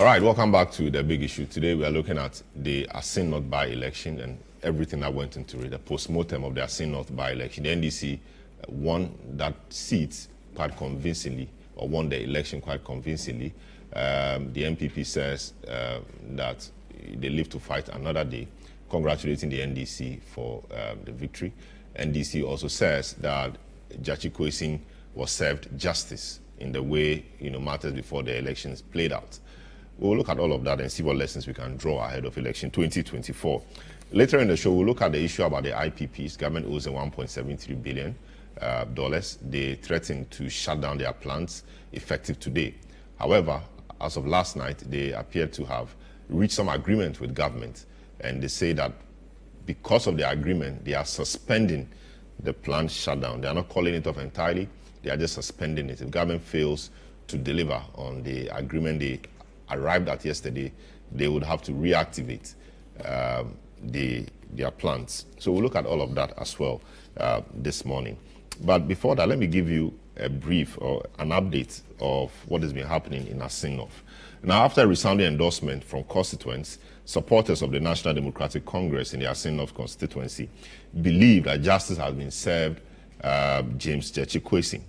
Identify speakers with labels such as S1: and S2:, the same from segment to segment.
S1: All right, welcome back to the big issue. Today we are looking at the Assin North by-election and everything that went into it, the post-mortem of the Assin North by-election. The NDC won that seat quite convincingly, or won the election quite convincingly. The MPP says that they live to fight another day, congratulating the NDC for the victory. NDC also says that Gyakye Quayson was served justice in the way matters before the elections played out. We'll look at all of that and see what lessons we can draw ahead of election 2024. Later in the show, we'll look at the issue about the IPPs. Government owes them $1.73 billion. They threatened to shut down their plants effective today. However, as of last night, they appear to have reached some agreement with government, and they say that because of the agreement, they are suspending the plant shutdown. They are not calling it off entirely. They are just suspending it. If government fails to deliver on the agreement they arrived at yesterday, they would have to reactivate their plants. So we'll look at all of that as well this morning. But before that, let me give you a brief or an update of what has been happening in Assin North. Now, after a resounding endorsement from constituents, supporters of the National Democratic Congress in the Assin North constituency believe that justice has been served James Gyakye Quayson.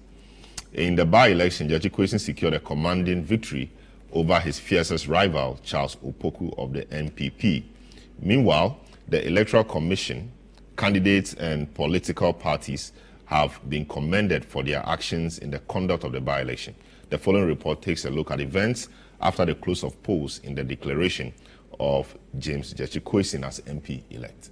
S1: In the by-election, Gyakye Quayson secured a commanding victory over his fiercest rival, Charles Opoku of the NPP. Meanwhile, the Electoral Commission, candidates and political parties have been commended for their actions in the conduct of the by-election. The following report takes a look at events after the close of polls in the declaration of James Gyakye Quayson as MP-elect.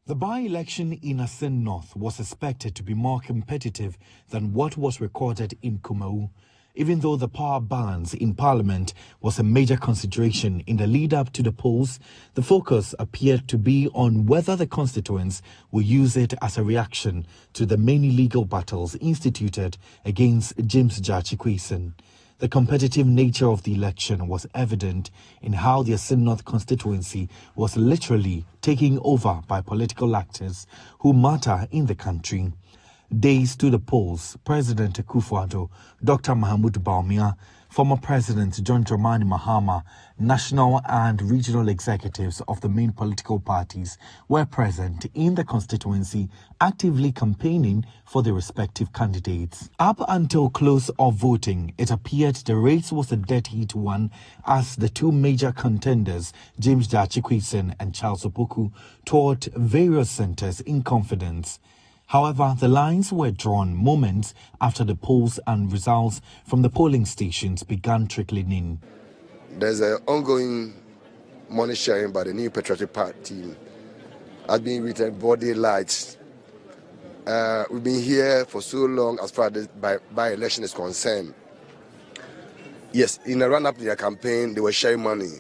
S2: The by-election in Assin North was expected to be more competitive than what was recorded in Kumau. Even though the power balance in Parliament was a major consideration in the lead-up to the polls, the focus appeared to be on whether the constituents will use it as a reaction to the many legal battles instituted against James Gyakye Quayson. The competitive nature of the election was evident in how the Assin North constituency was literally taken over by political actors who matter in the country. Days to the polls, President Akufo-Addo, Dr. Mahmoud Bawumia, former President John Dramani Mahama, national and regional executives of the main political parties were present in the constituency, actively campaigning for their respective candidates. Up until close of voting, it appeared the race was a dead heat one as the two major contenders, James Gyakye Quayson and Charles Opoku, toured various centers in confidence. However, the lines were drawn moments after the polls and results from the polling stations began trickling in.
S3: There's an ongoing money sharing by the New Patriotic Party has been written broad daylight. We've been here for so long as far as the by-election is concerned. Yes, in the run-up to their campaign, they were sharing money.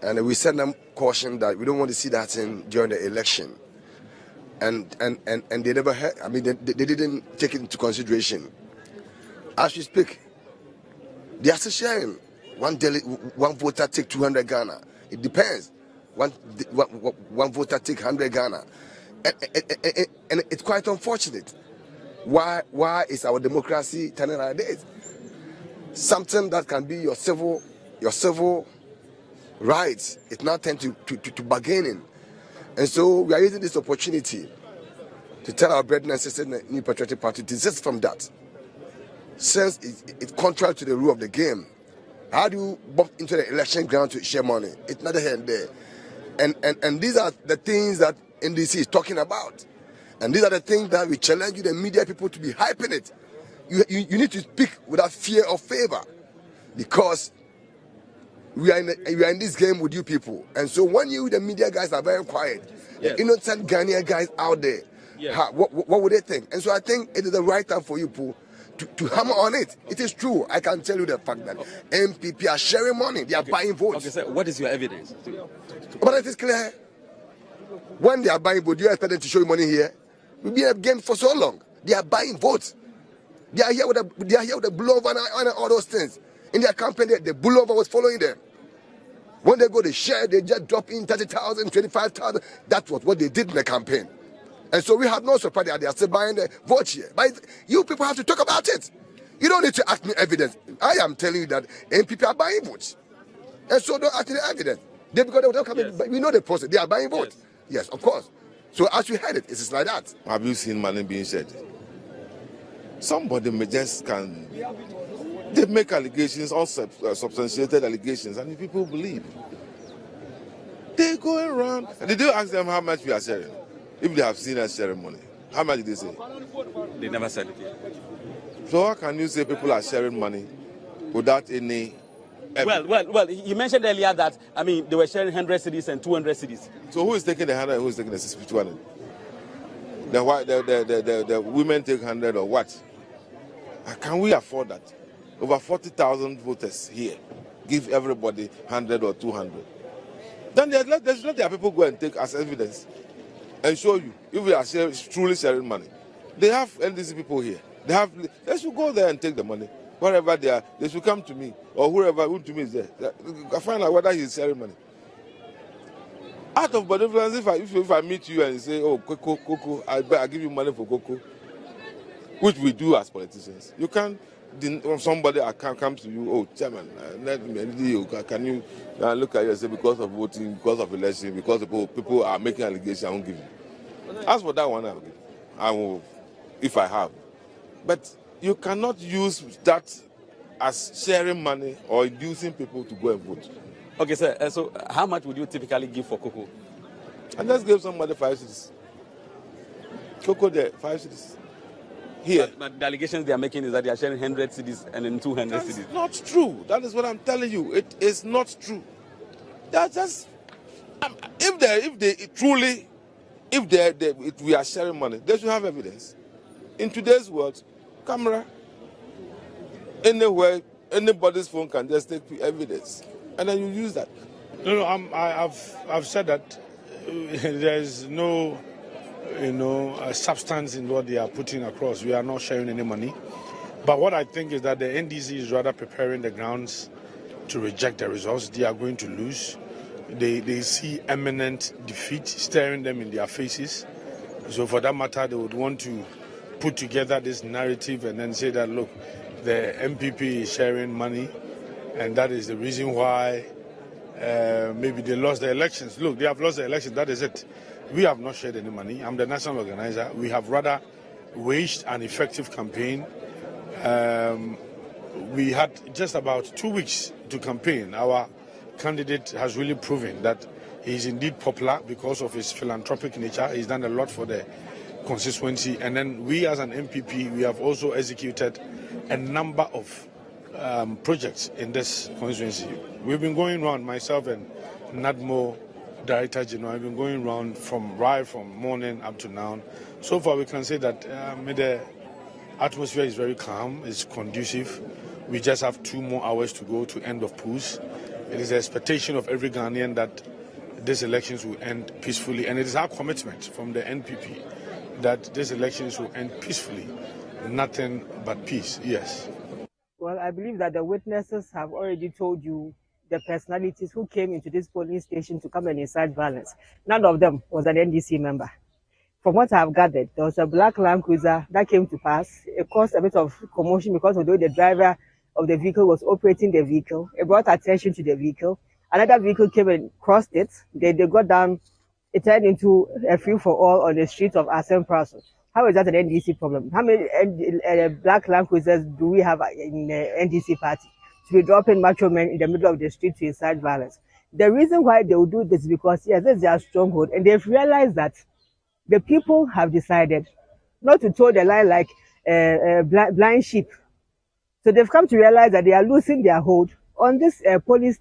S3: And we sent them caution that we don't want to see that during the election. And they never heard, they didn't take it into consideration. As we speak, they are still sharing. One voter take 200 Ghana. It depends. One voter take 100 Ghana. And it's quite unfortunate. Why is our democracy turning like this? Something that can be your civil rights, it now turned to bargaining. And so we are using this opportunity to tell our brethren and sisters in the New Patriotic Party to desist from that. Since it's contrary to the rule of the game. How do you bump into the election ground to share money? It's neither here and there. And these are the things that NDC is talking about. And these are the things that we challenge you, the media people, to be hyping it. You need to speak without fear or favor. Because we are in this game with you people. And so when you, the media guys, are very quiet, yes, the innocent Ghanaian guys out there, yes, what would they think? And so I think it is the right time for you people to hammer on it. It is true. I can tell you the fact that MPP are sharing money. They are buying votes.
S4: Okay, so what is your evidence?
S3: But it is clear. When they are buying votes, do you expect them to show you money here? We've been in a game for so long. They are buying votes. They are here with the blowover and all those things. In their campaign, the blowover was following them. When they go to share, they just drop in 30,000, 25,000. That's what they did in the campaign. And so we have no surprise that they are still buying the votes here. But you people have to talk about it. You don't need to ask me evidence. I am telling you that NPP are buying votes. And so don't actually evidence. Because they will come in, we know the process. They are buying votes. Yes, of course. So as you heard it, it's like that.
S4: Have you seen money being shed? Somebody may just they make allegations, unsubstantiated allegations, and the people believe. They go around. Did you ask them how much we are sharing? If they have seen us sharing money, how much did they say?
S5: They never said it yet.
S4: So how can you say people are sharing money without any evidence?
S5: Well, you mentioned earlier that, they were sharing 100 cities and 200 cities.
S4: So who is taking the 100 and who is taking the 200? The women take 100 or what? Can we afford that? Over 40,000 voters here. Give everybody 100 or 200. Then let their people go and take as evidence and show you if we are truly sharing money. They have NDC people here. They should go there and take the money. Wherever they are, they should come to me or who to me is there. I find out whether he's sharing money. Out of benevolence, if I meet you and you say, oh, Coco, I give you money for Coco, which we do as politicians, you can't. Somebody comes to you, oh, Chairman, can you look at you and say because of voting, because of election, because people are making allegations, I won't give you. As for that one, I will, if I have. But you cannot use that as sharing money or inducing people to go and vote.
S5: Okay, sir. So how much would you typically give for cocoa?
S4: I just gave somebody 5 cities. Cocoa there, 5 cities. Here.
S5: But the allegations they are making is that they are sharing 100 cities and then 200 cities.
S4: That's not true. That is what I'm telling you. It is not true. They're just... If we are sharing money, they should have evidence. In today's world, camera, anywhere, anybody's phone can just take evidence, and then you use that.
S6: No, I've said that there is no, substance in what they are putting across. We are not sharing any money, but what I think is that the NDC is rather preparing the grounds to reject the results. They are going to lose. They see imminent defeat staring them in their faces. So for that matter, they would want to put together this narrative and then say that, look, the MPP is sharing money, and that is the reason why maybe they lost the elections. Look, they have lost the elections, that is it. We have not shared any money. I'm the national organizer. We have rather waged an effective campaign. We had just about 2 weeks to campaign. Our candidate has really proven that he is indeed popular because of his philanthropic nature. He's done a lot for the constituency, and then we as an MPP, we have also executed a number of projects in this constituency. We've been going around, myself and NADMO Director General, I've been going around from morning up to now. So far we can say that the atmosphere is very calm, it's conducive. We just have 2 more hours to go to end of polls. It is the expectation of every Ghanaian that these elections will end peacefully, and it is our commitment from the NPP that these elections will end peacefully. Nothing but peace, yes.
S7: Well, I believe that the witnesses have already told you the personalities who came into this polling station to come and incite violence. None of them was an NDC member. From what I have gathered, there was a black Land Cruiser that came to pass. It caused a bit of commotion because although the driver of the vehicle was operating the vehicle, it brought attention to the vehicle. Another vehicle came and crossed it. They got down. It turned into a free-for-all on the streets of Assin North. How is that an NDC problem? How many black Land Cruisers do we have in the NDC party to be dropping macho men in the middle of the street to incite violence? The reason why they will do this is because, yes, this is their stronghold, and they've realized that the people have decided not to toe the line like blind sheep. So they've come to realize that they are losing their hold on this police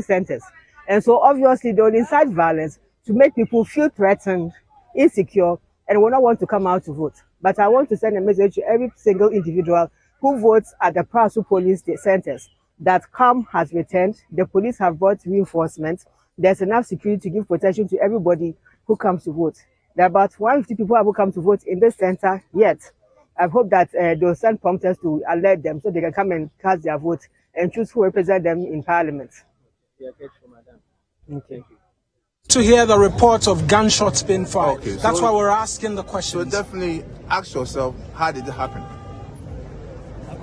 S7: centers. And so obviously they will incite violence to make people feel threatened, insecure, and will not want to come out to vote. But I want to send a message to every single individual who votes at the Prasu police centers that calm has returned. The police have brought reinforcements. There's enough security to give protection to everybody who comes to vote. There are about 150 people who come to vote in this center yet. I hope that they'll send prompters to alert them so they can come and cast their vote and choose who represent them in Parliament. Okay.
S8: To hear the reports of gunshots being fired.
S9: Okay,
S8: that's why we're asking the question.
S9: So definitely ask yourself, how did it happen?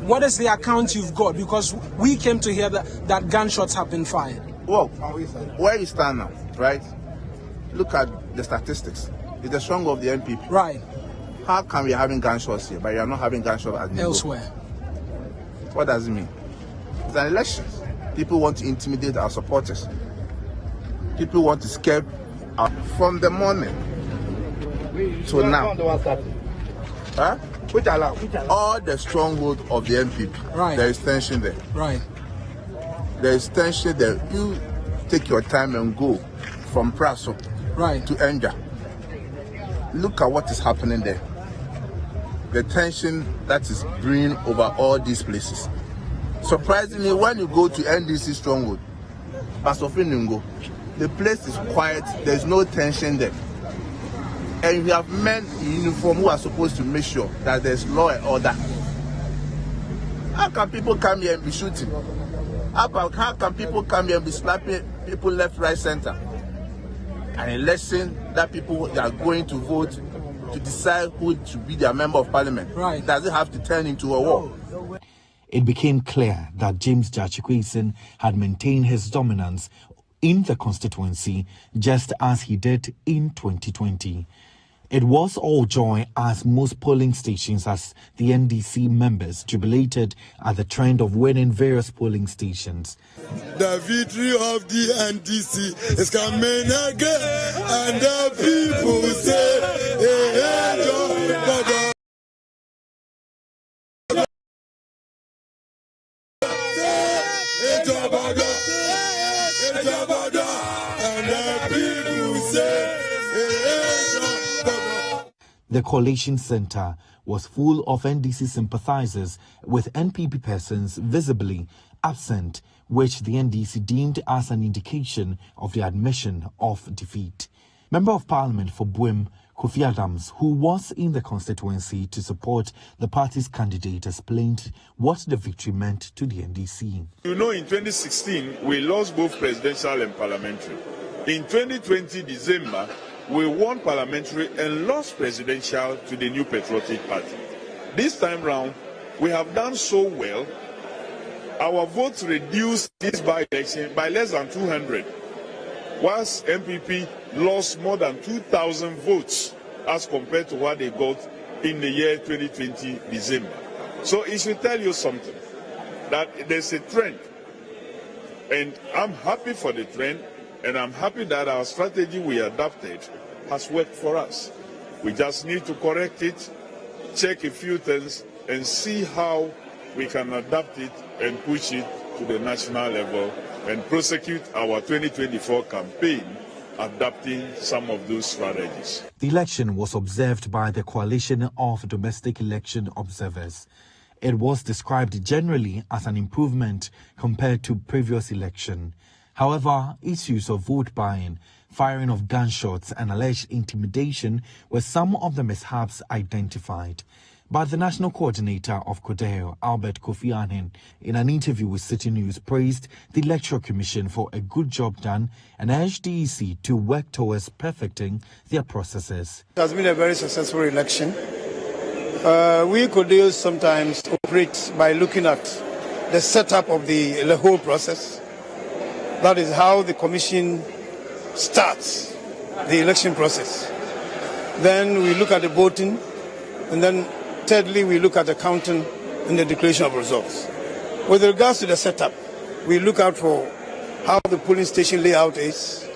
S8: What is the account you've got? Because we came to hear that gunshots have been fired.
S9: Well, where you stand now, right? Look at the statistics. It's the stronghold of the NPP.
S8: Right.
S9: How come we're having gunshots here, but you're not having gunshots
S8: elsewhere?
S9: What does it mean? It's an election. People want to intimidate our supporters. People want to scare us. From the morning to now. Huh? All the stronghold of the NPP.
S8: Right.
S9: There is tension there.
S8: Right.
S9: There is tension there. You take your time and go from Praso to Enja. Look at what is happening there. The tension that is brewing over all these places. Surprisingly, when you go to NDC stronghold, Pasofiningo, the place is quiet, there's no tension there. And we have men in uniform who are supposed to make sure that there's law and order. How can people come here and be shooting? How can people come here and be slapping people left, right, center? An election that people are going to vote to decide who should be their member of parliament.
S8: Right.
S9: Does it have to turn into a war?
S2: It became clear that James Jachikwesin had maintained his dominance in the constituency just as he did in 2020. It was all joy as most polling stations as the NDC members jubilated at the trend of winning various polling stations.
S10: The victory of the NDC is coming again, and the people say, hey, Joe,
S2: The coalition centre was full of NDC sympathisers with NPP persons visibly absent, which the NDC deemed as an indication of the admission of defeat. Member of Parliament for Buem, Kofi Adams, who was in the constituency to support the party's candidate, explained what the victory meant to the NDC.
S11: You know, in 2016, we lost both presidential and parliamentary. In 2020, December, we won parliamentary and lost presidential to the New Patriotic Party. This time round, we have done so well. Our votes reduced this by-election by less than 200, whilst MPP lost more than 2,000 votes as compared to what they got in the year 2020 December. So it should tell you something, that there's a trend. And I'm happy for the trend, and I'm happy that our strategy we adopted has worked for us. We just need to correct it, check a few things, and see how we can adapt it and push it to the national level and prosecute our 2024 campaign, adapting some of those strategies.
S2: The election was observed by the Coalition of Domestic Election Observers. It was described generally as an improvement compared to previous election. However, issues of vote buying, firing of gunshots and alleged intimidation were some of the mishaps identified. But the National Coordinator of CODEO, Albert Kofi Annan, in an interview with Citi News, praised the Electoral Commission for a good job done and urged DEC to work towards perfecting their processes.
S12: It has been a very successful election. We CODEO sometimes operate by looking at the setup of the whole process. That is how the Commission starts the election process. Then we look at the voting, and then thirdly, we look at the counting and the declaration of results. With regards to the setup, we look out for how the polling station layout is,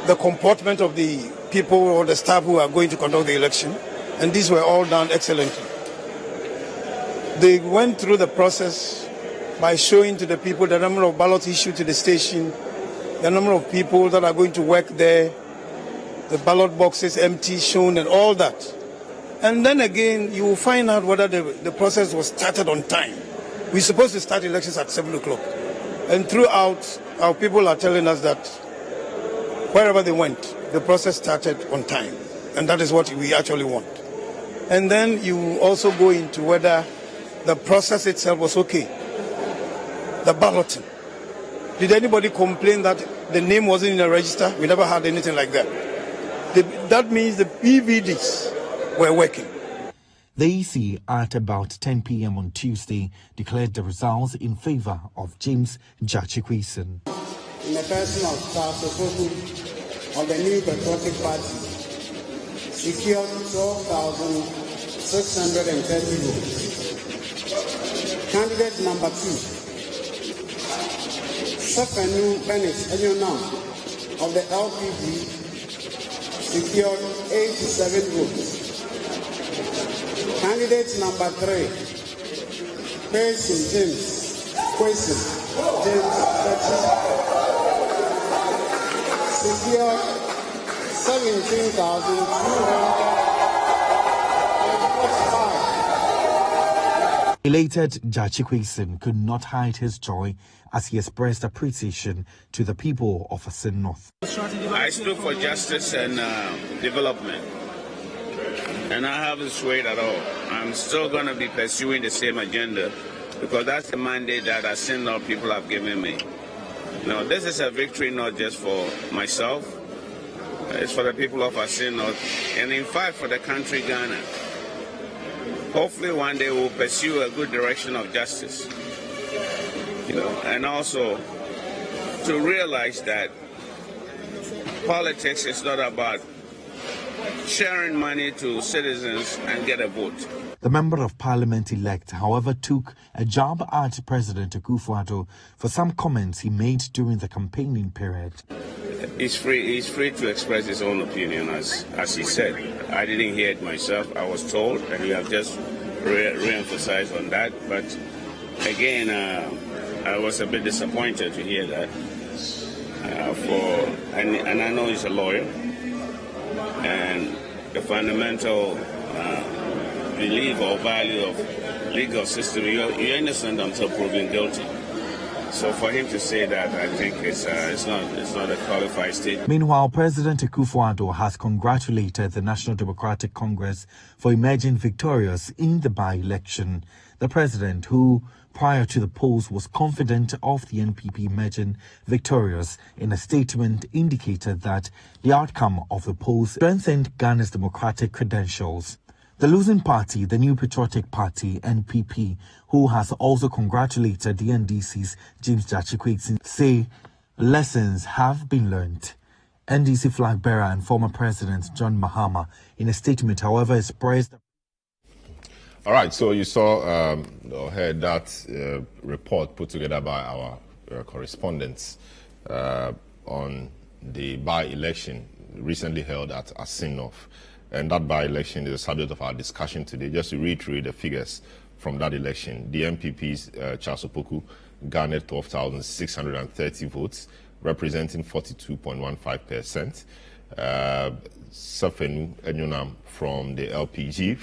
S12: the comportment of the people or the staff who are going to conduct the election, and these were all done excellently. They went through the process by showing to the people the number of ballots issued to the station, the number of people that are going to work there, the ballot boxes empty, shown, and all that. And then again, you will find out whether the process was started on time. We're supposed to start elections at 7 o'clock. And throughout, our people are telling us that wherever they went, the process started on time. And that is what we actually want. And then you also go into whether the process itself was okay. The balloting. Did anybody complain that the name wasn't in the register? We never had anything like that. That means the PVDs were working.
S2: The EC at about 10 p.m. on Tuesday declared the results in favor of James Jachikwesen.
S13: In the person of Charles Opoku of the New Patriotic Party, secured 12,630 votes. Candidate number 2, Selorm Adonoo of the LPG, secured 87 votes. Candidate number 3, James secured 17,245.
S2: Elated Jachikwesen could not hide his joy as he expressed appreciation to the people of Assin North.
S14: I stood for justice and development, and I haven't swayed at all. I'm still going to be pursuing the same agenda because that's the mandate that Assin North people have given me. Now, this is a victory not just for myself, it's for the people of Assin North, and in fact for the country Ghana. Hopefully one day we'll pursue a good direction of justice, and also to realize that politics is not about sharing money to citizens and get a vote.
S2: The Member of Parliament-elect, however, took a jab at President Akufo-Addo for some comments he made during the campaigning period.
S14: He's free to express his own opinion, as he said. I didn't hear it myself. I was told, and you have just re-emphasized on that. But again, I was a bit disappointed to hear that. And I know he's a lawyer, and the fundamental belief or value of legal system, you're innocent until proven guilty. So for him to say that, I think it's not a qualified statement.
S2: Meanwhile, President Akufo-Addo has congratulated the National Democratic Congress for emerging victorious in the by-election. The president, who prior to the polls was confident of the NPP emerging victorious, in a statement indicated that the outcome of the polls strengthened Ghana's democratic credentials. The losing party, the New Patriotic Party, NPP, who has also congratulated the NDC's James Jachikwesen, say lessons have been learned. NDC flag bearer and former President John Mahama, in a statement, however, expressed.
S1: All right, so you saw or heard that report put together by our correspondents on the by-election recently held at Assin North. And that by-election is the subject of our discussion today. Just to reiterate the figures from that election, the MPP's Charles Opoku garnered 12,630 votes, representing 42.15%. Selorm Adonoo from the LPG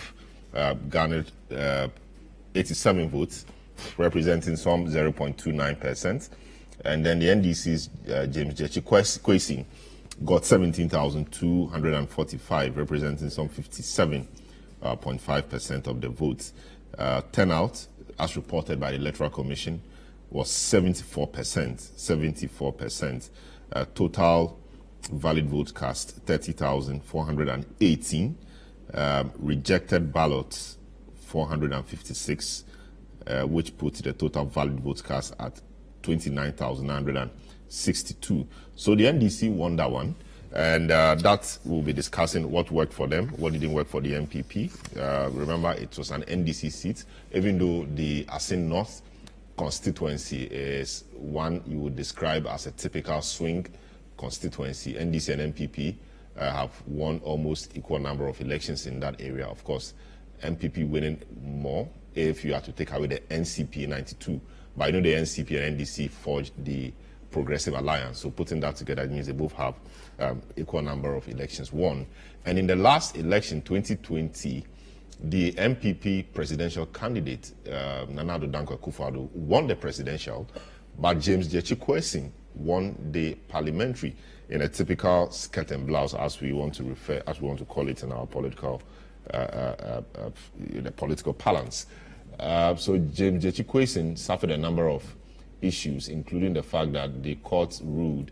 S1: garnered 87 votes, representing some 0.29%. And then the NDC's James Jachikwesen got 17,245, representing some 57.5% of the votes. Turnout, as reported by the Electoral Commission, was 74%. Total valid vote cast, 30,418. Rejected ballots, 456, which put the total valid vote cast at 29,962. So the NDC won that one, and that we'll be discussing what worked for them, what didn't work for the MPP. Remember, it was an NDC seat, even though the Assin North constituency is one you would describe as a typical swing constituency. NDC and MPP have won almost equal number of elections in that area. Of course, MPP winning more if you have to take away the NCP 92. But I know the NCP and NDC forged the Progressive Alliance. So putting that together means they both have equal number of elections won. And in the last election, 2020, the MPP presidential candidate, Nana Addo Dankwa Akufo-Addo, won the presidential, but James Jachikwesen won the parliamentary in a typical skirt and blouse, as we want to call it in our political political parlance. So James Jachikwesen suffered a number of issues, including the fact that the court ruled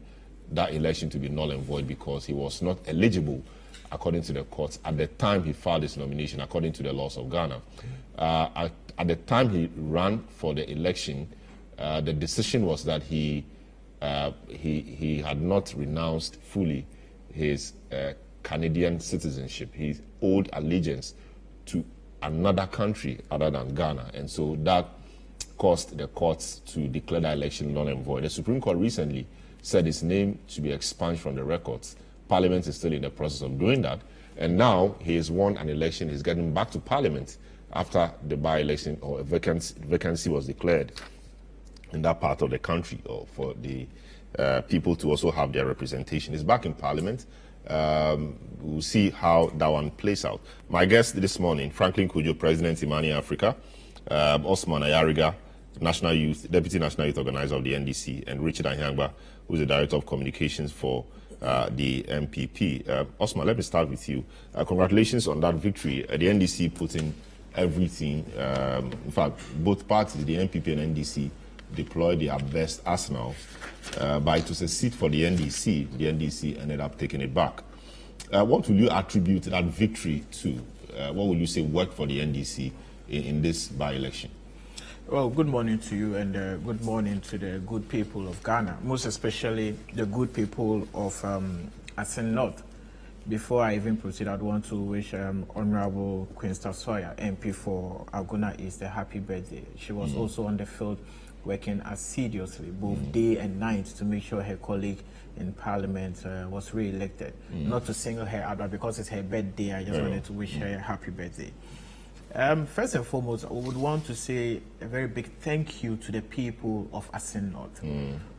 S1: that election to be null and void because he was not eligible according to the courts, at the time he filed his nomination, according to the laws of Ghana. At the time he ran for the election, the decision was that he had not renounced fully his Canadian citizenship. He owed allegiance to another country other than Ghana, and so that caused the courts to declare the election null and void. The Supreme Court recently said his name to be expunged from the records. Parliament is still in the process of doing that, and now he has won an election. He's getting back to Parliament after the by-election or a vacancy was declared in that part of the country, or for the people to also have their representation. He's back in Parliament. We'll see how that one plays out. My guest this morning, Franklin Kujo, President Imani Africa, Osman Ayariga, Deputy National Youth Organizer of the NDC, and Richard Anyangba, who's the Director of Communications for the MPP. Osman, let me start with you. Congratulations on that victory. The NDC put in everything. In fact, both parties, the MPP and NDC, deployed their best arsenal, but it was a seat for the NDC. The NDC ended up taking it back. What will you attribute that victory to? What will you say worked for the NDC in this by-election?
S15: Well, good morning to you, and good morning to the good people of Ghana, most especially the good people of Assin North. Before I even proceed, I'd want to wish Honorable Queen Sawyer, MP for Aguna East, a happy birthday. She was also on the field working assiduously, both day and night, to make sure her colleague in Parliament was re-elected. Not to single her out, but because it's her birthday, I just wanted to wish her a happy birthday. First and foremost, I would want to say a very big thank you to the people of Assin North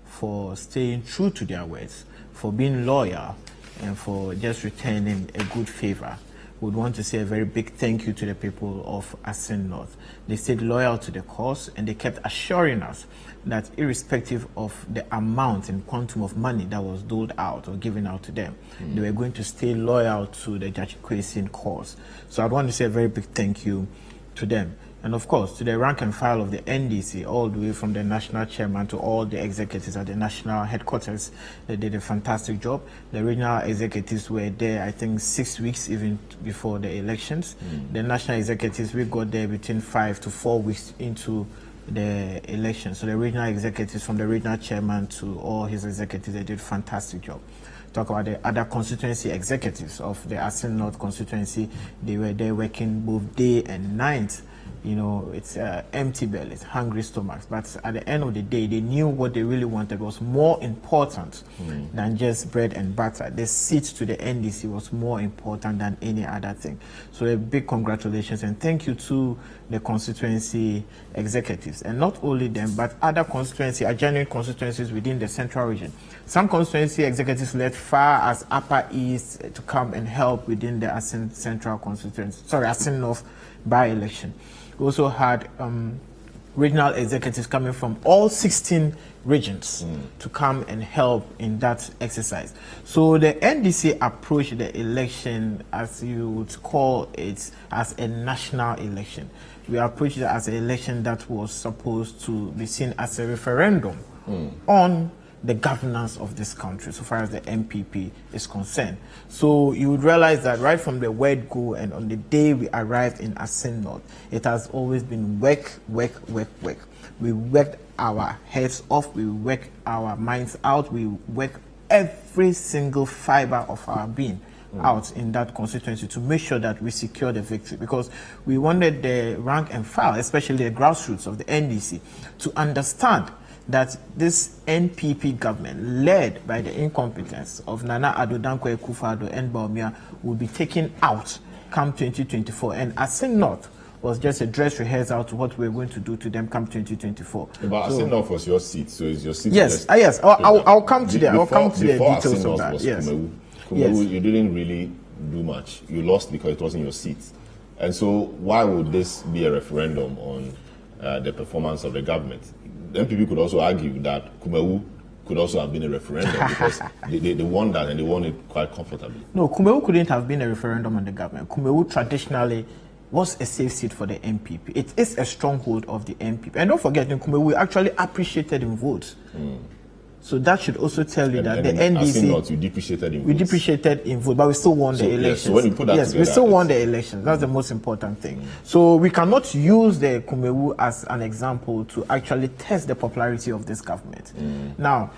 S15: for staying true to their words, for being loyal, and for just returning a good favor. We would want to say a very big thank you to the people of Assin North. They stayed loyal to the cause, and they kept assuring us that irrespective of the amount and quantum of money that was doled out or given out to them, they were going to stay loyal to the Judge Kwesin cause. So I'd want to say a very big thank you to them. And of course, to the rank and file of the NDC, all the way from the national chairman to all the executives at the national headquarters, they did a fantastic job. The regional executives were there, I think, 6 weeks even before the elections. The national executives, we got there between 5 to 4 weeks into the election. So the regional executives, from the regional chairman to all his executives, they did a fantastic job. Talk about the other constituency executives of the Assin North constituency, they were there working both day and night. You know, it's empty bellies, hungry stomachs. But at the end of the day, they knew what they really wanted was more important than just bread and butter. The seat to the NDC was more important than any other thing. So a big congratulations and thank you to the constituency executives. And not only them, but other constituency, adjoining constituencies within the central region. Some constituency executives led far as Upper East to come and help within the Assin Central constituency, Assin North by-election. We also had regional executives coming from all 16 regions to come and help in that exercise. So the NDC approached the election, as you would call it, as a national election. We approached it as an election that was supposed to be seen as a referendum on the governance of this country, so far as the MPP is concerned. So you would realize that right from the word go and on the day we arrived in Assin North, it has always been work, work, work, work. We worked our heads off, we worked our minds out, we worked every single fiber of our being out in that constituency to make sure that we secure the victory, because we wanted the rank and file, especially the grassroots of the NDC, to understand that this NPP government, led by the incompetence of Nana Addo Dankwa Akufo-Addo and Bawumia, will be taken out come 2024. And Assin North was just a dress rehearsal to what we're going to do to them come 2024.
S1: But Assin North was your seat, so is your seat?
S15: Yes, yes. I'll come to that. I'll come to the details of that.
S1: Yes. Kumewu, you didn't really do much. You lost because it wasn't your seat. And so why would this be a referendum on the performance of the government? The MPP could also argue that Kumewu could also have been a referendum because they won that and they won it quite comfortably.
S15: No, Kumewu couldn't have been a referendum on the government. Kumewu traditionally was a safe seat for the MPP. It is a stronghold of the MPP. And don't forget, in Kumewu, we actually appreciated in votes. So that should also tell you that the
S1: Assin
S15: NDC
S1: North, we depreciated in votes.
S15: We depreciated in vote, but we still won the elections.
S1: Yes, so when you put that together,
S15: we still won the elections. That's the most important thing. So we cannot use the Kumewu as an example to actually test the popularity of this government. Now,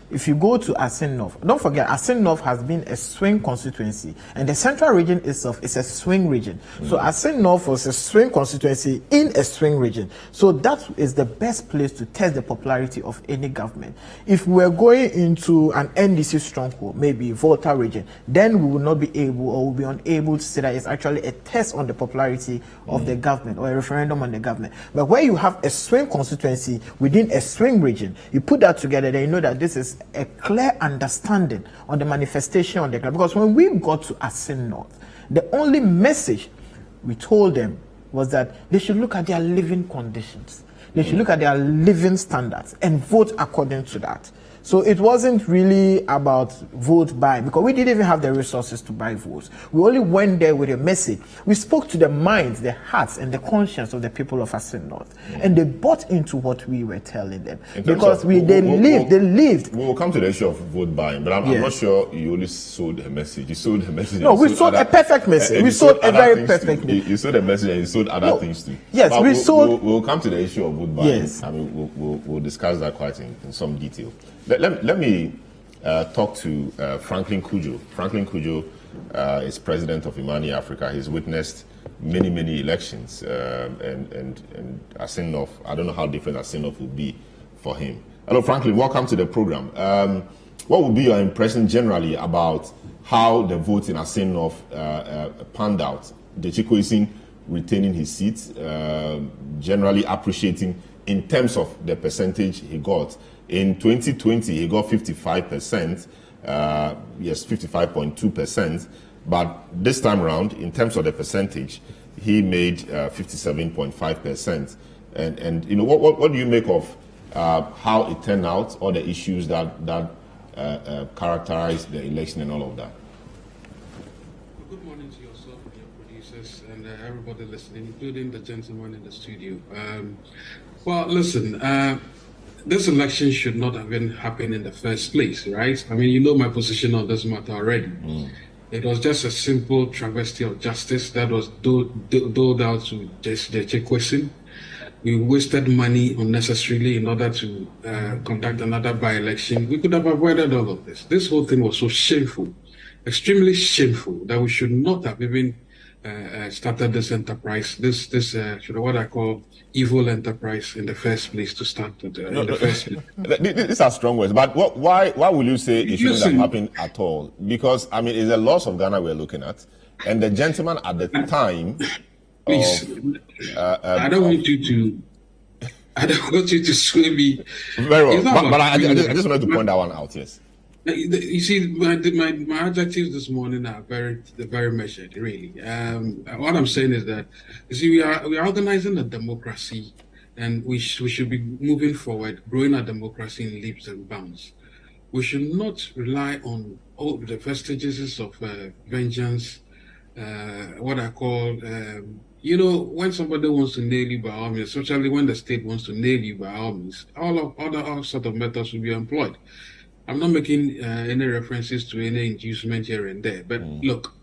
S15: if you go to Assin North, don't forget, Assin North has been a swing constituency, and the central region itself is a swing region. So Assin North was a swing constituency in a swing region. So that is the best place to test the popularity of any government. If we're going into an NDC stronghold, maybe Volta region, then we will not be able, or will be unable to say that it's actually a test on the popularity of the government or a referendum on the government. But where you have a swing constituency within a swing region, you put that together, then you know that this is a clear understanding on the manifestation on the ground. Because when we got to Assin North, the only message we told them was that they should look at their living conditions. They should look at their living standards and vote according to that. So it wasn't really about vote buy, because we didn't even have the resources to buy votes. We only went there with a message. We spoke to the minds, the hearts, and the conscience of the people of Assin North, and they bought into what we were telling them, because they lived.
S1: We will come to the issue of vote buying, but I'm not sure you only sold a message. You sold a message.
S15: No, we sold a perfect message. We sold a very perfect message.
S1: You sold a message and you sold other things too.
S15: Yes,
S1: but
S15: we sold.
S1: We'll come to the issue of vote buying.
S15: Yes.
S1: I mean, we'll discuss that quite in some detail. Let me talk to Franklin Cudjoe. Franklin Cudjoe is president of Imani Africa. He's witnessed many elections, and Assin North, I don't know how different Assin North will be for him. Hello, Franklin. Welcome to the program. What would be your impression generally about how the vote in Assin North panned out? Dechiko Isin retaining his seat, generally appreciating in terms of the percentage he got. In 2020, he got 55%, yes, 55.2%. But this time around, in terms of the percentage, he made 57.5%. And you know, what do you make of how it turned out, all the issues that characterized the election and all of that?
S16: Good morning to yourself and your producers and everybody listening, including the gentleman in the studio. Well, listen. This election should not have been happening in the first place, right? I mean, you know my position on this matter already. It was just a simple travesty of justice that was doled out to Dechiko Isin. We wasted money unnecessarily in order to conduct another by-election. We could have avoided all of this. This whole thing was so shameful, extremely shameful, that we should not have even started this enterprise, this what I call evil enterprise in the first place to start with.
S1: These are strong words, but why will you say it shouldn't have happened at all? Because I mean, it's the loss of Ghana we're looking at, and the gentleman at the time.
S16: Please, I don't want you to sway me.
S1: Very well, but I just wanted to point that one out. Yes.
S16: You see, my adjectives this morning are very measured, really. What I'm saying is that, you see, we are organizing a democracy, and we should be moving forward, growing our democracy in leaps and bounds. We should not rely on all the vestiges of vengeance, what I call, when somebody wants to nail you by all means, especially when the state wants to nail you by all means, all sort of methods will be employed. I'm not making any references to any inducement here and there, but look,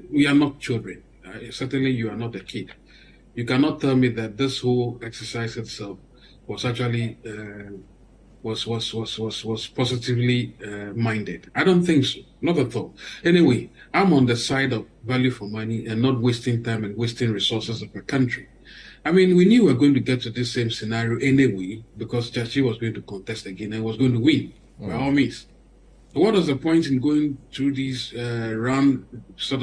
S16: we are not children. Certainly, you are not a kid. You cannot tell me that this whole exercise itself was actually was positively minded. I don't think so, not at all. Anyway, I'm on the side of value for money and not wasting time and wasting resources of a country. I mean, we knew we were going to get to this same scenario anyway, because Chachi was going to contest again and was going to win. By all means. So what is the point in going through these roundabout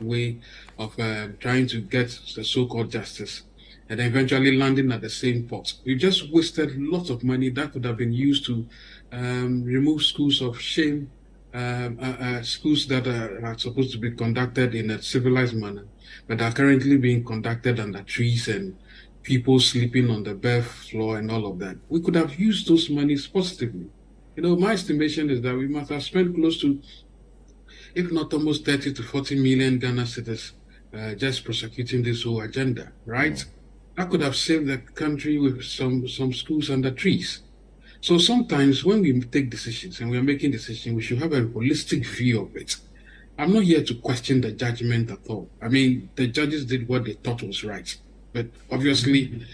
S16: way of trying to get the so-called justice and then eventually landing at the same pot? We just wasted lots of money that could have been used to remove schools of shame, schools that are supposed to be conducted in a civilized manner, but are currently being conducted under trees and people sleeping on the bare floor and all of that. We could have used those monies positively. You know, my estimation is that we must have spent close to, if not almost 30 to 40 million Ghana cedis just prosecuting this whole agenda, right? That could have saved the country with some schools under trees. So sometimes when we take decisions and we are making decisions, we should have a holistic view of it. I'm not here to question the judgment at all. I mean, the judges did what they thought was right. But obviously,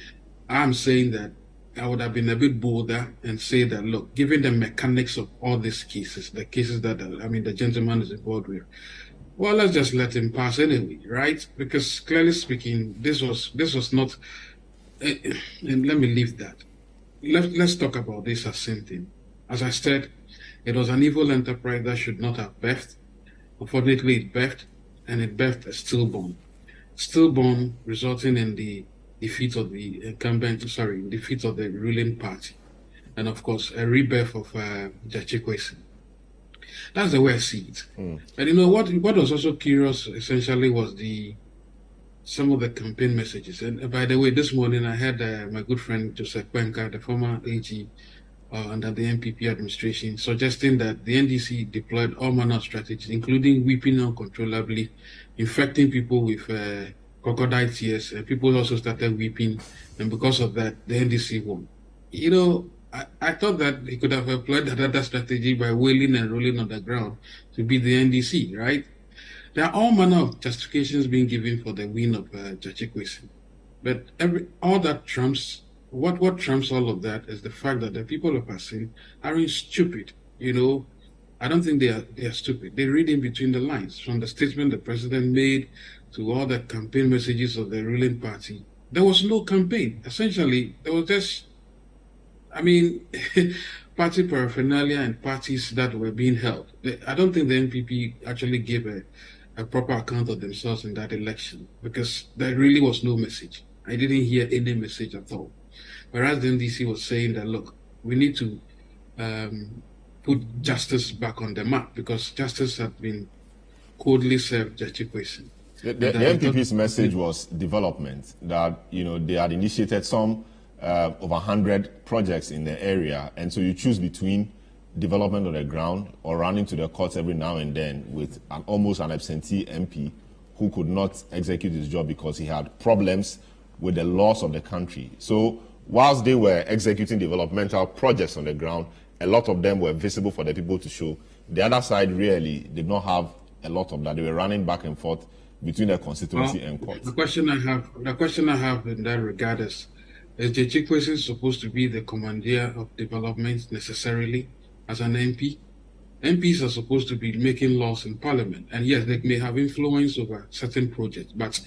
S16: I'm saying that I would have been a bit bolder and say that, look, given the mechanics of all these cases, the cases that, the gentleman is involved with, well, let's just let him pass anyway, right? Because clearly speaking, this was not, and let me leave that. Let's talk about this Assin thing. As I said, it was an evil enterprise that should not have birthed. Unfortunately, it birthed, and it birthed a stillborn. Stillborn resulting in the defeat of the defeat of the ruling party. And of course, a rebirth of Jachikwesi. That's the way I see it. And you know what was also curious essentially was some of the campaign messages. And by the way, this morning I had my good friend Joseph Kwenka, the former AG under the MPP administration, suggesting that the NDC deployed all manner of strategies, including weeping uncontrollably, infecting people with crocodile tears, and people also started weeping, and because of that, the NDC won. You know, I thought that he could have employed that strategy by wailing and rolling on the ground to beat the NDC, right? There are all manner of justifications being given for the win of Jachikwesi. But all that trumps, what trumps all of that is the fact that the people of Assin aren't stupid. You know, I don't think they are stupid. They read in between the lines. From the statement the president made to all the campaign messages of the ruling party, there was no campaign. Essentially, there was just, party paraphernalia and parties that were being held. I don't think the NPP actually gave a proper account of themselves in that election because there really was no message. I didn't hear any message at all. Whereas the NDC was saying that, look, we need to put justice back on the map because justice had been coldly served Jachikwesi.
S1: The NPP's message was development, that, you know, they had initiated some over 100 projects in the area, and so you choose between development on the ground or running to the courts every now and then with almost an absentee MP who could not execute his job because he had problems with the laws of the country. So whilst they were executing developmental projects on the ground, a lot of them were visible for the people to show. The other side really did not have a lot of that. They were running back and forth between the constituency and court.
S16: The question I have in that regard is Jachikwesi supposed to be the commandeer of development necessarily as an MP? MPs are supposed to be making laws in parliament, and yes, they may have influence over certain projects, but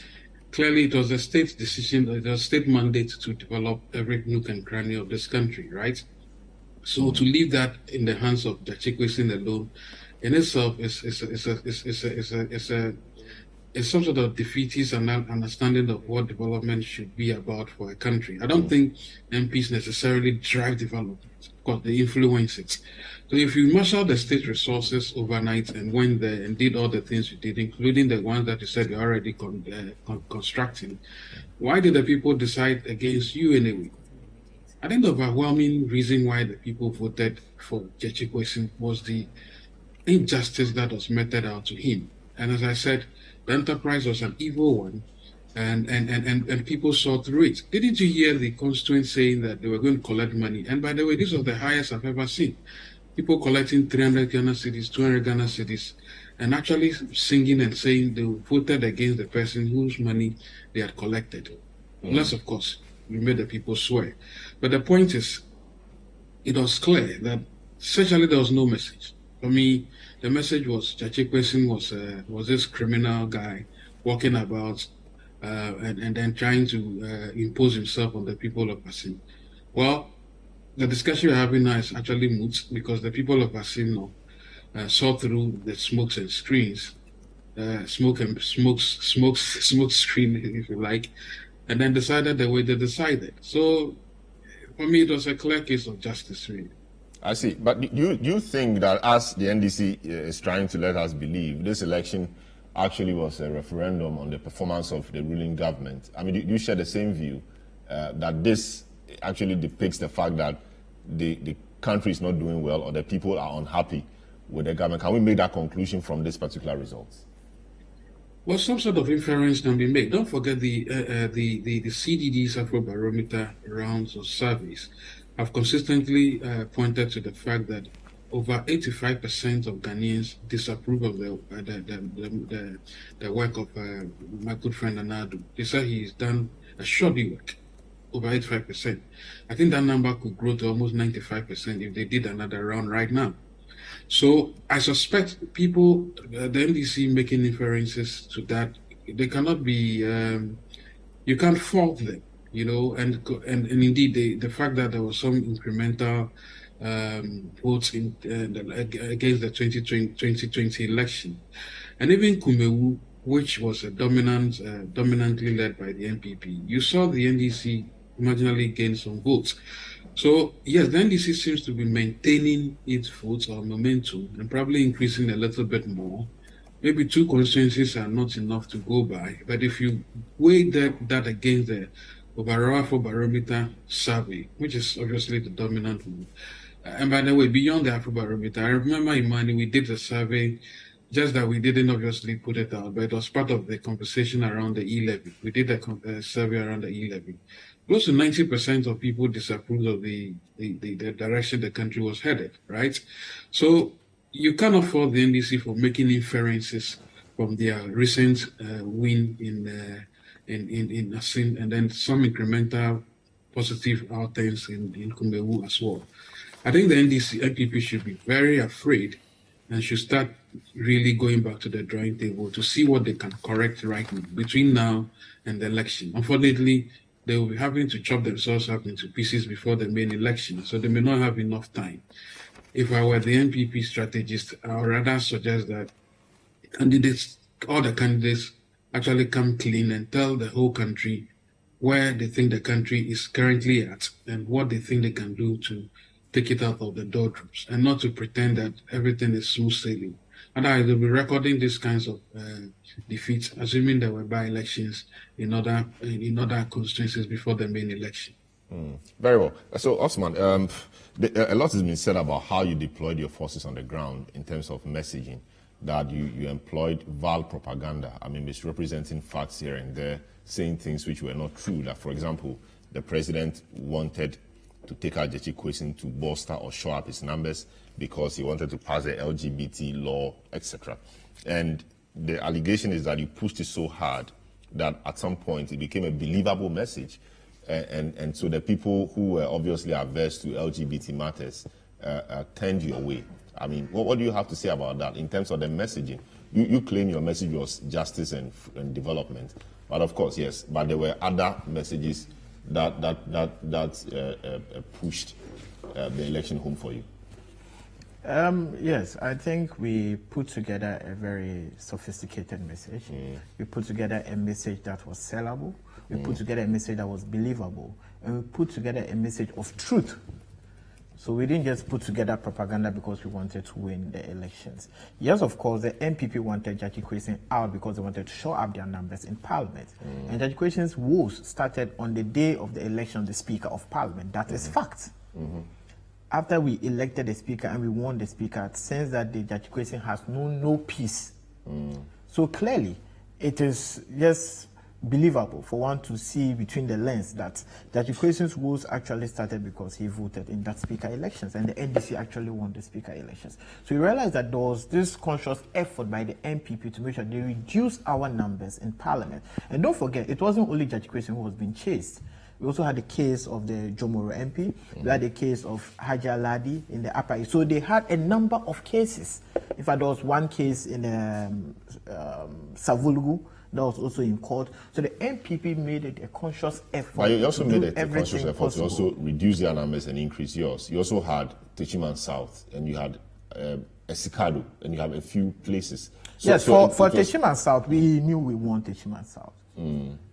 S16: clearly it was the state's decision, it was state mandate to develop every nook and cranny of this country, right? So to leave that in the hands of Jachikwesi alone in itself is some sort of defeatist understanding of what development should be about for a country. I don't think MPs necessarily drive development because they influence it. So if you marshal the state resources overnight and went there and did all the things you did, including the ones that you said you're already constructing, why did the people decide against you anyway? I think the overwhelming reason why the people voted for Jachikwesi was the injustice that was meted out to him. And as I said, the enterprise was an evil one, and people saw through it. Didn't you hear the constituents saying that they were going to collect money? And by the way, this was the highest I've ever seen. People collecting 300 Ghana cedis, 200 Ghana cedis, and actually singing and saying they voted against the person whose money they had collected. Unless, of course, we made the people swear. But the point is, it was clear that essentially there was no message. For me, the message was Jachikwesi was this criminal guy walking about and then trying to impose himself on the people of Assin. Well, the discussion we're having now is actually moot because the people of Assin saw through the smokes and screens, smoke screen, if you like, and then decided the way they decided. So, for me, it was a clear case of justice, really.
S1: I see. But do you think that, as the NDC is trying to let us believe, this election actually was a referendum on the performance of the ruling government? I mean, do you share the same view that this actually depicts the fact that the country is not doing well or the people are unhappy with the government? Can we make that conclusion from this particular result?
S16: Well, some sort of inference can be made. Don't forget the CDD's Afrobarometer rounds of surveys have consistently pointed to the fact that over 85% of Ghanaians disapprove of the work of my good friend Adonoo. They say he's done a shoddy work, over 85%. I think that number could grow to almost 95% if they did another round right now. So I suspect people, the NDC making inferences to that, they cannot be, you can't fault them, you know, and indeed the fact that there was some incremental votes against the 2020 election, and even Kumewu, which was a dominantly led by the NPP, you saw the NDC marginally gain some votes. So yes, the NDC seems to be maintaining its votes or momentum and probably increasing a little bit more. Maybe 2 constituencies are not enough to go by, but if you weigh that against the overall Afrobarometer survey, which is obviously the dominant one, and by the way, beyond the Afrobarometer, I remember in Mali we did a survey, just that we didn't obviously put it out, but it was part of the conversation around the e-levy. We did a survey around the e-levy. Close to 90% of people disapproved of the direction the country was headed, right? So you cannot fault the NDC for making inferences from their recent win in Assin, and then some incremental positive outcomes in Kumewu as well. I think the NPP should be very afraid and should start really going back to the drawing table to see what they can correct right now, between now and the election. Unfortunately, they will be having to chop themselves up into pieces before the main election, so they may not have enough time. If I were the NPP strategist, I would rather suggest that all the candidates actually come clean and tell the whole country where they think the country is currently at and what they think they can do to take it out of the doldrums, and not to pretend that everything is smooth sailing. Otherwise, they'll be recording these kinds of defeats, assuming there were by-elections in other constituencies before the main election.
S1: Very well. So, Osman, a lot has been said about how you deployed your forces on the ground in terms of messaging, that you employed vile propaganda, misrepresenting facts here and there, saying things which were not true. That, for example, the president wanted to take out Jechi Kwesi to bolster or show up his numbers because he wanted to pass the LGBT law, etc. And the allegation is that you pushed it so hard that at some point it became a believable message. And so the people who were obviously averse to LGBT matters turned you away. What do you have to say about that in terms of the messaging? You claim your message was justice and development, but of course, yes, but there were other messages that pushed the election home for you.
S15: Yes, I think we put together a very sophisticated message. We put together a message that was sellable. We put together a message that was believable. And we put together a message of truth. So we didn't just put together propaganda because we wanted to win the elections. Yes, of course, the NPP wanted Jechi Kwesi out because they wanted to show up their numbers in Parliament. And Jechi Kwesi's woes started on the day of the election of the Speaker of Parliament. That is fact. After we elected the Speaker and we won the Speaker, since that day, Jechi Kwesi has known no peace. So clearly, it is just believable for one to see between the lens that Jechi Kwesi's woes actually started because he voted in that Speaker elections, and the NDC actually won the Speaker elections. So you realize that there was this conscious effort by the NPP to make sure they reduce our numbers in Parliament. And don't forget, it wasn't only Jechi Kwesi who was being chased. We also had the case of the Jomoro MP. We had the case of Haja Ladi in the Upper East. So they had a number of cases. In fact, there was one case in Savulgu that was also in court. So the NPP made it a conscious effort.
S1: But you also made it a conscious effort
S15: possible
S1: to also reduce their numbers and increase yours. You also had Techiman South, and you had Esikado, and you have a few places. So,
S15: yes, for Techiman South, we knew we won Techiman South.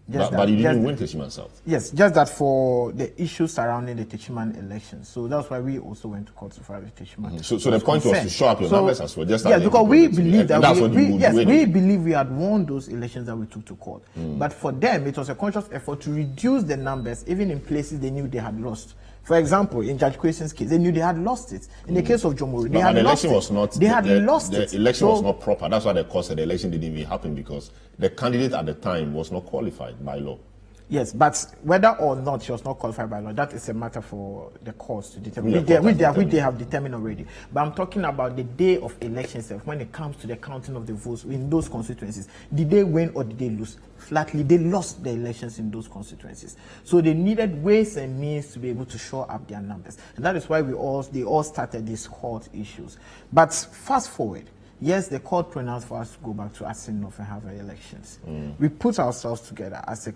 S1: But you didn't win Techiman South.
S15: Yes, just that for the issues surrounding the Techiman election. So that's why we also went to court to file the Techiman.
S1: So the point was to show up your numbers as well. Just
S15: yes, because we believe that we believe we had won those elections that we took to court. But for them, it was a conscious effort to reduce the numbers, even in places they knew they had lost. For example, in Jechi Kwesi's case, they knew they had lost it. In the case of Jomoro, they had lost it.
S1: The election was not proper. That's why the cause of the election didn't even happen, because the candidate at the time was not qualified by law.
S15: Yes, but whether or not she was not qualified by law, that is a matter for the courts to determine. Which they have determined already. But I'm talking about the day of election itself, when it comes to the counting of the votes in those constituencies. Did they win or did they lose? Flatly, they lost the elections in those constituencies. So they needed ways and means to be able to shore up their numbers. And that is why they all started these court issues. But fast forward. Yes, the court pronounced for us to go back to Assin North and have our elections. We put ourselves together as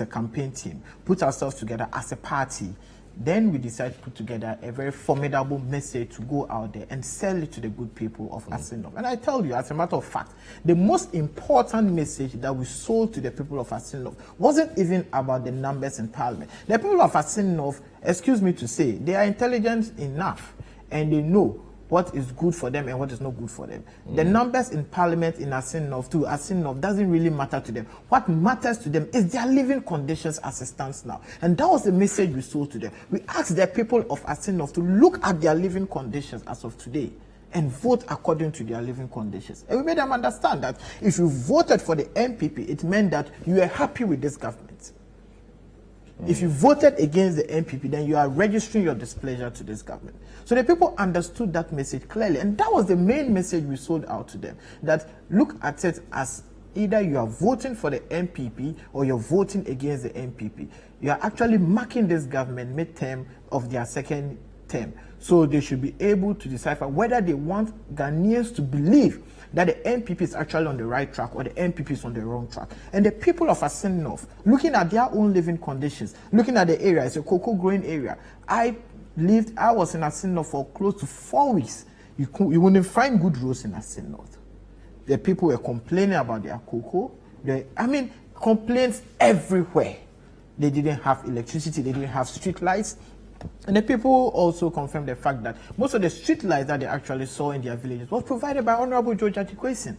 S15: a campaign team, put ourselves together as a party. Then we decided to put together a very formidable message to go out there and sell it to the good people of Assin North. And I tell you, as a matter of fact, the most important message that we sold to the people of Assin North wasn't even about the numbers in parliament. The people of Assin North, excuse me to say, they are intelligent enough and they know what is good for them and what is not good for them. The numbers in parliament in Assin North too, Assin North doesn't really matter to them. What matters to them is their living conditions as it stands now. And that was the message we sold to them. We asked the people of Assin North to look at their living conditions as of today and vote according to their living conditions. And we made them understand that if you voted for the MPP, it meant that you were happy with this government. If you voted against the MPP, then you are registering your displeasure to this government. So the people understood that message clearly, and that was the main message we sold out to them, that look at it as either you are voting for the MPP or you're voting against the MPP. You are actually marking this government mid-term of their second term. So they should be able to decipher whether they want Ghanaians to believe that the MPP is actually on the right track or the MPP is on the wrong track. And the people of Assin North, looking at their own living conditions, looking at the area, it's a cocoa growing area. I was in Assin North for close to 4 weeks. You wouldn't find good roads in Assin North. The people were complaining about their cocoa. Complaints everywhere. They didn't have electricity, they didn't have street lights. And the people also confirmed the fact that most of the street lights that they actually saw in their villages was provided by Honorable George Atikwesin.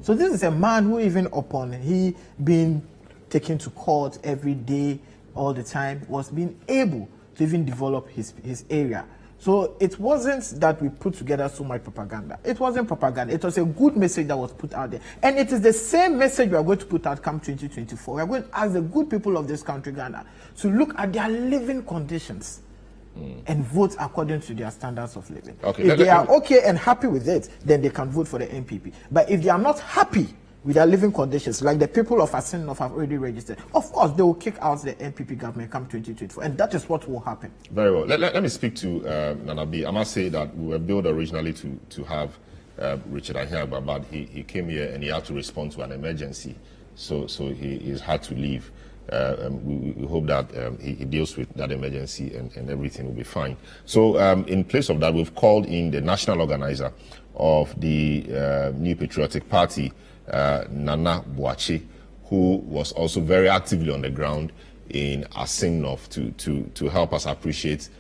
S15: So this is a man who, even upon he being taken to court every day, all the time, was being able to even develop his area. So it wasn't that we put together so much propaganda. It wasn't propaganda. It was a good message that was put out there. And it is the same message we are going to put out come 2024. We are going to ask the good people of this country, Ghana, to look at their living conditions and vote according to their standards of living. If they are okay and happy with it, then they can vote for the MPP. But if they are not happy with their living conditions, like the people of Assin North have already registered, of course, they will kick out the MPP government come 2024. And that is what will happen.
S1: Very well. Let me speak to Nana B. I must say that we were billed originally to have Richard Ahiagba, but he came here and he had to respond to an emergency. So he's had to leave. We hope that he deals with that emergency and everything will be fine. So in place of that, we've called in the national organizer of the New Patriotic Party, Nana Boakye, who was also very actively on the ground in Assin North to help us appreciate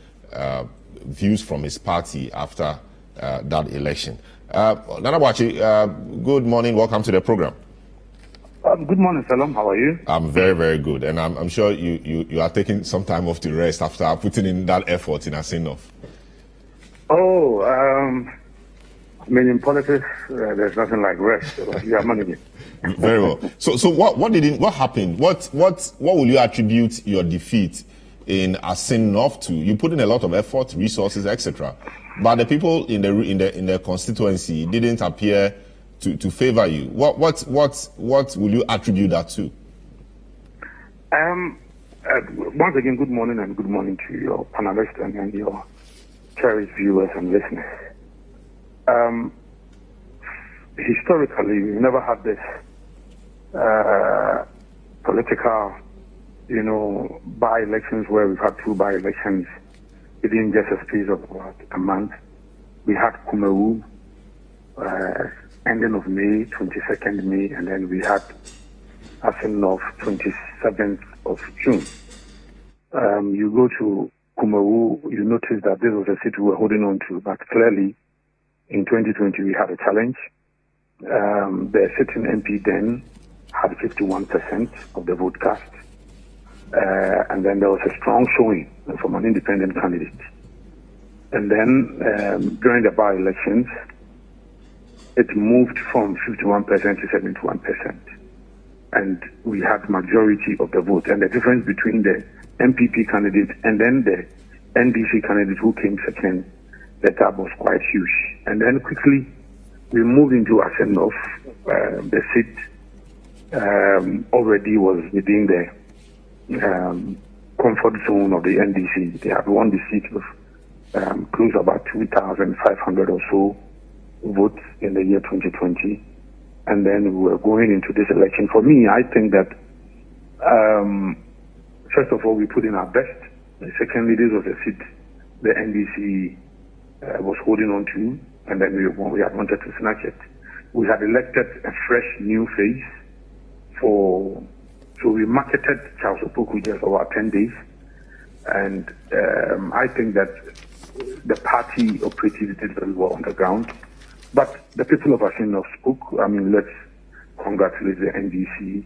S1: views from his party after that election. Nana Boakye, good morning. Welcome to the program.
S17: Good morning, Selorm. How are you?
S1: I'm very, very good. And I'm sure you are taking some time off to rest after putting in that effort in Assin North.
S17: In politics, there's nothing like rest. So you are managing.
S1: Very well. So what happened? What will you attribute your defeat in Assin North to? You put in a lot of effort, resources, etc. But the people in the constituency didn't appear to favor you. What will you attribute that to?
S17: Once again, good morning and good morning to your panelists and your cherished viewers and listeners. Historically, we've never had this political, by-elections where we've had two by-elections within just a space of about a month. We had Kumewu, ending of May, 22nd May, and then we had Assin North, 27th of June. You go to Kumewu, you notice that this was a seat we were holding on to, but clearly in 2020 we had a challenge. The sitting MP then had 51% of the vote cast, and then there was a strong showing from an independent candidate. And then during the by-elections, it moved from 51% to 71%. and we had majority of the vote. And the difference between the MPP candidate and then the NDC candidate who came second, the gap was quite huge. And then quickly we moved into Assin North. The seat already was within the comfort zone of the NDC. They had won the seat with close about 2,500 or so votes in the year 2020. And then we were going into this election. For me, I think that, first of all, we put in our best. Secondly, this was a seat the NDC was holding on to, and then we had wanted to snatch it. We had elected a fresh new face so we marketed Charles Opoku just for about 10 days. And I think that the party operated very well on the ground. But the people of Assin North spoke. I mean, let's congratulate the NDC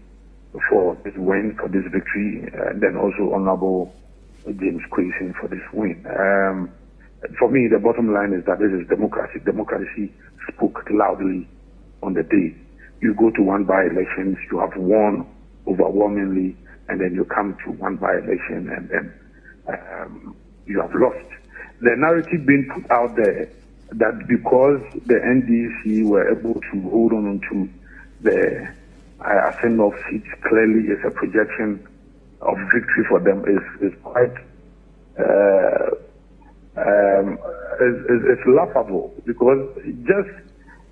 S17: for this win, for this victory, and then also Honorable James Quayson for this win. For me, the bottom line is that this is democracy. Democracy spoke loudly on the day. You go to one by-elections, you have won overwhelmingly, and then you come to one by-election, and then you have lost. The narrative being put out there that because the NDC were able to hold on to the Assin North seats clearly is a projection of victory for them is quite it's laughable, because just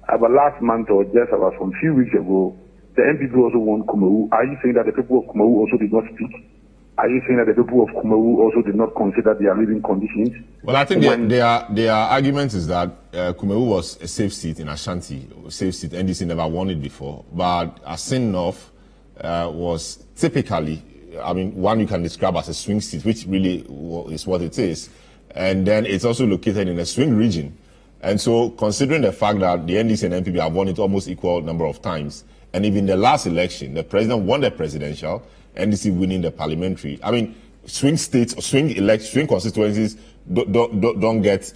S17: about last month or just about some few weeks ago, the NPP also won Kumawu. Are you saying that the people of Kumawu also did not speak? Are you saying that the people of Kumawu also did not consider their living conditions?
S1: Well, I think their argument is that Kumawu was a safe seat in Ashanti, a safe seat. NDC never won it before. But Assin North was typically, I mean, one you can describe as a swing seat, which really is what it is. And then it's also located in a swing region. And so, considering the fact that the NDC and NPP have won it almost equal number of times, and even the last election, the president won the presidential, NDC winning the parliamentary. I mean, swing states, swing constituencies don't get,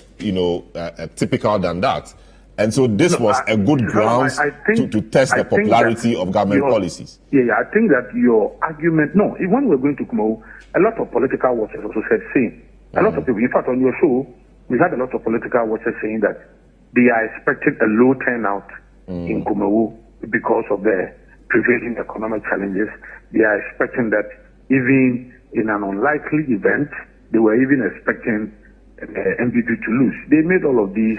S1: typical than that. And so this was a good ground to test the popularity of government policies.
S17: Yeah, I think that your argument, when we're going to Kumawu, a lot of political watchers also said same. A lot of people, in fact, on your show, we had a lot of political watchers saying that they are expecting a low turnout in Kumawu because of the prevailing economic challenges. They are expecting that even in an unlikely event, they were even expecting MPP to lose. They made all of these.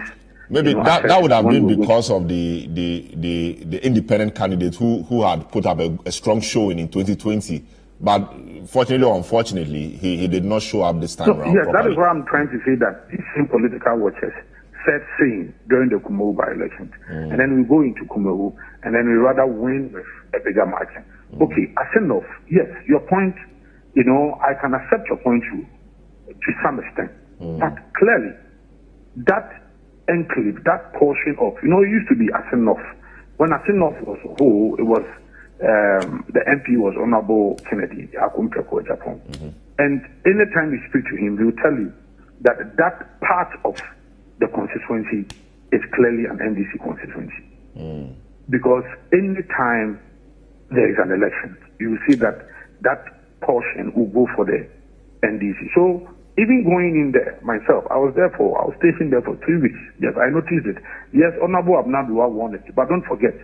S1: Maybe that would have been because of the independent candidate who had put up a strong showing in 2020. But fortunately or unfortunately, he did not show up this time around.
S17: Yes,
S1: properly.
S17: that is why I'm trying to say that these same political watchers said same during the Kumawu by-elections. And then we go into Kumawu, and then we rather win with a bigger margin. Okay, Assin North, yes, your point, I can accept your point to some extent. But clearly, that enclave, that portion of, it used to be Assin North. When Assin North was whole, it was, the MP was Honorable Kennedy, Akumpeko Japan. And anytime you speak to him, he will tell you that that part of the constituency is clearly an NDC constituency. Because anytime there is an election, you will see that that portion will go for the NDC. So even going in there, myself, I was stationed there for 3 weeks. Yes, I noticed it. Yes, Honorable Adonoo won it. But don't forget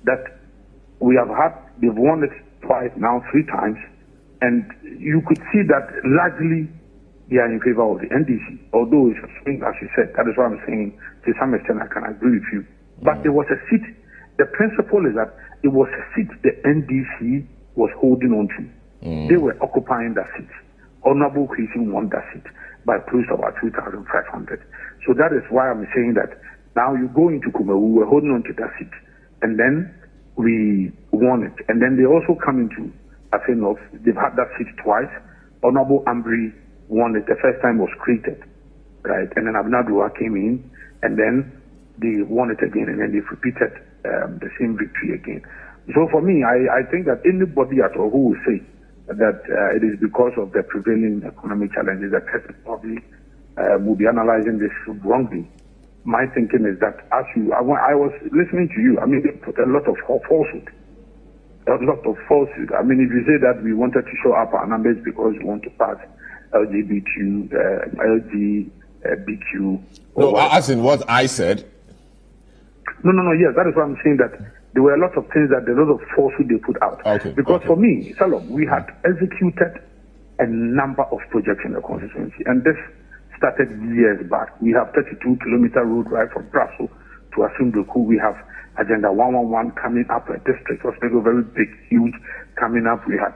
S17: that they've won it twice now, 3 times. And you could see that largely they are in favor of the NDC. Although it's a swing, as you said, that is why I'm saying to some extent I can agree with you. But there was a seat. The principle is that it was a seat the NDC was holding on to. They were occupying that seat. Honorable Quayson won that seat by close to about 2,500. So that is why I'm saying that now you go into Kumawu, we're holding on to that seat. And then we won it. And then they also come into Assin North. They've had that seat twice. Honorable Ambry won it. The first time was created, right? And then Adonoo came in, and then they won it again, and then they've repeated the same victory again. So for me, I think that anybody at all who will say that it is because of the prevailing economic challenges that probably will be analyzing this wrongly. My thinking is that I was listening to you. I mean, they put a lot of falsehood. a lot of falsehood. I mean, if you say that we wanted to show up our numbers because we want to pass LGBTQ, LGBTQ.
S1: No, as in what I said.
S17: No. Yes, that is what I'm saying, that there were a lot of things, that there were a lot of falsehood they put out.
S1: Okay.
S17: Because for me, Selorm, we had executed a number of projects in the constituency, and this started years back. We have 32-kilometer road right from Brasso to Assin North. We have Agenda 111 coming up, a district hospital, very big, huge, coming up. We had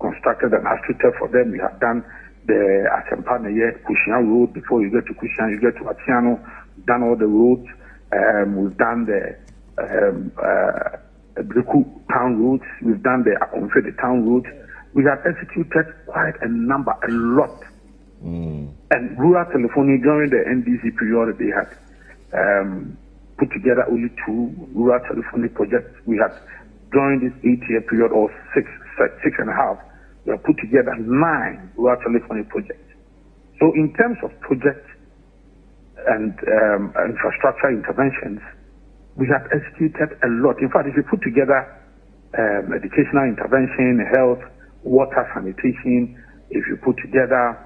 S17: constructed an astroturf for them. We have done the Asempana Kushian Road. Before you get to Kushian, you get to Atiano. We've done all the roads. We've done the Briku town roads. We've done the Akonfede town roads. We have executed quite a lot. And rural telephony during the NDC period, they had put together only 2 rural telephony projects. We had, during this 8-year period, or six and a half, we have put together 9 rural telephony projects. So in terms of projects and infrastructure interventions, we have executed a lot. In fact, if you put together educational intervention, health, water, sanitation, if you put together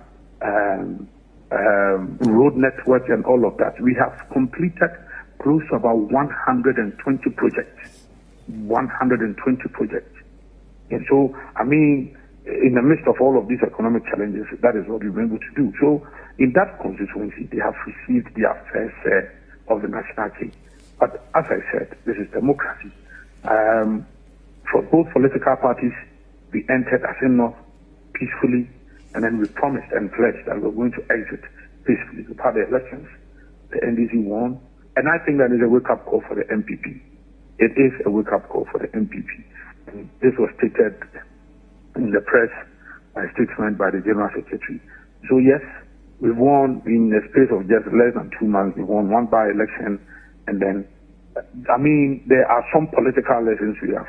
S17: road network and all of that, we have completed close to about 120 projects. 120 projects. And so, I mean, in the midst of all of these economic challenges, that is what we've been able to do. So, in that constituency, they have received their fair share of the national cake. But as I said, this is democracy. For both political parties, we entered Assin North peacefully, and then we promised and pledged that we're going to exit peacefully. We had the elections, the NDC won, and I think that is a wake-up call for the MPP. It is a wake-up call for the MPP. And this was stated in the press by a statement by the General Secretary. So yes, we've won in the space of just less than 2 months. We won 1 by-election, and then, I mean, there are some political lessons we have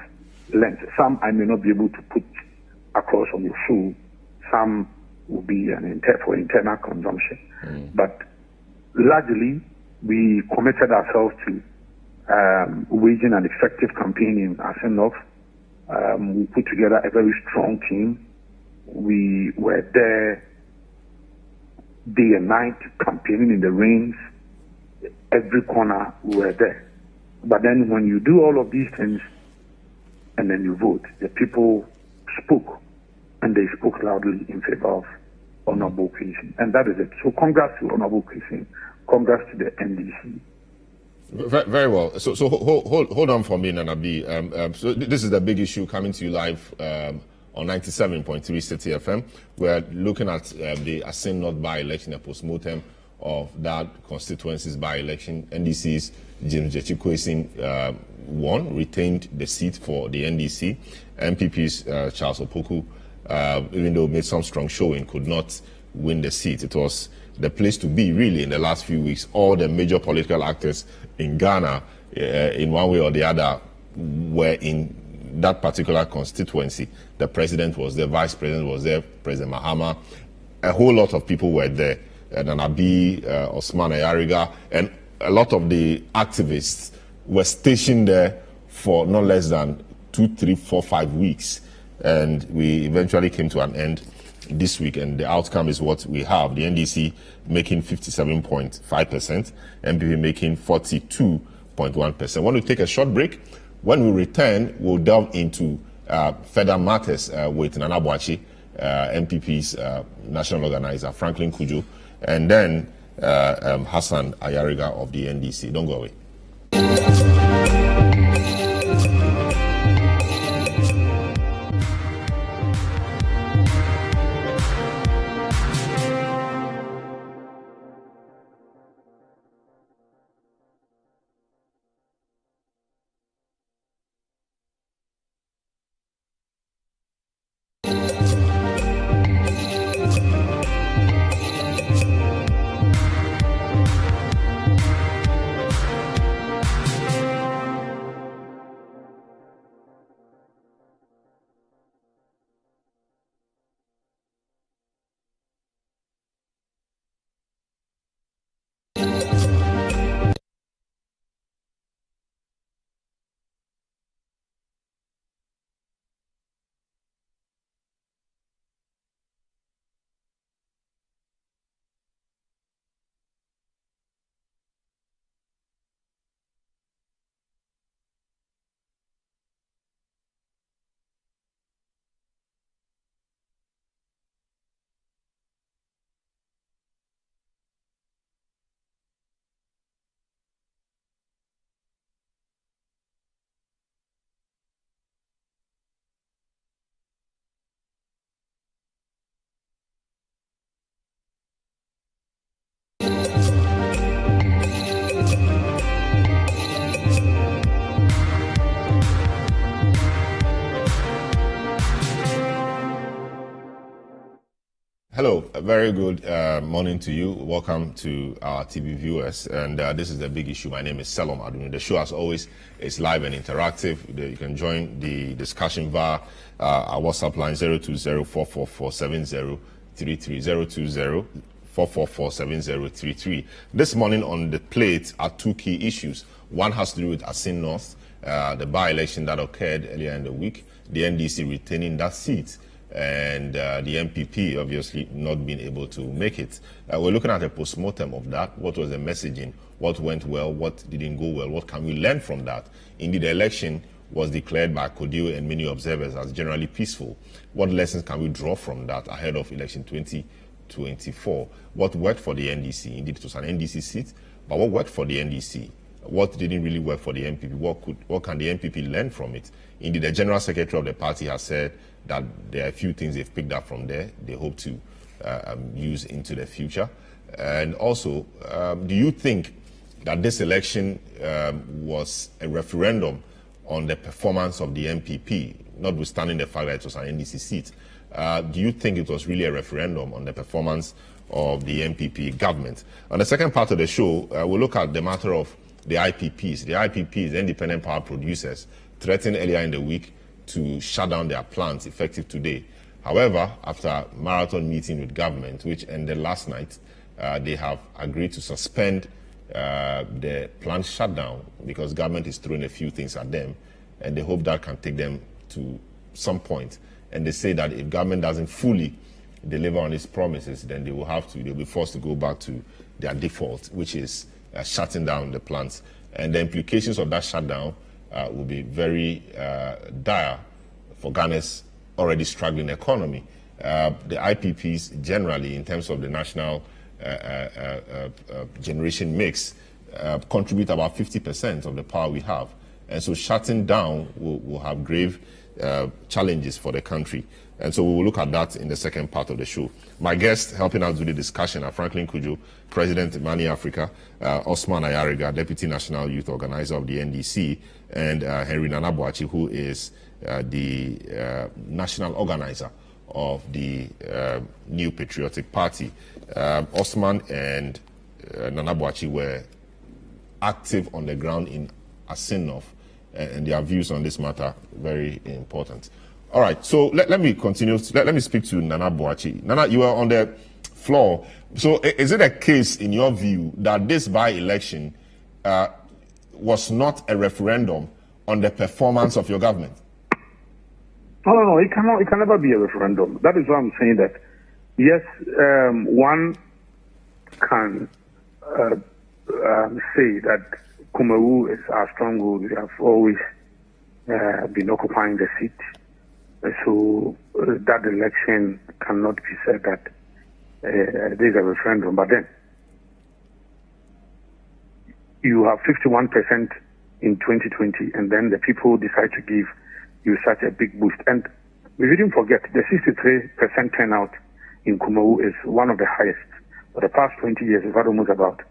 S17: learned. Some I may not be able to put across on the show. Some will be for internal consumption. But largely, we committed ourselves to waging an effective campaign in Assin North. We put together a very strong team. We were there day and night, campaigning in the rains. Every corner we were there. But then when you do all of these things and then you vote, the people spoke, and they spoke loudly in favor of Honorable Christine. And that is it. So congrats to Honorable Christine. Congrats to the NDC.
S1: Very well. So hold on for me, Nanabi. So this is the big issue coming to you live on 97.3 Citi FM. We're looking at the Assin North by-election, a post-mortem of that constituency's by-election. NDC's James Jechikwesin won, retained the seat for the NDC. MPP's Charles Opoku, even though made some strong showing, could not win the seat. It was the place to be, really, in the last few weeks. All the major political actors in Ghana, in one way or the other, were in that particular constituency. The president was there, vice president was there, President Mahama. A whole lot of people were there. Nanabi, Osman Ayariga, and a lot of the activists were stationed there for not less than 2, 3, 4, 5 weeks. And we eventually came to an end this week, and the outcome is what we have. The NDC making 57.5%, MPP making 42.1%. I want to take a short break. When we return, we'll delve into further matters with Nana Boakye, MPP's national organizer, Franklin Kujo, and then Hassan Ayariga of the NDC. Don't go away. Very good morning to you. Welcome to our TV viewers. And this is the big issue. My name is Selorm Adonoo. The show, as always, is live and interactive. You can join the discussion via our WhatsApp line 020-444-7033, 020-444-7033. This morning on the plate are two key issues. One has to do with Assin North, the by-election that occurred earlier in the week, the NDC retaining that seat, and the MPP obviously not being able to make it. We're looking at a post-mortem of that. What was the messaging? What went well? What didn't go well? What can we learn from that? Indeed, the election was declared by Kodio and many observers as generally peaceful. What lessons can we draw from that ahead of election 2024? What worked for the NDC? Indeed, it was an NDC seat, but what worked for the NDC? What didn't really work for the MPP? What can the MPP learn from it? Indeed, the General Secretary of the party has said that there are a few things they've picked up from there they hope to use into the future. And also, do you think that this election was a referendum on the performance of the MPP, notwithstanding the fact that it was an NDC seat? Do you think it was really a referendum on the performance of the MPP government? On the second part of the show, we'll look at the matter of the IPPs. The IPPs, independent power producers, threatened earlier in the week to shut down their plants effective today. However, after a marathon meeting with government, which ended last night, they have agreed to suspend the plant shutdown because government is throwing a few things at them, and they hope that can take them to some point. And they say that if government doesn't fully deliver on its promises, then they'll be forced to go back to their default, which is shutting down the plants. And the implications of that shutdown will be very dire for Ghana's already struggling economy. The IPPs generally, in terms of the national generation mix, contribute about 50% of the power we have. And so shutting down will have grave challenges for the country. And so we will look at that in the second part of the show. My guests helping us do the discussion are Franklin Kujo, President Mani Africa, Osman Ayariga, Deputy National Youth Organizer of the NDC, and Henry Nana Boakye, who is the National Organizer of the New Patriotic Party. Osman and Nana Boakye were active on the ground in Assin North, and their views on this matter very important. All right, so let me continue. Let me speak to Nana Boakye. Nana, you are on the floor. So is it a case, in your view, that this by-election was not a referendum on the performance of your government?
S17: No, it cannot. It can never be a referendum. That is why I'm saying that, yes, one can say that Kumewu is our stronghold. We have always been occupying the seat. So that election cannot be said that there is a referendum. But then you have 51% in 2020, and then the people decide to give you such a big boost. And we didn't forget the 63% turnout in Kumewu is one of the highest. For the past 20 years, we've had almost about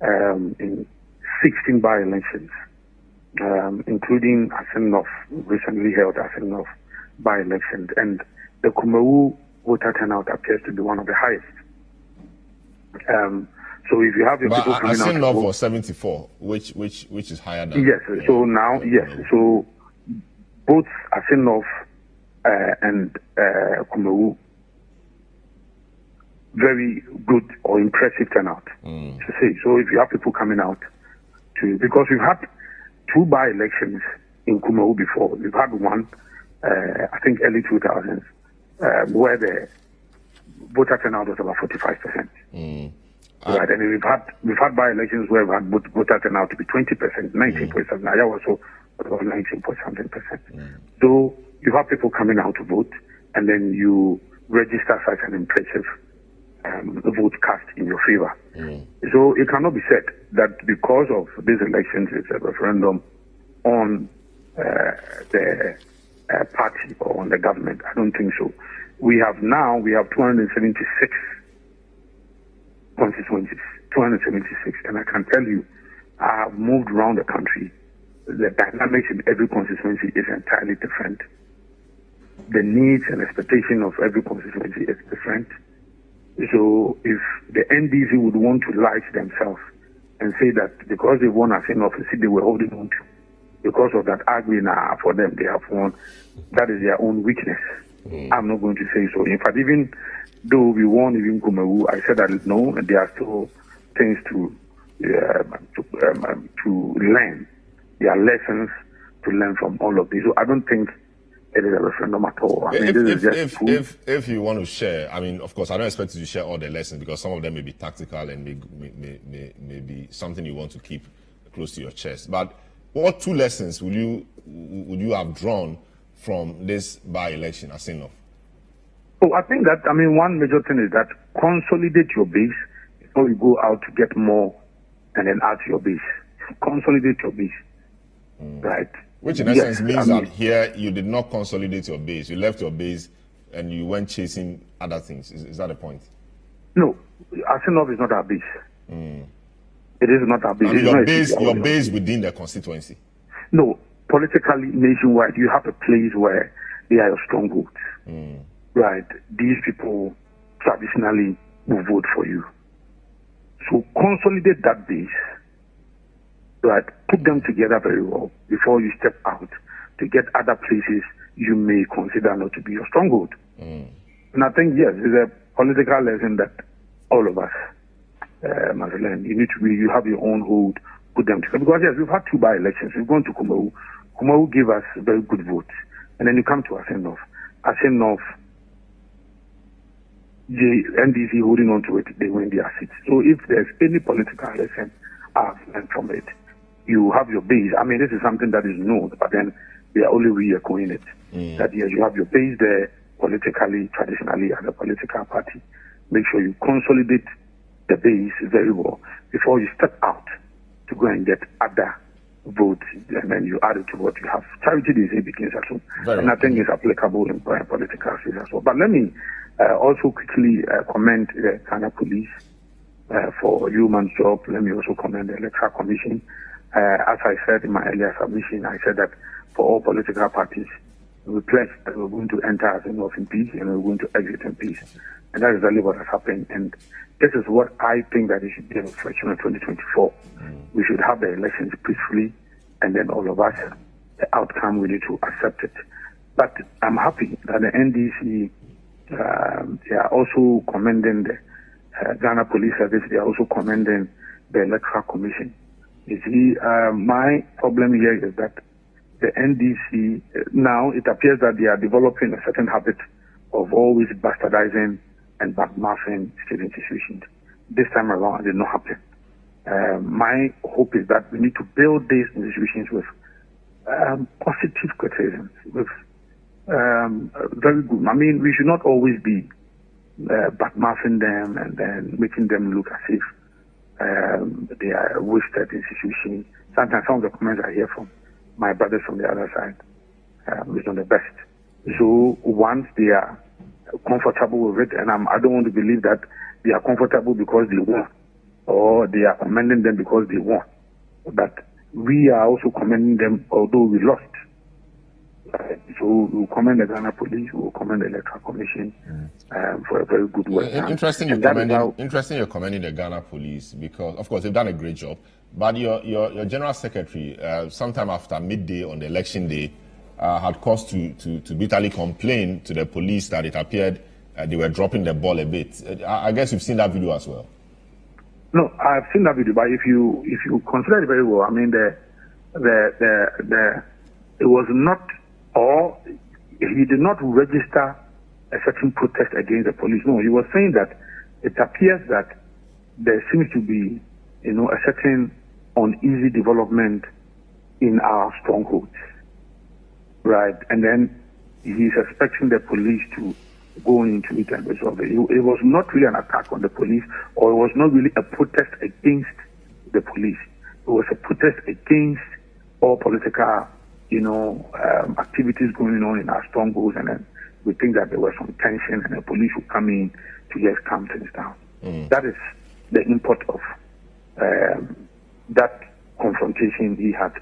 S17: in 16 by-elections, including Assin North, recently held Assin North by-elections, and the Kumewu voter turnout appears to be one of the highest. So if you have your people coming out,
S1: Assin North was 74, which is higher than.
S17: Yes. So now, yes. So both Assin North and Kumewu, very good or impressive turnout to say. So if you have people coming out because we've had two by-elections in Kumewu before. We've had one, I think early 2000s, where the voter turnout was about 45%. Right, and we've had by-elections where we've had voter turnout to be 20%, 19%. Now also about 19.something%. So you have people coming out to vote, and then you register such an impressive vote cast in your favor. So it cannot be said that because of these elections it's a referendum on the party or on the government. I don't think so. We have 276 constituencies, 276, and I can tell you, I have moved around the country. The dynamics in every constituency is entirely different. The needs and expectation of every constituency is different. So if the NDC would want to lie to themselves and say that because they won Assin North, they were holding on to, because of that argument for them, they have won, that is their own weakness. I'm not going to say so. In fact, even though we won even Kumawu, I said that no, there are still things to learn. There are lessons to learn from all of this. So I don't think it is a referendum at all. I mean,
S1: if you want to share, I mean, of course, I don't expect you to share all the lessons because some of them may be tactical and may be something you want to keep close to your chest. But what 2 lessons would you have drawn from this by-election, Assin North?
S17: Oh, I think that, one major thing is that consolidate your base before you go out to get more and then add to your base. Consolidate your base, right?
S1: Which in essence means that here you did not consolidate your base. You left your base and you went chasing other things. Is that the point?
S17: No, Assin North is not our base. It is not our base.
S1: Your base within the constituency.
S17: No, politically, nationwide, you have a place where they are your strongholds. Right? These people traditionally will vote for you. So consolidate that base. Right? Put them together very well before you step out to get other places you may consider not to be your stronghold. And I think, yes, it's a political lesson that all of us must learn. You have your own hold, put them together. Because, yes, we've had 2 by-elections. We've gone to Kumawu. Kumawu gave us very good votes. And then you come to Assin North. Assin North, the NDC holding on to it, they win their seats. So if there's any political lesson I've learned from it, you have your base. I mean, this is something that is known, but then we are only re-echoing it. That yes, you have your base there politically, traditionally, as a political party. Make sure you consolidate the base very well before you step out to go and get other votes, and then you add it to what you have. Charity, they say, begins at home. And I think it's applicable in political spheres as well. But let me also quickly commend the Ghana Police for human job. Let me also commend the Electoral Commission. As I said in my earlier submission, I said that for all political parties, we pledged that we're going to enter Assin North in peace and we're going to exit in peace. And that is really what has happened. And this is what I think that it should be a reflection of 2024. We should have the elections peacefully, and then all of us, the outcome, we need to accept it. But I'm happy that the NDC, they are also commending the Ghana Police Service, they are also commending the Electoral Commission. You see, my problem here is that the NDC, now it appears that they are developing a certain habit of always bastardizing and badmouthing state institutions. This time around, it did not happen. My hope is that we need to build these institutions with positive criticisms, with very good. I mean, we should not always be badmouthing them and then making them look as if they are a wasted institution. Sometimes some of the comments I hear from my brothers from the other side is not the best. So once they are comfortable with it, and I don't want to believe that they are comfortable because they won, or they are commending them because they won, but we are also commending them although we lost. So we will commend the Ghana Police, we will commend the Electoral Commission for a very good work.
S1: Interesting you're commending the Ghana Police because, of course, they've done a great job. But your General Secretary, sometime after midday on the election day, had cause to bitterly complain to the police that it appeared they were dropping the ball a bit. I guess you've seen that video as well.
S17: No, I've seen that video, but if you consider it very well, I mean, it was not, or he did not register a certain protest against the police. No, he was saying that it appears that there seems to be, a certain uneasy development in our strongholds, right? And then he's expecting the police to go into it and resolve it. It was not really an attack on the police, or it was not really a protest against the police. It was a protest against all political, activities going on in our strongholds, and then we think that there was some tension and the police would come in to just calm things down. That is the import of that confrontation he had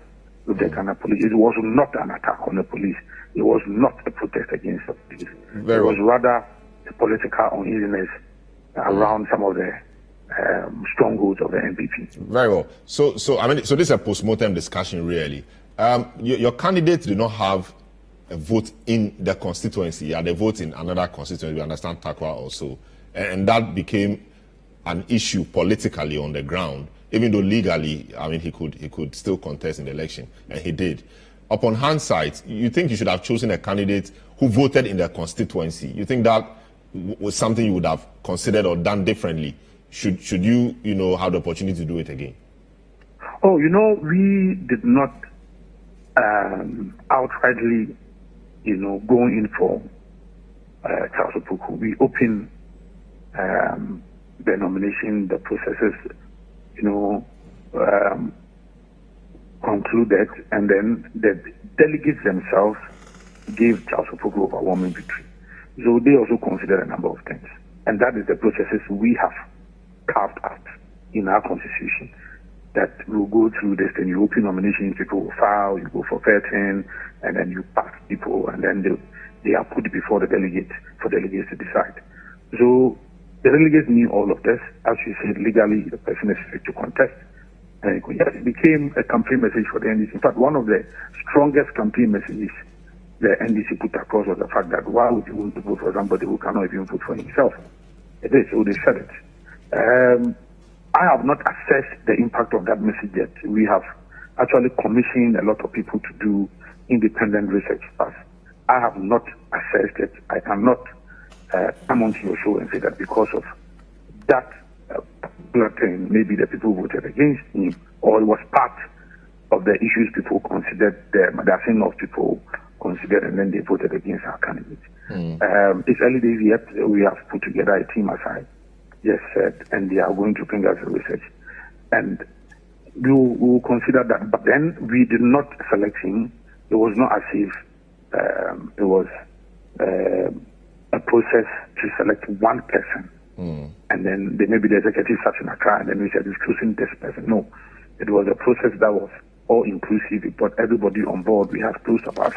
S17: with the Ghana Police. It was not an attack on the police. It was not a protest against the police. It was rather a political uneasiness around some of the strongholds of the NPP.
S1: Very well. So this is a post-mortem discussion, really. Your candidate did not have a vote in the constituency. He had a vote in another constituency. We understand Takwa also, and that became an issue politically on the ground. Even though legally, he could still contest in the election, and he did. Upon hindsight, you think you should have chosen a candidate who voted in the constituency? You think that was something you would have considered or done differently? Should you have the opportunity to do it again?
S17: Oh, we did not outrightly, go in for Charles Opoku. We opened the nomination, the processes, concluded, and then the delegates themselves gave Charles Opoku overwhelming victory. So they also considered a number of things. And that is the processes we have carved out in our constitution, that will go through this. Then you open nominations, people will file, you go for vetting, and then you pass people, and then they are put before the delegates for delegates to decide. So the delegates knew all of this. As you said, legally, the person is free to contest. And it became a campaign message for the NDC. In fact, one of the strongest campaign messages the NDC put across was the fact that why would you want to vote for somebody who cannot even vote for himself? It is, so they said it. I have not assessed the impact of that message yet. We have actually commissioned a lot of people to do independent research. But I have not assessed it. I cannot come onto your show and say that because of that particular thing, maybe the people voted against him, or it was part of the issues people considered, the Assin North people considered, and then they voted against our candidate. It's early days yet. We have put together a team aside, yes, and they are going to bring us the research. And we will consider that. But then we did not select him. It was not as if it was a process to select one person. And then maybe the executive sat in Accra and then we said, we're choosing this person. No, it was a process that was all inclusive. It brought everybody on board. We have close to about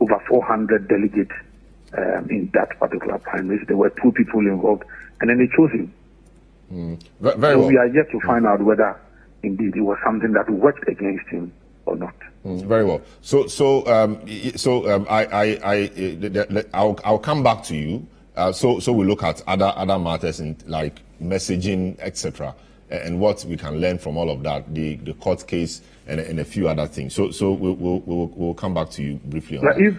S17: over 400 delegates in that particular primary. There were 2 people involved, and then they chose him.
S1: Very
S17: so
S1: well.
S17: We are yet to find out whether indeed it was something that worked against him or not.
S1: Very well. I'll come back to you. So we look at other matters in like messaging, etc., and what we can learn from all of that, the court case and a few other things. So we'll come back to you briefly on that.
S17: If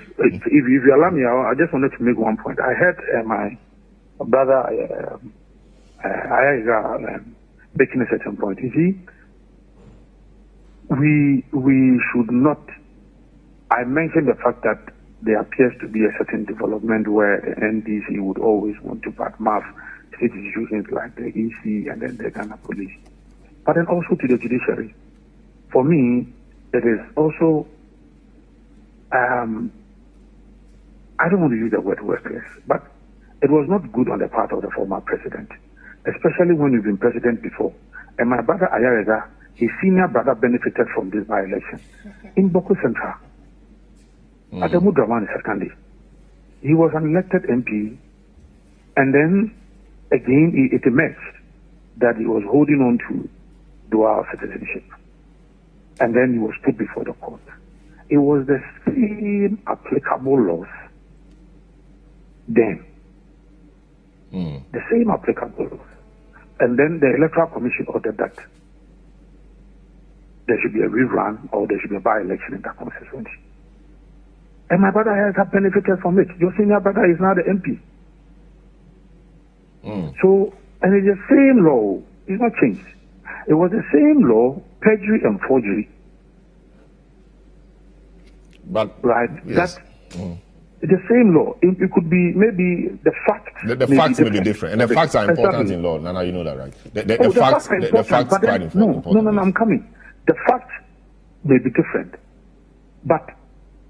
S17: you allow me, I just wanted to make one point. I heard my brother making a certain point. You see, we should not. I mentioned the fact that there appears to be a certain development where the NDC would always want to badmouth state institutions like the EC and then the Ghana police, but then also to the judiciary. For me, it is also, I don't want to use the word worthless, but it was not good on the part of the former president, especially when you've been president before. And my brother Ayarega, his senior brother, benefited from this by-election in Boko Central. At the Mudraman Sekandi, he was an elected MP, and then again it emerged that he was holding on to dual citizenship, and then he was put before the court. It was the same applicable laws then, the same applicable laws, and then the Electoral Commission ordered that there should be a rerun or there should be a by-election in that constituency. And my brother has benefited from it. Your senior brother is now the MP. So, and it's the same law. It's not changed. It was the same law, perjury and forgery.
S1: But
S17: right,
S1: yes.
S17: The same law. It could be maybe the facts.
S1: The facts may be different, and the facts are important in law. Nana, you know that, right? The facts are quite important.
S17: No, I'm coming. The facts may be different, but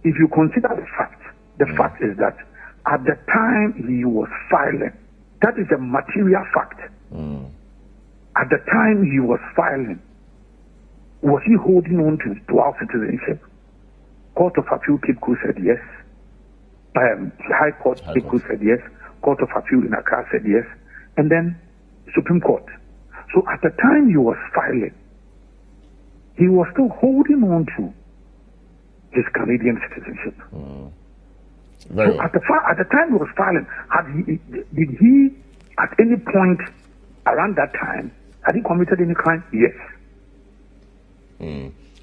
S17: if you consider the fact is that at the time he was filing, that is a material fact. At the time he was filing, was he holding on to his dual citizenship? Court of Appeal Cape Coast said yes. High Court Cape Coast said yes. Court of Appeal in Accra said yes. and then Supreme Court. So at the time he was filing, he was still holding on to his Canadian citizenship.
S1: Very
S17: so
S1: well.
S17: at the time he was filing, did he at any point around that time, had he committed any crime? Yes.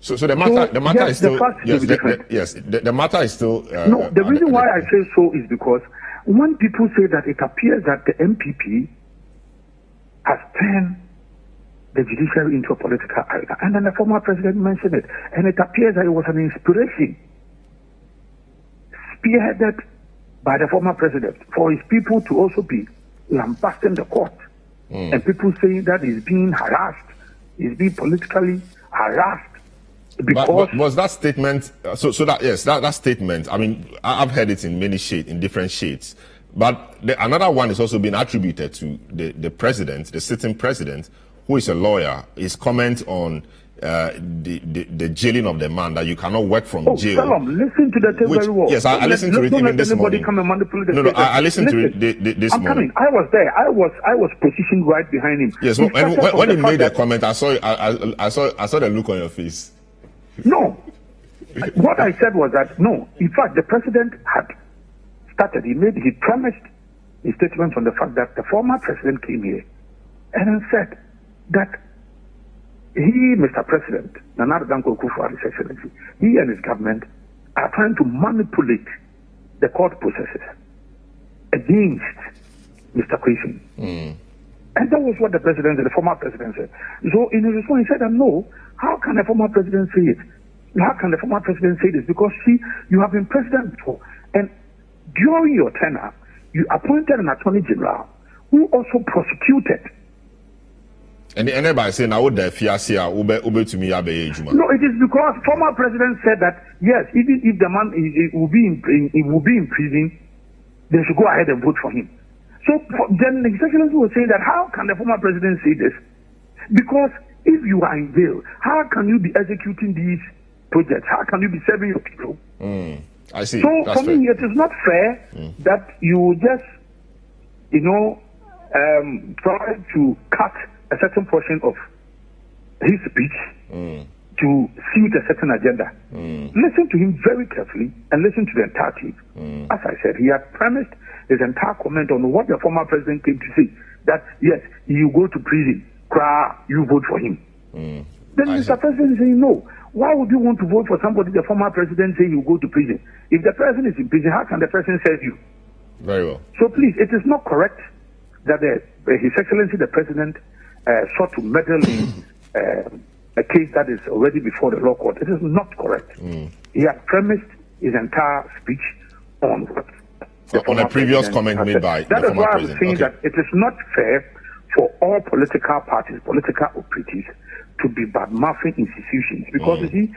S1: So the matter
S17: yes,
S1: is still
S17: the facts may be different.
S1: The matter is still
S17: no. The reason why I say so is because when people say that it appears that the MPP has turned the judiciary into a political arena, and then the former president mentioned it, and it appears that it was an inspiration spearheaded by the former president for his people to also be lambasting the court, and people saying that he's being harassed, he's being politically harassed. Because
S1: but was that statement that statement? I mean, I've heard it in in different shades. But another one is also being attributed to the president, the sitting president, who is a lawyer. His comment on the jailing of the man, that you cannot work from jail.
S17: Selorm, listen to the tape very well.
S1: Yes, I listened to it even this morning.
S17: Come and manipulate the
S1: I listened to it this
S17: I'm
S1: morning.
S17: coming. I was there. I was positioned right behind him.
S1: Yes, and when he made the comment, I saw the look on your face.
S17: No. What I said was that, no, in fact, the president had started, he premised his statement on the fact that the former president came here and said that he, Mr. President, Nana Danko Akufo-Addo, His Excellency, he and his government are trying to manipulate the court processes against Mr. Kwesi. And that was what the former president said. So in his response, he said, no, how can the former president say it? How can the former president say this? Because, see, you have been president before. And during your tenure, you appointed an attorney general who also prosecuted.
S1: And anybody saying, I would ube to me.
S17: No, it is because former president said that, yes, even if the man will be in prison, they should go ahead and vote for him. So then the Excellency was saying that how can the former president say this? Because if you are in jail, how can you be executing these projects? How can you be serving your people?
S1: I see.
S17: So for me, it is not fair that you just, try to cut a certain portion of his speech to suit a certain agenda. Listen to him very carefully and listen to the entire tape. As I said, he had premised his entire comment on what the former president came to say, that yes, you go to prison, you vote for him. Then Mr. President is saying, no, why would you want to vote for somebody the former president say you go to prison? If the president is in prison, how can the president serve you?
S1: Very well.
S17: So please, it is not correct that His Excellency the President sought to meddle in a case that is already before the law court. It is not correct. He had premised his entire speech on what
S1: on a previous comment made by
S17: that
S1: the
S17: is
S1: former
S17: why I was
S1: president.
S17: saying that it is not fair for all political parties, political operatives, to be bad-mouthing institutions. Because you see,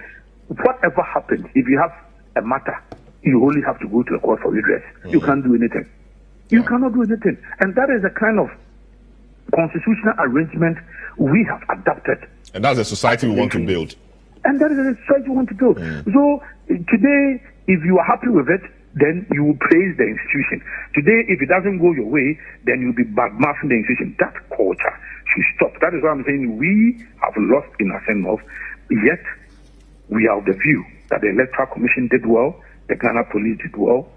S17: whatever happens, if you have a matter, you only have to go to the court for redress. You can't do anything. You cannot do anything. And that is a kind of constitutional arrangement we have adopted.
S1: And that's the society we want to build.
S17: And that is the society we want to build. So today, if you are happy with it, then you will praise the institution. Today, if it doesn't go your way, then you'll be bad-mouthing the institution. That culture should stop. That is why I'm saying we have lost in Assin North, yet we are of the view that the Electoral Commission did well, the Ghana Police did well.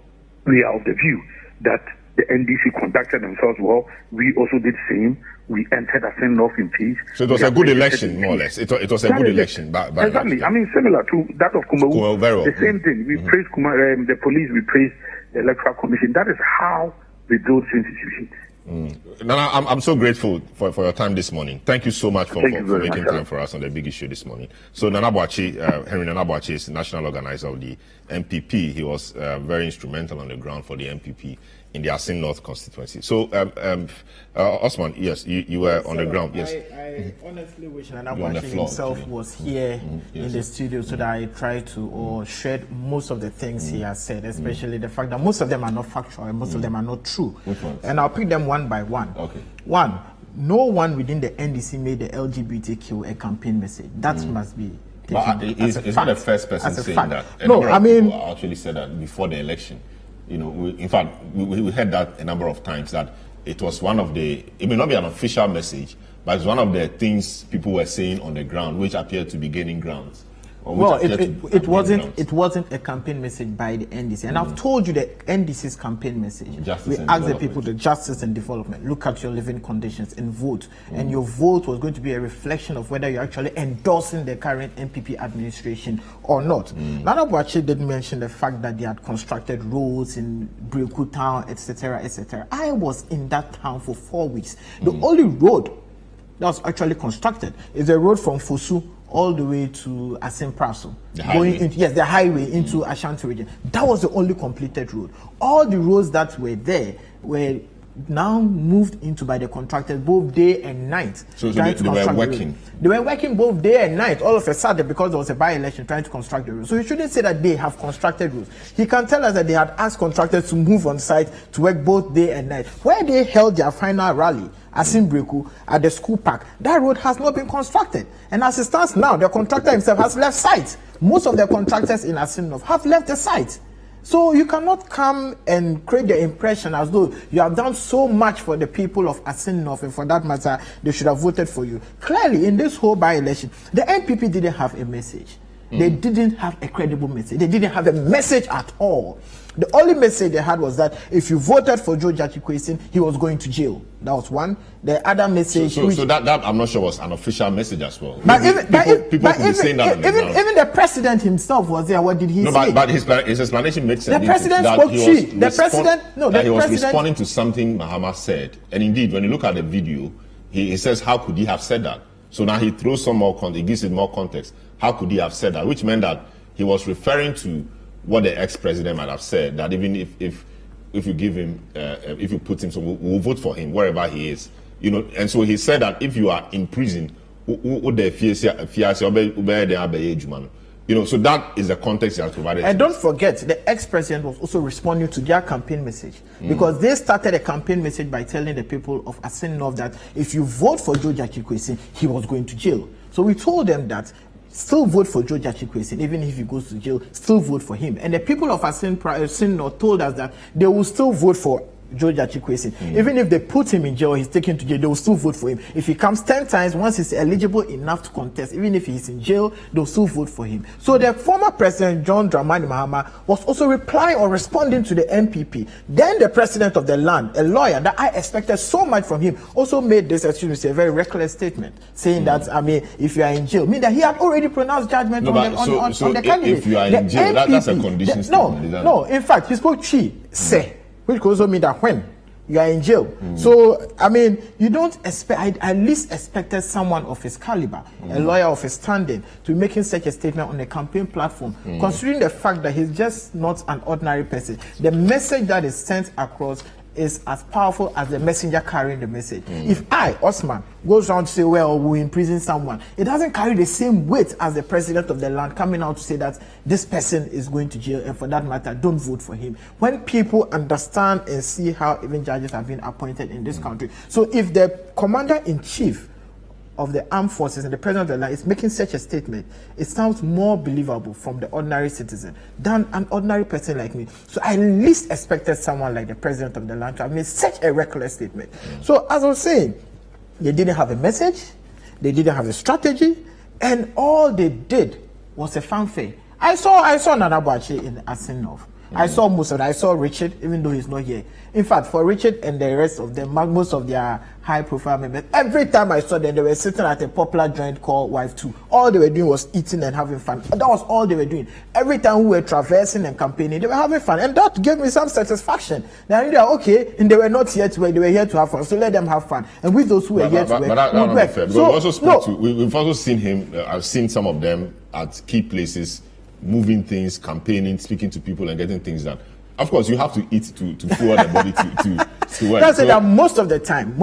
S17: We are of the view that the NDC conducted themselves well. We also did the same. We entered Assin North in peace.
S1: So it was a good election, more or less. It was a good election.
S17: Exactly. I mean, similar to that of Kumawu. The same thing. We praise the police, we praise the Electoral Commission. That is how we build institutions.
S1: Nana, I'm so grateful for your time this morning. Thank you so much for making time for us on the big issue this morning. So Nana Boakye, Henry Nana Boakye is the national organizer of the MPP. He was very instrumental on the ground for the MPP in the Assin North constituency. So, Osman, yes, you were on the ground. Yes.
S15: I honestly wish Nana Boakye himself was here in the studio so that I tried to or shared most of the things he has said, especially the fact that most of them are not factual and most of them are not true. And I'll pick them one by one. One, no one within the NDC made the LGBTQ a campaign message. That must be taken as a fact.
S1: It's not the first person saying that.
S15: No, I mean,
S1: people actually said that before the election. In fact, we heard that a number of times that it was one of the, it may not be an official message, but it's one of the things people were saying on the ground, which appeared to be gaining grounds.
S15: Well, it wasn't a campaign message by the NDC, and I've told you the NDC's campaign message. We asked the people the justice and development. Look at your living conditions and vote. And your vote was going to be a reflection of whether you're actually endorsing the current NPP administration or not. Nana Boakye did mention the fact that they had constructed roads in Breku town, etc., etc. I was in that town for 4 weeks. The only road that was actually constructed is a road from Fosu all the way to Assin Praso, going into the highway into Ashanti region. That was the only completed road. All the roads that were there were now moved into by the contractors both day and night.
S1: So they were working.
S15: They were working both day and night. All of a sudden, because there was a by-election, trying to construct the road. So you shouldn't say that they have constructed roads. He can tell us that they had asked contractors to move on site to work both day and night. Where they held their final rally, Assin Breku, at the school park, that road has not been constructed. And as it stands now, the contractor himself has left site. Most of the contractors in Assin North have left the site. So you cannot come and create the impression as though you have done so much for the people of Assin North, and for that matter, they should have voted for you. Clearly, in this whole by-election, the NPP didn't have a message. They didn't have a credible message. They didn't have a message at all. The only message they had was that if you voted for Joe Jachikwesin, he was going to jail. That was one. The other message...
S1: So that I'm not sure was an official message as well.
S15: But even the president himself was there. What did he say?
S1: But his explanation makes sense.
S15: The president spoke
S1: he was responding to something Mahama said. And indeed, when you look at the video, he says, how could he have said that? So now he throws some more context, he gives it more context. How could he have said that? Which meant that he was referring to what the ex-president might have said, that even if you give him, if you put him, so we'll vote for him wherever he is, you know. And so he said that if you are in prison, you know, so that is the context he has provided.
S15: And don't forget, the ex-president was also responding to their campaign message, because they started a campaign message by telling the people of Assin North that if you vote for Joe Jachikwesin, he was going to jail. So we told them that still vote for Joe Jachikwesin, even if he goes to jail, still vote for him. And the people of Assin North told us that they will still vote for Joe Jachikwesin. Even if they put him in jail, he's taken to jail, they will still vote for him. If he comes 10 times, once he's eligible enough to contest, even if he's in jail, they'll still vote for him. So the former president, John Dramani Mahama, was also replying or responding to the NPP. Then the president of the land, a lawyer that I expected so much from him, also made this, excuse me, a very reckless statement, saying that, I mean, if you are in jail, mean that he had already pronounced judgment on the candidate.
S1: If you are in jail, that's a condition statement.
S15: No, in fact, he spoke say, which could also mean that when you are in jail. So, I mean, you don't expect, I at least expected someone of his caliber, a lawyer of his standing, to be making such a statement on a campaign platform, considering the fact that he's just not an ordinary person. The message that is sent across is as powerful as the messenger carrying the message. If I, Osman, goes around to say, well, we imprison someone, it doesn't carry the same weight as the president of the land coming out to say that this person is going to jail, and for that matter, don't vote for him. When people understand and see how even judges have been appointed in this country. So if the commander-in-chief of the armed forces and the president of the land is making such a statement, it sounds more believable from the ordinary citizen than an ordinary person like me. So I at least expected someone like the president of the land to have made such a reckless statement. So as I was saying, they didn't have a message, they didn't have a strategy, and all they did was a fanfare. I saw Nana Boakye in Assin North. I saw Musa, I saw Richard, even though he's not here. In fact, for Richard and the rest of them, most of their high-profile members, every time I saw them, they were sitting at a popular joint called Wife 2. All they were doing was eating and having fun. That was all they were doing. Every time we were traversing and campaigning, they were having fun. And that gave me some satisfaction. They knew that, okay, and they were not here to work, they were here to have fun. So let them have fun. And with those who were here to work,
S1: that's not fair. So, we've also seen him, I've seen some of them at key places, moving things, campaigning, speaking to people and getting things done. Of course, you have to eat to fuel the body to work.
S15: That's it. That most of the time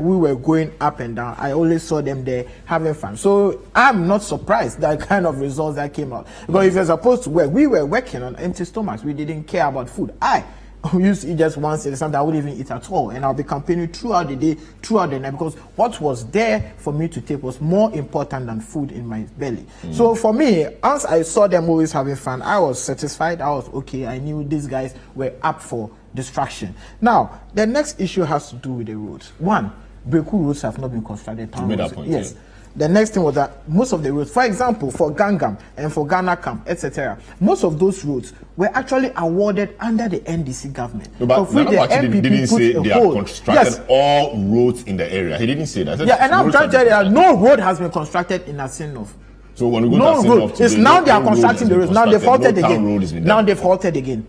S15: we were going up and down. I always saw them there having fun. So I'm not surprised that kind of results that came out. Because if you're supposed to work, we were working on empty stomachs. We didn't care about food. I used to eat just once and sometimes I wouldn't even eat at all. And I'll be campaigning throughout the day, throughout the night, because what was there for me to take was more important than food in my belly. So for me, once I saw them always having fun, I was satisfied. I was okay. I knew these guys were up for distraction. Now, the next issue has to do with the roads. One, Breku roads have not been constructed.
S1: You made that point,
S15: yes.
S1: yeah.
S15: The next thing was that most of the roads, for example, for Gangam and for Ghana Camp, etc., most of those roads were actually awarded under the NDC government.
S1: No, but Nanabu didn't say they have constructed all roads in the area. He didn't say that.
S15: Yeah, and I'm trying to tell you, no road has been constructed in Assin North.
S1: So when we go to Assin North,
S15: it's now they are constructing the roads. Now they've halted again. Now they've halted again.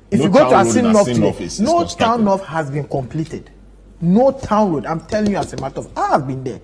S15: If you go to Assin North today, no town north has been completed. No town road. I'm telling you, as a matter of, I have been there.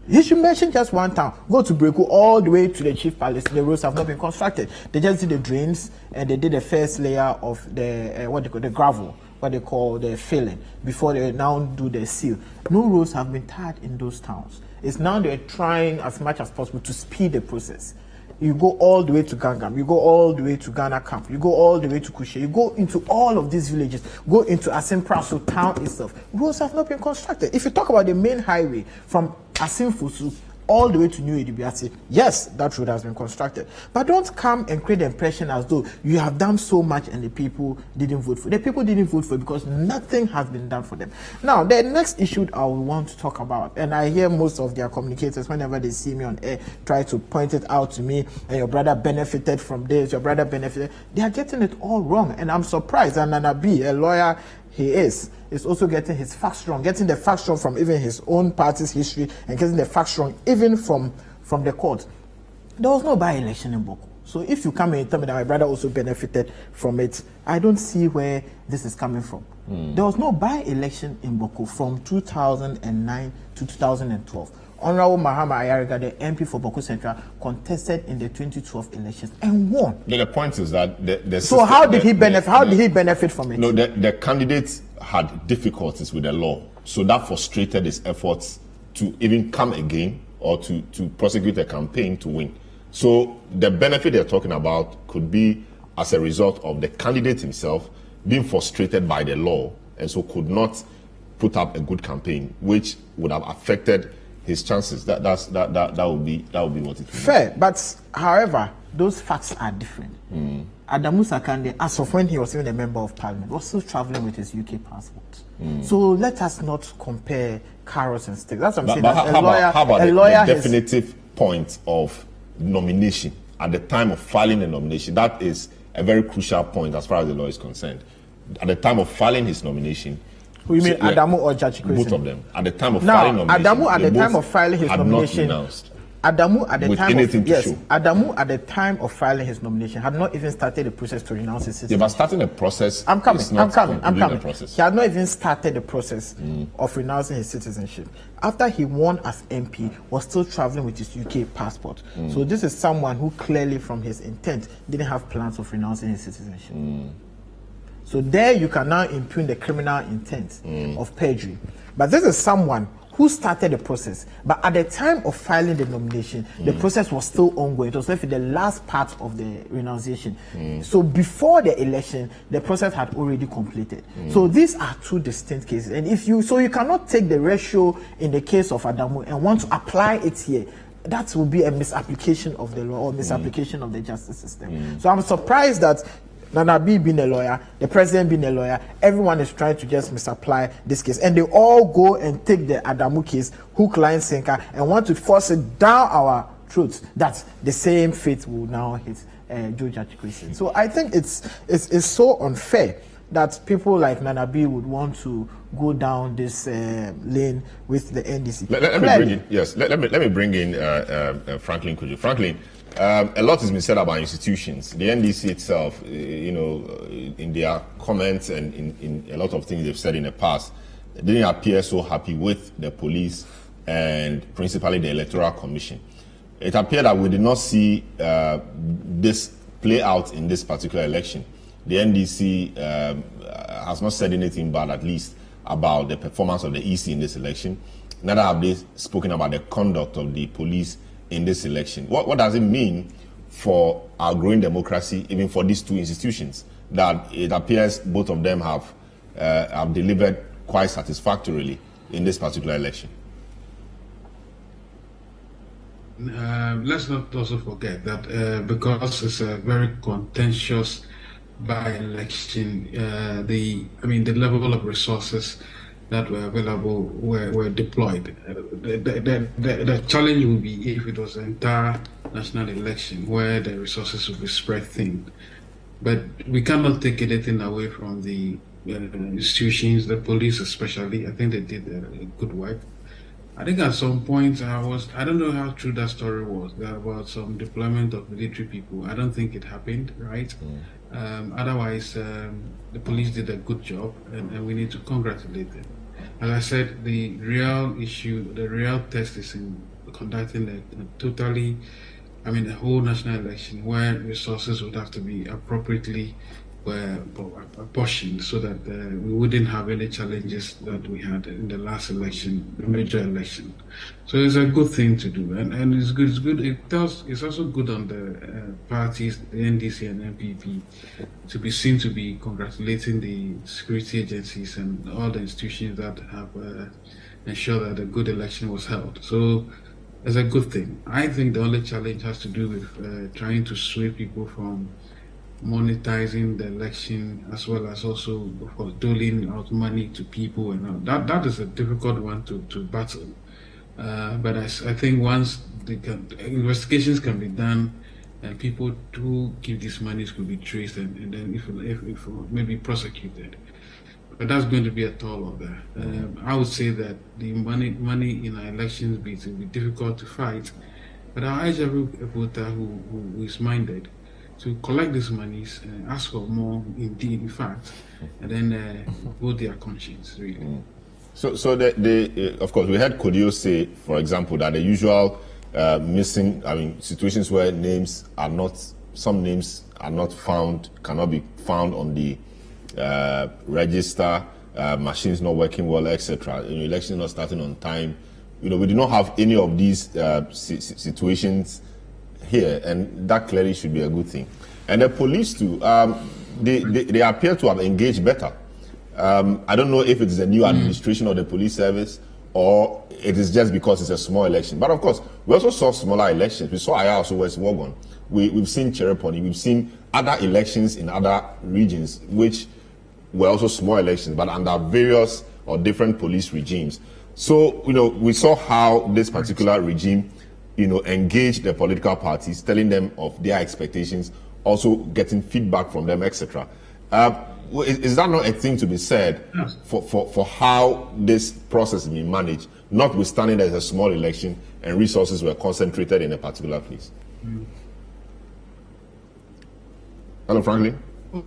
S15: You should mention just one town. Go to Breku all the way to the Chief Palace. The roads have not been constructed. They just did the drains and they did the first layer of the what they call the gravel, what they call the filling, before they now do the seal. No roads have been tarred in those towns. It's now they're trying as much as possible to speed the process. You go all the way to Gangam, you go all the way to Ghana Camp, you go all the way to Kushe, you go into all of these villages, go into Assin Praso town itself. Roads have not been constructed. If you talk about the main highway from Assin Fusu all the way to New Edibiasi, yes, that road has been constructed. But don't come and create the impression as though you have done so much and the people didn't vote for it. The people didn't vote for it because nothing has been done for them. Now, the next issue I want to talk about, and I hear most of their communicators, whenever they see me on air, try to point it out to me, and your brother benefited from this, your brother benefited. They are getting it all wrong, and I'm surprised. And Nanabi, a lawyer he is also getting his facts wrong, getting the facts wrong from even his own party's history and getting the facts wrong even from the court. There was no by-election in Boko. So if you come and tell me that my brother also benefited from it, I don't see where this is coming from. There was no by-election in Boko from 2009 to 2012. Honorable Mahama Ayariga, the MP for Boko Central, contested in the 2012 elections and won.
S1: The point is that the
S15: so how did he benefit? How did he benefit from it?
S1: No, the candidates had difficulties with the law, so that frustrated his efforts to even come again or to prosecute a campaign to win. So the benefit they're talking about could be as a result of the candidate himself being frustrated by the law and so could not put up a good campaign, which would have affected his chances. That would be what it would be.
S15: Fair, but however, those facts are different. Adamu Sakande, as of when he was even a member of parliament, was still traveling with his UK passport. So let us not compare carrots and sticks. That's what I'm saying.
S1: How about the definitive point of nomination at the time of filing the nomination? That is a very crucial point as far as the law is concerned. At the time of filing his nomination,
S15: who you mean, Adamu or Judge Christian?
S1: Both of them. At the time of filing nomination,
S15: Adamu at the time of filing his nomination, Adamu at the time of Adamu at the time of filing his nomination had not even started the process to renounce his citizenship.
S1: Yeah, but starting the process.
S15: I'm coming. He had not even started the process of renouncing his citizenship. After he won as MP, was still traveling with his UK passport. So this is someone who clearly, from his intent, didn't have plans of renouncing his citizenship. So there you can now impugn the criminal intent of perjury. But this is someone who started the process. But at the time of filing the nomination, the process was still ongoing. It was left with the last part of the renunciation. So before the election, the process had already completed. So these are two distinct cases. And you cannot take the ratio in the case of Adamu and want to apply it here. That will be a misapplication of the law or misapplication of the justice system. So I'm surprised that Nanabi being a lawyer, the president being a lawyer, everyone is trying to just misapply this case. And they all go and take the Adamu case, hook, line, sinker, and want to force it down our throats that the same fate will now hit Judge Christian. So I think it's so unfair that people like Nanabi would want to go down this lane with the NDC.
S1: Let me bring in Franklin Kuju. Franklin, a lot has been said about institutions. The NDC itself, in their comments and in a lot of things they've said in the past, they didn't appear so happy with the police and principally the Electoral Commission. It appeared that we did not see this play out in this particular election. The NDC has not said anything bad, at least, about the performance of the EC in this election. Neither have they spoken about the conduct of the police in this election. What does it mean for our growing democracy, even for these two institutions, that it appears both of them have delivered quite satisfactorily in this particular election?
S16: Let's not also forget that because it's a very contentious by-election, the level of resources that were available were deployed. The challenge would be if it was an entire national election where the resources would be spread thin. But we cannot take anything away from the institutions, the police especially. I think they did good work. I think at some point I don't know how true that story was about some deployment of military people. I don't think it happened, right? Otherwise, the police did a good job, and we need to congratulate them. As I said, the real issue, the real test is in conducting a whole national election where resources would have to be appropriately apportioned so that we wouldn't have any challenges that we had in the last election, the major election. So it's a good thing to do, and it's good. It's good. It's also good on the parties, the NDC and MPP, to be seen to be congratulating the security agencies and all the institutions that have ensured that a good election was held. So it's a good thing. I think the only challenge has to do with trying to sway people from monetizing the election, as well as also for doling out money to people, and that is a difficult one to battle. But I think once the investigations can be done and people who give these monies could be traced and then if maybe prosecuted. But that's going to be a tall order. I would say that the money in our elections will be difficult to fight, but I urge every voter who is minded to collect these monies, ask for more, in fact, and then vote their conscience, really.
S1: So of course, we heard Kodio say, for example, that the usual missing, situations where some names are not found, cannot be found on the register, machines not working well, etc. Elections not starting on time. We do not have any of these situations here, and that clearly should be a good thing. And the police too, they appear to have engaged better. I don't know if it is a new administration of the police service or it is just because it's a small election. But of course, we also saw smaller elections. We saw Ayaso West Wogon. We've seen Chereponi. We've seen other elections in other regions, which were also small elections, but under various or different police regimes. So, we saw how this particular regime engage the political parties, telling them of their expectations, also getting feedback from them, etc. Is that not a thing to be said for how this process is being managed, notwithstanding that it's a small election and resources were concentrated in a particular place? Hello, Franklin?
S16: And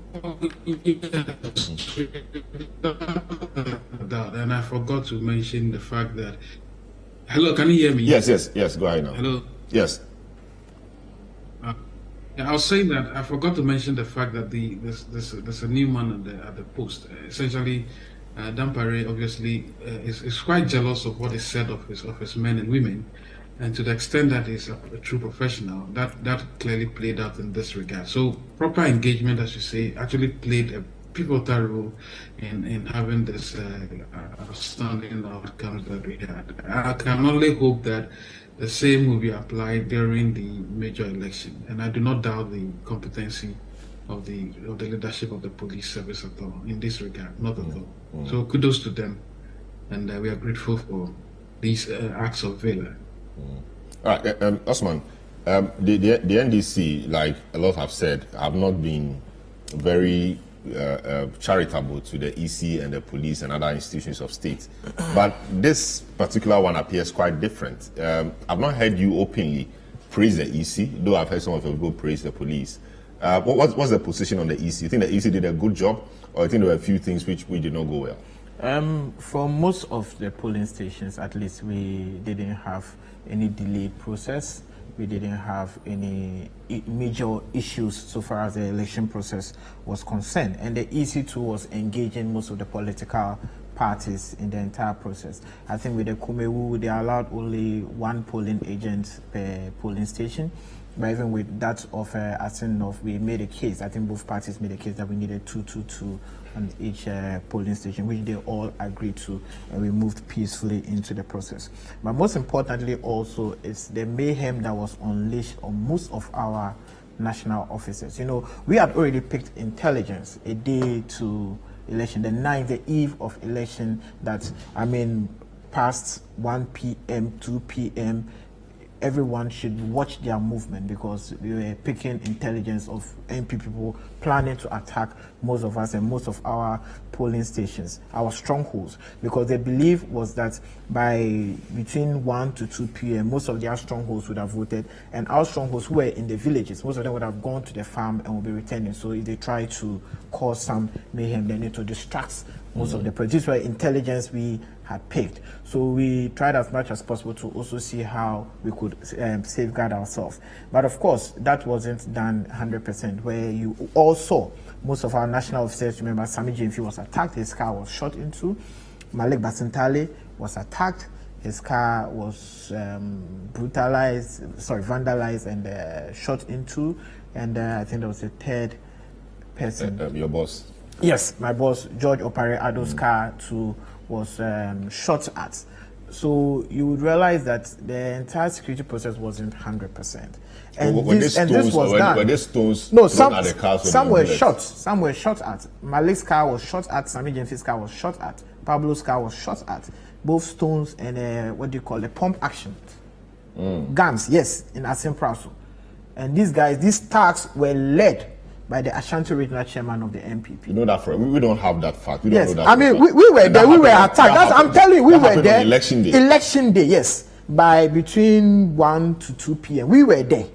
S16: I forgot to mention the fact that... Hello, can you hear me?
S1: Yes, go ahead now.
S16: Hello?
S1: Yes.
S16: I was saying that I forgot to mention the fact that there's a new man at the post. Essentially, Dampare obviously is quite jealous of what is said of his men and women, and to the extent that he's a true professional, that clearly played out in this regard. So proper engagement, as you say, actually played a pivotal role in having this outstanding outcomes that we had. I can only hope that the same will be applied during the major election, and I do not doubt the competency of the leadership of the police service at all in this regard, not at all. So kudos to them, and we are grateful for these acts of valor.
S1: All right, Osman, the NDC, like a lot have said, have not been very charitable to the EC and the police and other institutions of state. But this particular one appears quite different. I've not heard you openly praise the EC, though I've heard some of your people praise the police. What's the position on the EC? You think the EC did a good job, or you think there were a few things which did not go well?
S15: For most of the polling stations, at least, we didn't have any delayed process. We didn't have any major issues so far as the election process was concerned. And the EC too was engaging most of the political parties in the entire process. I think with the Kumewu, they allowed only one polling agent per polling station. But even with that of Assin North, we made a case. I think both parties made a case that we needed 222 on each polling station, which they all agreed to, and we moved peacefully into the process. But most importantly also is the mayhem that was unleashed on most of our national officers. You know, we had already picked intelligence a day to election, the night, the eve of election, that, I mean, past 1 p.m., 2 p.m., everyone should watch their movement, because we were picking intelligence of MP people planning to attack most of us and most of our polling stations, our strongholds, because the belief was that by between 1 to 2 p.m. most of their strongholds would have voted, and our strongholds who were in the villages, most of them would have gone to the farm and will be returning. So if they try to cause some mayhem, they need to distract most of the press. This were intelligence we had picked. So we tried as much as possible to also see how we could safeguard ourselves. But of course, that wasn't done 100%, where you all saw most of our national officers. Remember, Sami Jemfi was attacked, his car was shot into. Malik Basintale was attacked, his car was vandalized and shot into. And I think there was a third person.
S1: Your boss?
S15: Yes, my boss, George Opare Ado's car too was shot at. So you would realize that the entire security process wasn't 100%. And this was done.
S1: Were there stones?
S15: No,
S1: at the cars,
S15: some were shot. Some were shot at. Malik's car was shot at. Sami Jemfi's car was shot at. Pablo's car was shot at. Both stones and what do you call it? Pump action. Guns, yes, in Assin Praso. And these guys, these attacks were led by the Ashanti Regional Chairman of the MPP.
S1: You know that for we don't have that fact. We
S15: yes,
S1: don't know that
S15: I mean, we were there, we were attacked. I'm telling you, we were there.
S1: Election day.
S15: Election day, yes. By between 1 to 2 p.m. We were there.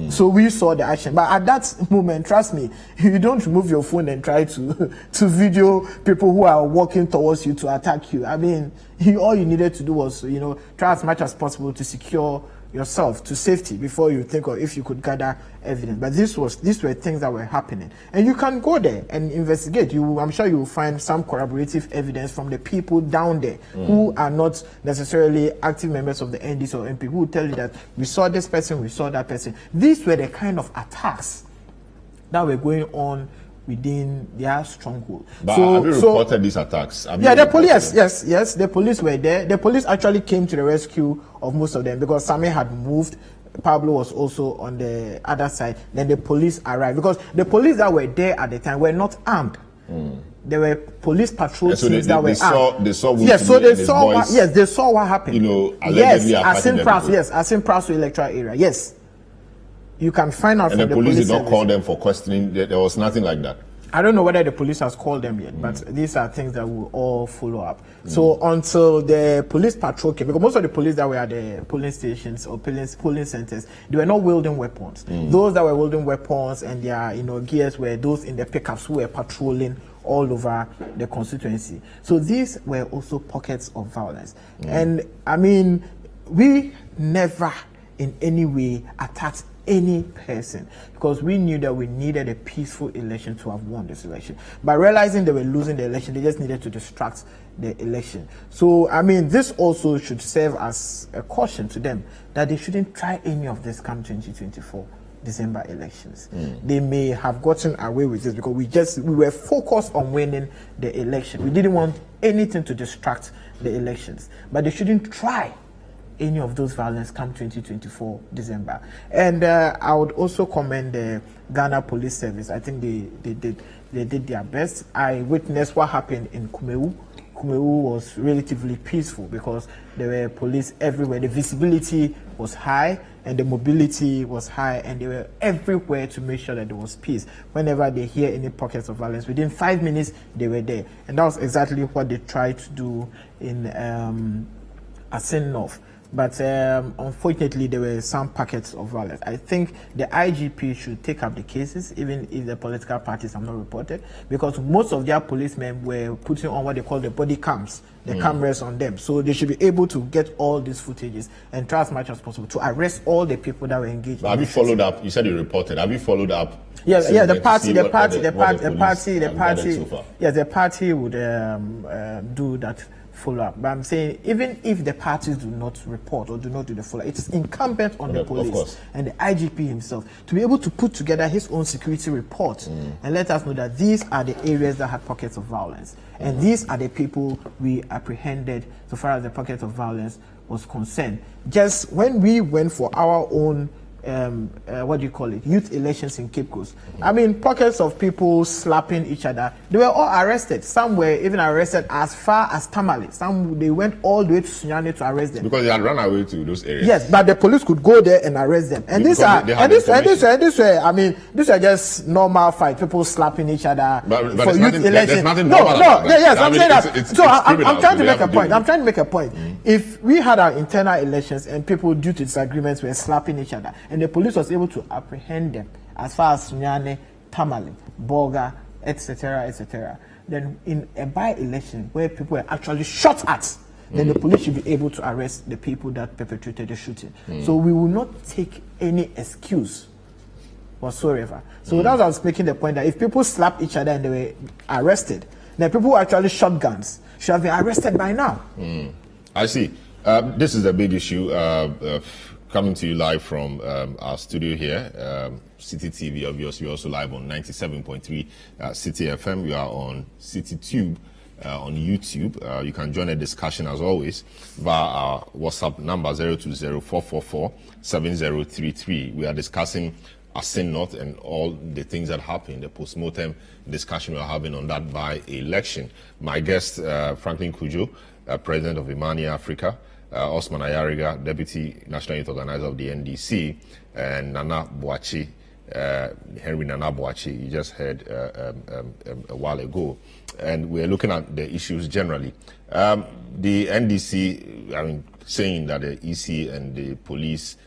S15: So we saw the action. But at that moment, trust me, you don't remove your phone and try to video people who are walking towards you to attack you. I mean, all you needed to do was, you know, try as much as possible to secure yourself to safety before you think of if you could gather evidence. But these were things that were happening, and you can go there and investigate. I'm sure you will find some corroborative evidence from the people down there who are not necessarily active members of the NDC or MP, who will tell you that we saw this person, we saw that person. These were the kind of attacks that were going on within their stronghold.
S1: But have you reported these attacks?
S15: The police, yes, the police were there. The police actually came to the rescue of most of them, because Sami had moved. Pablo was also on the other side. Then the police arrived, because the police that were there at the time were not armed. There were police patrol teams that were armed.
S1: They saw
S15: they saw what happened.
S1: You know, allegedly
S15: Assin Praso electoral area. Yes. You can find out
S1: and
S15: from
S1: the police did not
S15: service.
S1: call them for questioning. There was nothing like that.
S15: I don't know whether the police has called them yet, but these are things that will all follow up. So until the police patrol came, because most of the police that were at the polling stations or polling centers, they were not wielding weapons. Those that were wielding weapons and their gears were those in the pickups who were patrolling all over the constituency. So these were also pockets of violence. And I mean, we never in any way attacked any person, because we knew that we needed a peaceful election to have won this election. By realizing they were losing the election, they just needed to distract the election. So I mean, this also should serve as a caution to them that they shouldn't try any of this come 2024 December elections. They may have gotten away with this because we were focused on winning the election. We didn't want anything to distract the elections, but they shouldn't try any of those violence come 2024 December. And I would also commend the Ghana Police Service. I think they did their best. I witnessed what happened in Kumewu. Kumewu was relatively peaceful because there were police everywhere. The visibility was high and the mobility was high, and they were everywhere to make sure that there was peace. Whenever they hear any pockets of violence, within 5 minutes they were there. And that was exactly what they tried to do in Assin North. But unfortunately, there were some packets of violence. I think the IGP should take up the cases, even if the political parties have not reported, because most of their policemen were putting on what they call the body cams, the cameras on them. So they should be able to get all these footages and try as much as possible to arrest all the people that were engaged.
S1: But have you followed up? You said you reported. Have you followed up?
S15: Yes, yeah, the party would do that follow-up. But I'm saying, even if the parties do not report or do not do the follow-up, it is incumbent on the police and the IGP himself to be able to put together his own security report and let us know that these are the areas that had pockets of violence. And these are the people we apprehended so far as the pocket of violence was concerned. Just when we went for our own what do you call it, youth elections in Cape Coast. I mean, pockets of people slapping each other. They were all arrested. Some were even arrested as far as Tamale. Some, they went all the way to Sunyani to arrest them.
S1: Because they had run away to those areas.
S15: Yes, but the police could go there and arrest them. And these are, this were, I mean, these are just normal fight. People slapping each other for youth elections.
S1: There's nothing normal about that.
S15: Yes, I'm saying that.
S1: It's
S15: I'm trying to make a point. I'm trying to make a point. If we had our internal elections and people, due to disagreements, were slapping each other, and the police was able to apprehend them as far as Sunyani, Tamale, Boga, etc., then in a by-election where people were actually shot at, then the police should be able to arrest the people that perpetrated the shooting. So we will not take any excuse whatsoever. So that's why I was making the point that if people slap each other and they were arrested, then people who actually shot guns should have been arrested by now.
S1: I see. This is a big issue. Coming to you live from our studio here, Citi TV, obviously. We're also live on 97.3 Citi FM. We are on Citi Tube on YouTube. You can join the discussion as always via our WhatsApp number 020-444-7033. We are discussing Assin North and all the things that happened, the post-mortem discussion we are having on that by-election. My guest, Franklin Cudjoe, President of Imani Africa, Osman Ayariga, Deputy National Youth Organizer of the NDC, and Nana Boachi, Henry Nana Boachi, you just heard a while ago. And we're looking at the issues generally. The NDC, I mean, saying that the EC and the police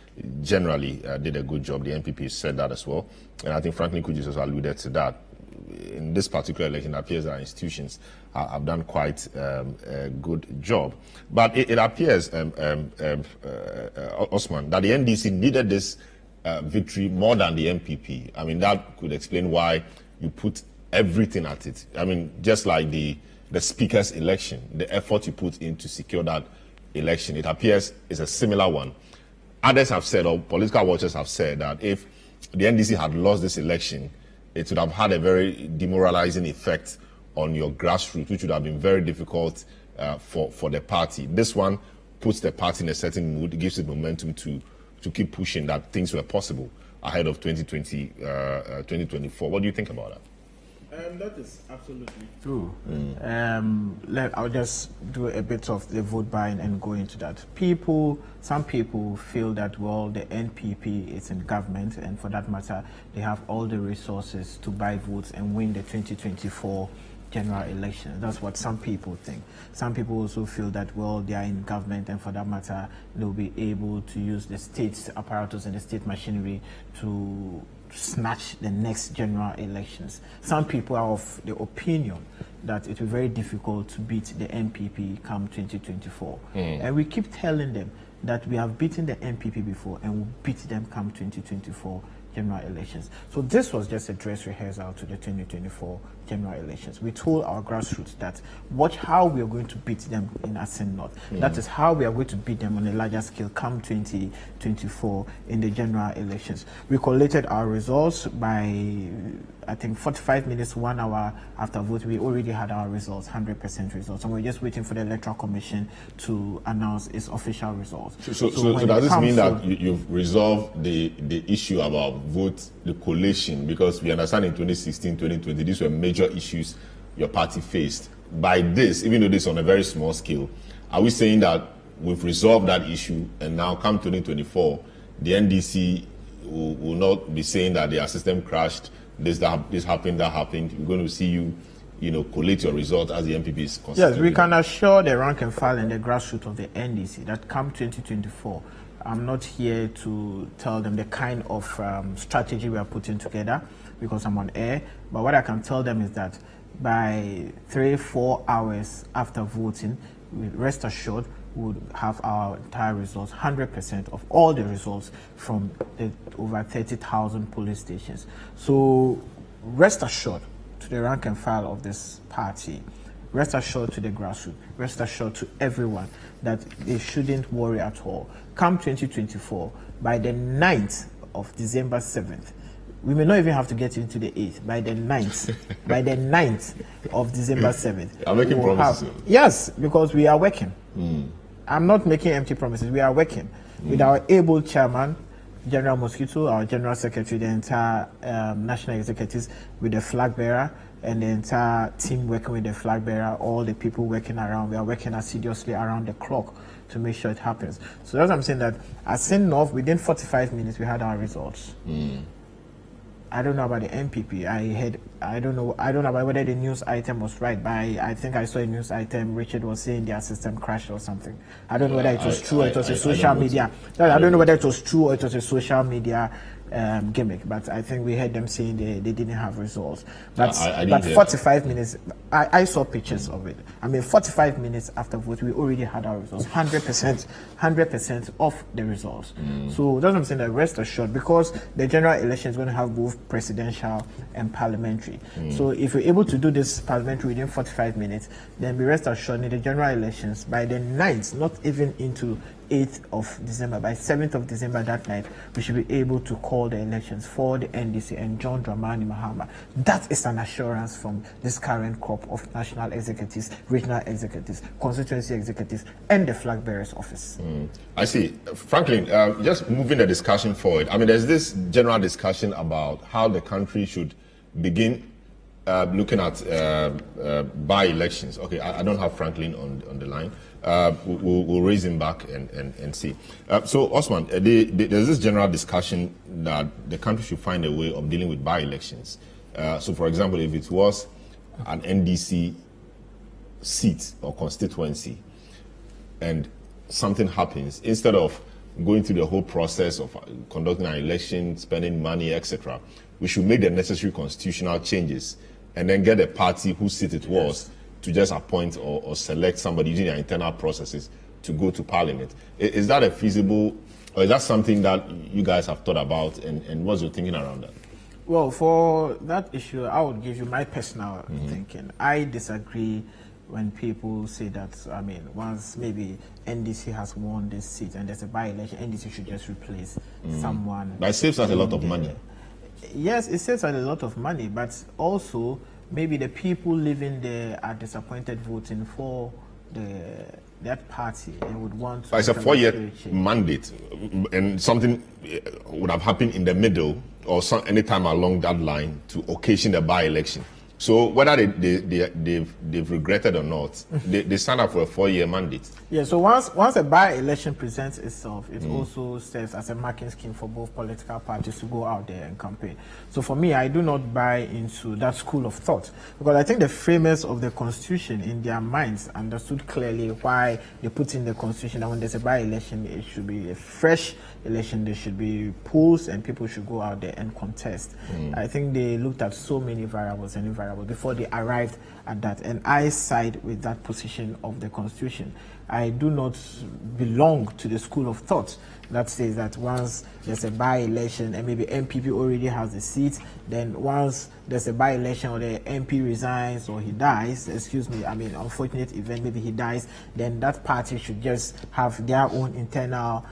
S1: generally did a good job. The NPP said that as well. And I think Franklin Cudjoe also alluded to that. In this particular election, it appears that our institutions have done quite a good job. But it appears, Osman, that the NDC needed this victory more than the MPP. I mean, that could explain why you put everything at it. I mean, just like the speaker's election, the effort you put in to secure that election, it appears is a similar one. Others have said, or political watchers have said, that if the NDC had lost this election, it would have had a very demoralizing effect on your grassroots, which would have been very difficult for the party. This one puts the party in a certain mood, gives it momentum to keep pushing that things were possible ahead of 2024. What do you think about that?
S15: That is absolutely true. I'll just do a bit of the vote buying and go into that. Some people feel that, well, the NPP is in government, and for that matter, they have all the resources to buy votes and win the 2024 general election. That's what some people think. Some people also feel that, well, they are in government, and for that matter, they'll be able to use the state apparatus and the state machinery to snatch the next general elections. Some people are of the opinion that it will be very difficult to beat the NPP come 2024. And we keep telling them that we have beaten the NPP before and we'll beat them come 2024 general elections. So this was just a dress rehearsal to the 2024 general elections. We told our grassroots that watch how we are going to beat them in Assin North. That is how we are going to beat them on a larger scale come 2024 in the general elections. We collated our results by, I think, 45 minutes, 1 hour after vote. We already had our results, 100% results, and we're just waiting for the Electoral Commission to announce its official results.
S1: So does this mean that you've resolved the issue about vote, the collation? Because we understand in 2016, 2020, these were major issues your party faced. By this, even though this is on a very small scale, are we saying that we've resolved that issue, and now come 2024, the NDC will not be saying that their system crashed, this happened, that happened? We're going to see you collate your result as the MPP is consistent.
S15: Yes, we can assure the rank and file and the grassroots of the NDC that come 2024, I'm not here to tell them the kind of strategy we are putting together because I'm on air, but what I can tell them is that by 3-4 hours after voting, rest assured, we would have our entire results, 100% of all the results from the over 30,000 police stations. So rest assured to the rank and file of this party, rest assured to the grassroots, rest assured to everyone that they shouldn't worry at all. Come 2024, by the 9th of December 7th, we may not even have to get into the 8th. By the 9th, by the 9th of December 7th.
S1: I'm making promises.
S15: Yes, because we are working. I'm not making empty promises. We are working with our able chairman, General Mosquito, our General Secretary, the entire national executives with the flag bearer, and the entire team working with the flag bearer, all the people working around. We are working assiduously around the clock to make sure it happens. So that's what I'm saying, that Assin North, within 45 minutes, we had our results. I don't know about the MPP. I don't know about whether the news item was right, but I think I saw a news item. Richard was saying their system crashed or something. I don't know whether it was true or it was a social media. I don't know whether it was true or it was a social media gimmick, but I think we heard them saying they didn't have results. But 45 minutes, I saw pictures of it. I mean, 45 minutes after vote, we already had our results, 100% of the results. So that's what I'm saying, that rest assured, because the general election is going to have both presidential and parliamentary. So if we're able to do this parliamentary within 45 minutes, then be rest assured in the general elections by the 9th, not even into 8th of December, by 7th of December that night, we should be able to call the elections for the NDC and John Dramani Mahama. That is an assurance from this current crop of national executives, regional executives, constituency executives, and the flag bearers office.
S1: I see. Franklin, just moving the discussion forward, I mean, there's this general discussion about how the country should begin looking at by-elections. Okay, I don't have Franklin on the line. We'll raise him back and see. So, Osman, there's this general discussion that the country should find a way of dealing with by-elections. So, for example, if it was an NDC seat or constituency and something happens, instead of going through the whole process of conducting an election, spending money, etc., we should make the necessary constitutional changes and then get a party whose seat it was to just appoint or select somebody using their internal processes to go to parliament. Is that a feasible, or is that something that you guys have thought about, and what's your thinking around that?
S15: Well, for that issue, I would give you my personal thinking. I disagree when people say that, I mean, once maybe NDC has won this seat and there's a by-election, NDC should just replace someone.
S1: But it saves us a lot of money.
S15: Yes, it saves us a lot of money, but also maybe the people living there are disappointed voting for that party and would want to.
S1: It's a 4-year mandate, and something would have happened in the middle or any time along that line to occasion the by-election. So whether they've regretted or not, they signed up for a 4-year mandate.
S15: Yeah, so once a by-election presents itself, it also serves as a marking scheme for both political parties to go out there and campaign. So for me, I do not buy into that school of thought, because I think the framers of the Constitution in their minds understood clearly why they put in the Constitution that when there's a by-election, it should be a fresh election, there should be polls and people should go out there and contest. I think they looked at so many variables and invariables before they arrived at that, and I side with that position of the Constitution. I do not belong to the school of thought that says that once there's a by-election and maybe MPP already has a seat, then once there's a by-election or the MP resigns or he dies, unfortunate event, maybe he dies, then that party should just have their own internal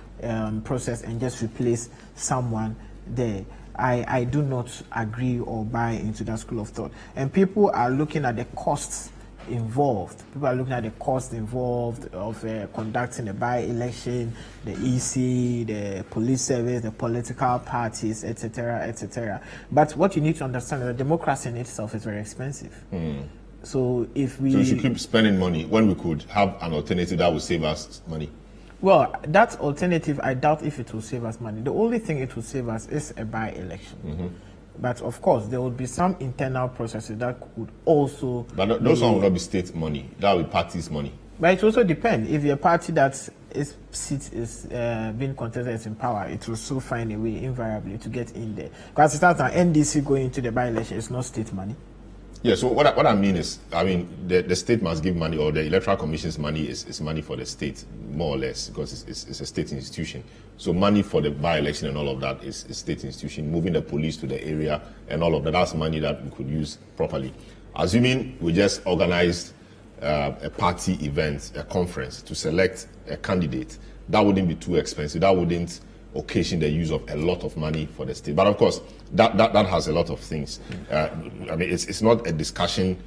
S15: process and just replace someone there. I do not agree or buy into that school of thought. And people are looking at the costs involved. People are looking at the cost involved of conducting a by-election, the EC, the police service, the political parties, etc., etc. But what you need to understand is that democracy in itself is very expensive. So if we
S1: should keep spending money when we could have an alternative that would save us money.
S15: Well, that alternative, I doubt if it will save us money. The only thing it will save us is a by-election. But of course, there will be some internal processes that could also.
S1: But those will not be state money. That will be party's money.
S15: But it also depends. If your party that its seat is being contested is in power, it will still find a way invariably to get in there. Because it starts an NDC going into the by-election, it's not state money.
S1: Yeah, so what I mean is, the state must give money, or the Electoral Commission's money is money for the state, more or less, because it's a state institution. So money for the by-election and all of that is state institution. Moving the police to the area and all of that, that's money that we could use properly. Assuming we just organized a party event, a conference, to select a candidate, that wouldn't be too expensive. That wouldn't occasion the use of a lot of money for the state. But of course, that has a lot of things. It's not a discussion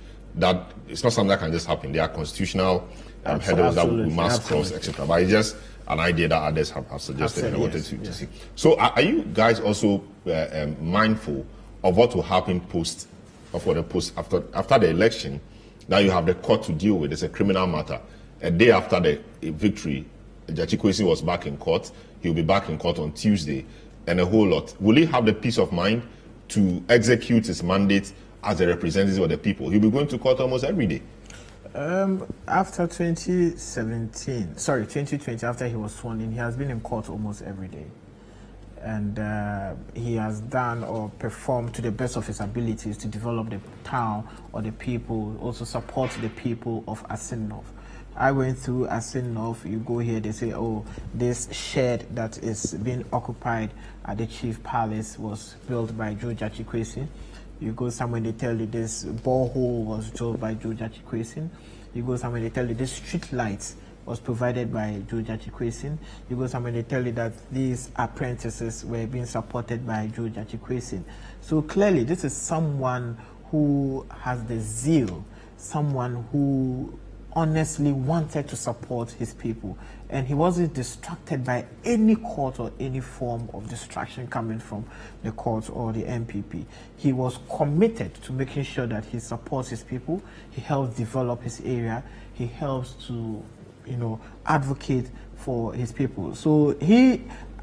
S1: it's not something that can just happen. There are constitutional hurdles that we must cross, etc. But it's just, an idea that others have suggested and wanted to see. So are you guys also mindful of what will happen after the election? Now you have the court to deal with. It's a criminal matter. A day after the victory, Judge Kwesi was back in court. He'll be back in court on Tuesday, and a whole lot. Will he have the peace of mind to execute his mandate as a representative of the people? He'll be going to court almost every day.
S15: After 2020, after he was sworn in, he has been in court almost every day. And he has done or performed to the best of his abilities to develop the town or the people, also support the people of Assin North. I went through Assin North. You go here, they say, oh, this shed that is being occupied at the Chief Palace was built by Joe Kwesi. You go somewhere, they tell you this borehole was drilled by Joe Kwesi. You go somewhere, they tell you this street lights was provided by Joe Kwesi. You go somewhere, they tell you that these apprentices were being supported by Joe Kwesi. So clearly, this is someone who has the zeal, someone who honestly wanted to support his people, and he wasn't distracted by any court or any form of distraction coming from the court or the MPP. He was committed to making sure that he supports his people, he helps develop his area, he helps to, advocate for his people. So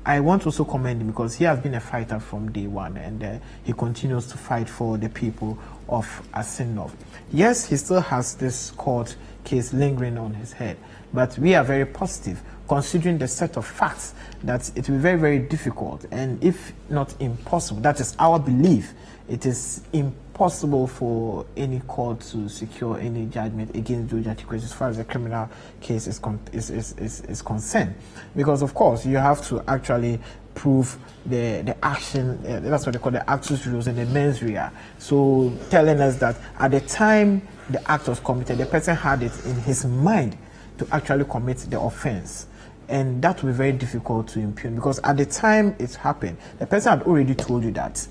S15: I want to also commend him because he has been a fighter from day one, and he continues to fight for the people of Assin North. Yes, he still has this court case lingering on his head, but we are very positive considering the set of facts that it will be very, very difficult, and if not impossible, that is our belief, it is impossible for any court to secure any judgment against Joe Kwesi as far as the criminal case is concerned, because of course you have to actually prove the action, that's what they call the actus reus and the mens rea. So telling us that at the time the act was committed, the person had it in his mind to actually commit the offense. And that will be very difficult to impugn, because at the time it happened, the person had already told you that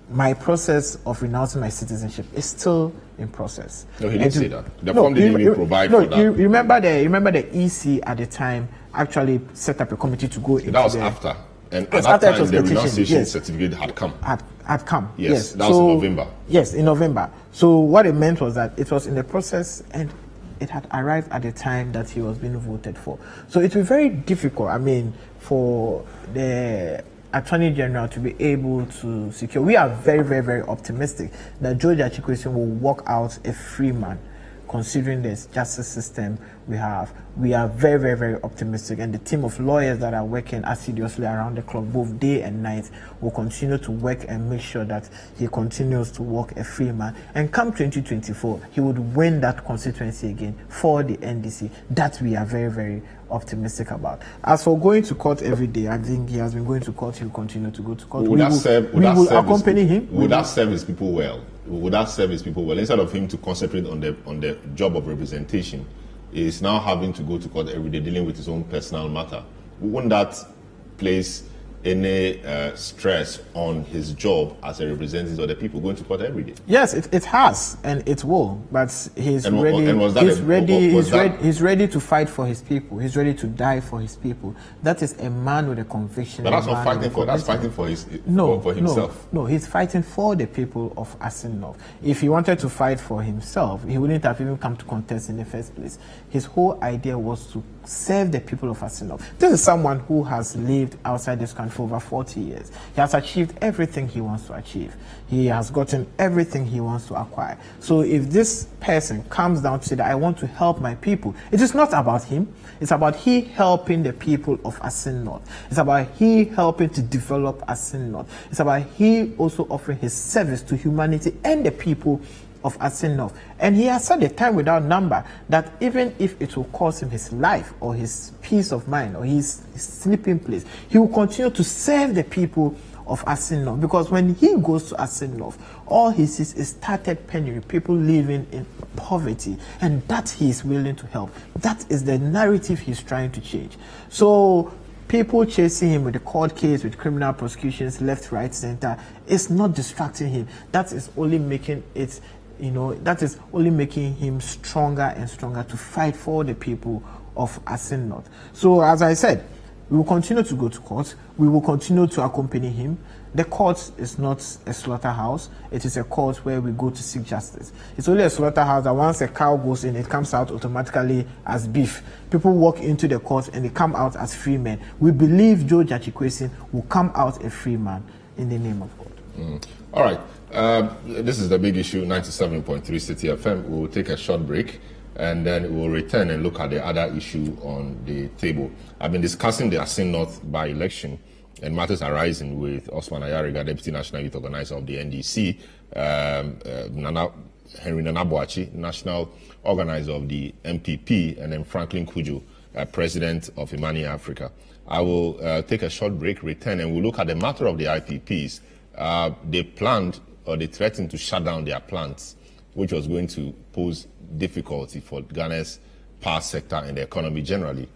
S15: my process of renouncing my citizenship is still in process.
S1: No, he didn't say that. The form didn't even provide for that.
S15: You remember the EC at the time actually set up a committee to go into
S1: that was after. And at that time, the renunciation certificate had come.
S15: Had come.
S1: Yes, that was in November.
S15: Yes, in November. So what it meant was that it was in the process and it had arrived at the time that he was being voted for. So it will be very difficult, for the Attorney General to be able to secure. We are very, very, very optimistic that Joe Kwesi will walk out a free man, considering the justice system we have. We are very, very, very optimistic, and the team of lawyers that are working assiduously around the clock, both day and night, will continue to work and make sure that he continues to walk a free man. And come 2024, he would win that constituency again for the NDC. That we are very, very optimistic about. As for going to court every day, I think he has been going to court. He will continue to go to court.
S1: Would
S15: we will accompany him.
S1: Would that serve his people well? Would that serve his people well? Instead of him to concentrate on the job of representation, he is now having to go to court every day dealing with his own personal matter. Wouldn't that place any stress on his job as a representative of the people going to court every day?
S15: Yes, it has, and it will. But he's ready to fight for his people. He's ready to die for his people. That is a man with a conviction.
S1: But that's not fighting for. That's fighting for himself.
S15: No, he's fighting for the people of Assin North. If he wanted to fight for himself, he wouldn't have even come to contest in the first place. His whole idea was to serve the people of Assin North. This is someone who has lived outside this country for over 40 years. He has achieved everything he wants to achieve. He has gotten everything he wants to acquire. So if this person comes down to say that I want to help my people, it is not about him. It's about he helping the people of Assin North. It's about he helping to develop Assin North. It's about he also offering his service to humanity and the people of Assin North. And he has said a time without number that even if it will cost him his life or his peace of mind or his sleeping place, he will continue to serve the people of Assin North. Because when he goes to Assin North, all he sees is started penury, people living in poverty, and that he is willing to help. That is the narrative he's trying to change. So people chasing him with the court case, with criminal prosecutions, left, right, center, is not distracting him. That is only making it, that is only making him stronger and stronger to fight for the people of Assin North. So as I said, we will continue to go to court. We will continue to accompany him. The court is not a slaughterhouse. It is a court where we go to seek justice. It's only a slaughterhouse that once a cow goes in, it comes out automatically as beef. People walk into the court and they come out as free men. We believe George Achikwesin will come out a free man in the name of God.
S1: All right. This is the big issue, 97.3 Citi FM. We will take a short break and then we'll return and look at the other issue on the table. I've been discussing the Assin North by-election and matters arising with Osman Ayariga, Deputy National Youth Organizer of the NDC, Henry Nana Boakye, National Organizer of the MPP, and then Franklin Kujo, President of Imani Africa. I will take a short break, return, and we'll look at the matter of the IPPs. They planned or they threatened to shut down their plants, which was going to pose difficulty for Ghana's power sector and the economy generally.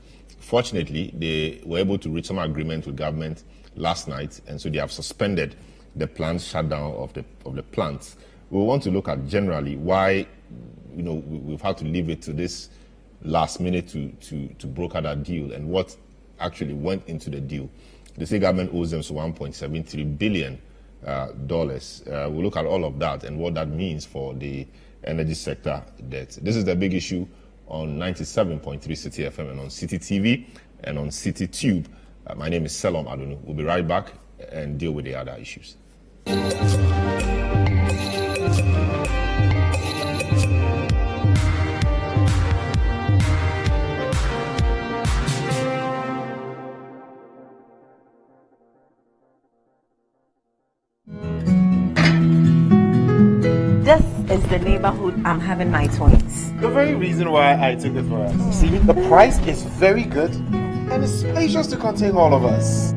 S1: Fortunately, they were able to reach some agreement with government last night, and so they have suspended the planned shutdown of the plants. We want to look at generally why, we've had to leave it to this last minute to broker that deal and what actually went into the deal. The state government owes them $1.73 billion. We'll look at all of that and what that means for the energy sector debt. This is the big issue on 97.3 Citi FM and on Citi TV and on Citi Tube. My name is Selorm Adonoo. We'll be right back and deal with the other issues.
S18: Is the neighborhood I'm having my twins.
S19: The very reason why I took it for us. See, the price is very good and it's spacious to contain all of us.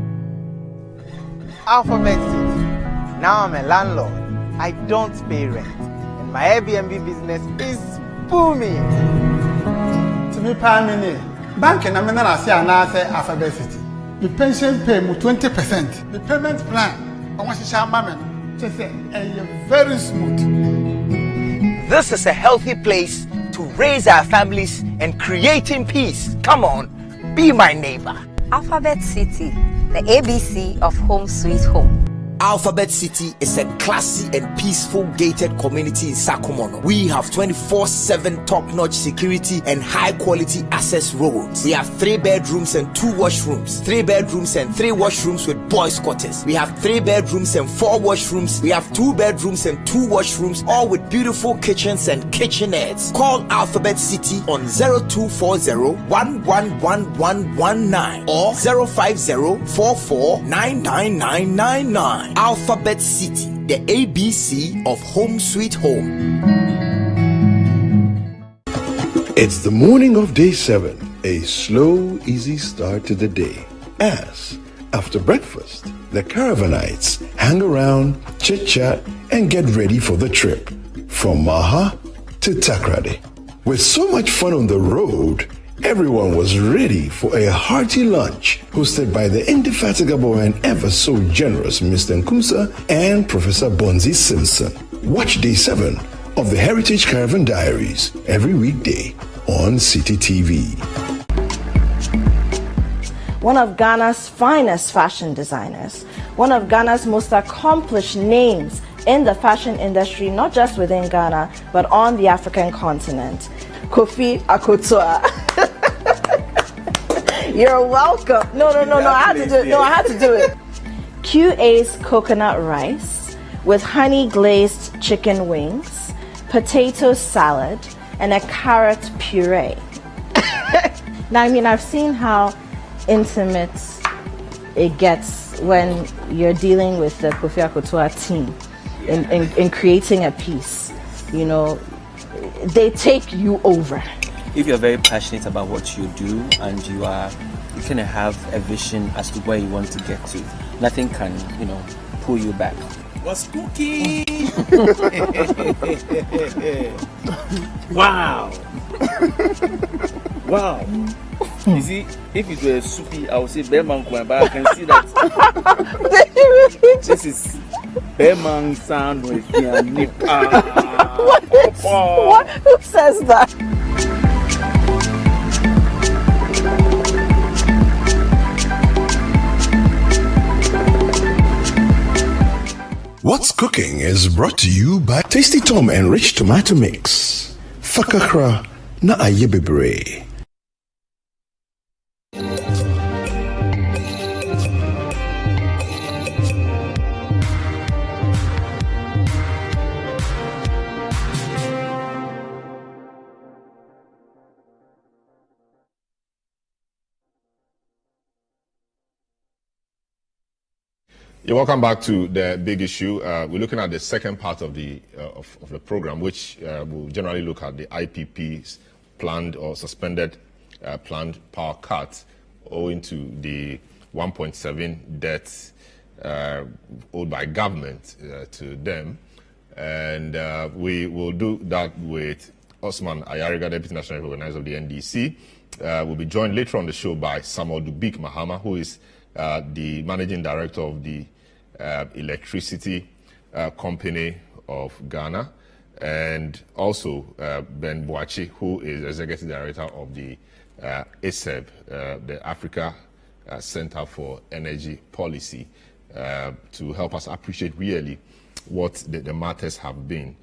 S20: Alphabet City. Now I'm a landlord. I don't pay rent. And my Airbnb business is booming.
S12: To me, Pamini, bank and I'm not say Alphabet City. The pension pay me 20%. The payment plan, I want to share my just say very smooth.
S20: This is a healthy place to raise our families and creating peace. Come on, be my neighbor.
S18: Alphabet City, the ABC of Home Sweet Home.
S21: Alphabet City is a classy and peaceful gated community in Sakumono. We have 24/7 top-notch security and high-quality access roads. We have 3 bedrooms and 2 washrooms, 3 bedrooms and 3 washrooms with boys' quarters. We have 3 bedrooms and 4 washrooms. We have 2 bedrooms and 2 washrooms, all with beautiful kitchens and kitchenettes. Call Alphabet City on 0240-111119 or 050-44-99999. Alphabet City, the ABC of Home Sweet Home.
S22: It's the morning of day 7, a slow, easy start to the day. As, after breakfast, the caravanites hang around, chit-chat, and get ready for the trip from Maha to Takrady. With so much fun on the road, everyone was ready for a hearty lunch hosted by the indefatigable and ever so generous Mr. Nkumsa and Professor Bonzi Simpson. Watch Day 7 of the Heritage Caravan Diaries every weekday on Citi TV.
S23: One of Ghana's finest fashion designers, one of Ghana's most accomplished names in the fashion industry, not just within Ghana, but on the African continent, Kofi Akotoa. You're welcome. No, I had to do it. No, I had to do it. QA's coconut rice with honey glazed chicken wings, potato salad, and a carrot puree. Now, I mean, I've seen how intimate it gets when you're dealing with the Kofi Akotoa team in creating a piece. You know, they take you over.
S24: If you're very passionate about what you do and you kind of have a vision as to where you want to get to, nothing can, pull you back. What's cooking? Wow. Wow. You see, if it were soupy, I would say Bearman, but I can see that this is Bearman sandwich.
S23: What? Who says that?
S22: What's Cooking is brought to you by Tasty Tom Enriched Tomato Mix. Fakakra na ayebebre.
S1: Yeah, welcome back to the big issue. We're looking at the second part of the program, which will generally look at the IPP's planned or suspended planned power cuts owing to the 1.7 debt owed by government to them. And we will do that with Osman Ayariga, Deputy National Organizer of the NDC. We'll be joined later on the show by Samuel Dubik Mahama, who is the Managing Director of the Electricity Company of Ghana, and also Ben Boachi, who is Executive Director of the ASEB, the Africa Center for Energy Policy, to help us appreciate really what the matters have been.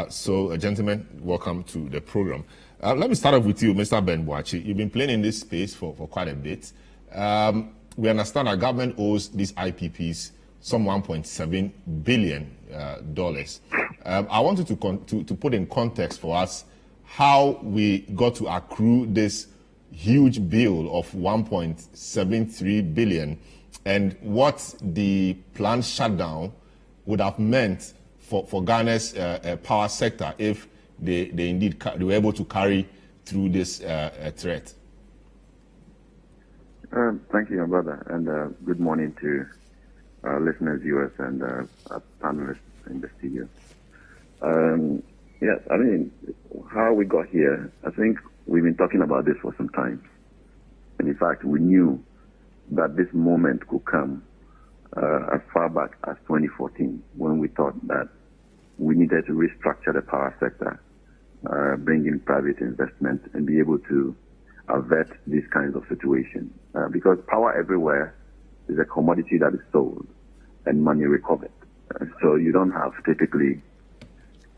S1: So, gentlemen, welcome to the program. Let me start off with you, Mr. Ben Boachi. You've been playing in this space for quite a bit. We understand our government owes these IPPs some $1.7 billion. I wanted to put in context for us how we got to accrue this huge bill of $1.73 billion and what the planned shutdown would have meant for Ghana's power sector if they indeed were able to carry through this threat.
S3: Thank you, my brother, and good morning to listeners, viewers, and panelists in the studio. Yes, I mean, how we got here, I think we've been talking about this for some time. And in fact, we knew that this moment could come as far back as 2014, when we thought that we needed to restructure the power sector, bring in private investment, and be able to avert these kinds of situations. Because power everywhere is a commodity that is sold and money recovered. So you don't have typically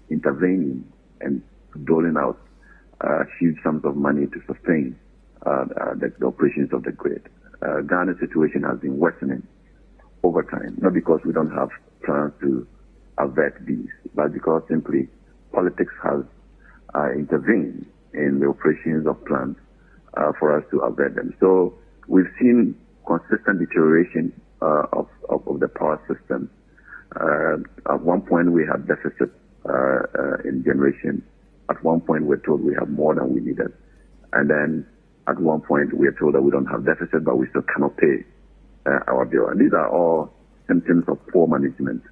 S3: intervening and doling out huge sums of money to sustain the operations of the grid. Ghana's situation has been worsening over time, not because we don't have plans to avert these, but because simply politics has intervened in the operations of plants for us to avert them. So we've seen consistent deterioration of the power system. At one point we had deficit in generation. At one point we're told we have more than we needed. And then at one point we're told that we don't have deficit, but we still cannot pay our bill. And these are all symptoms of poor management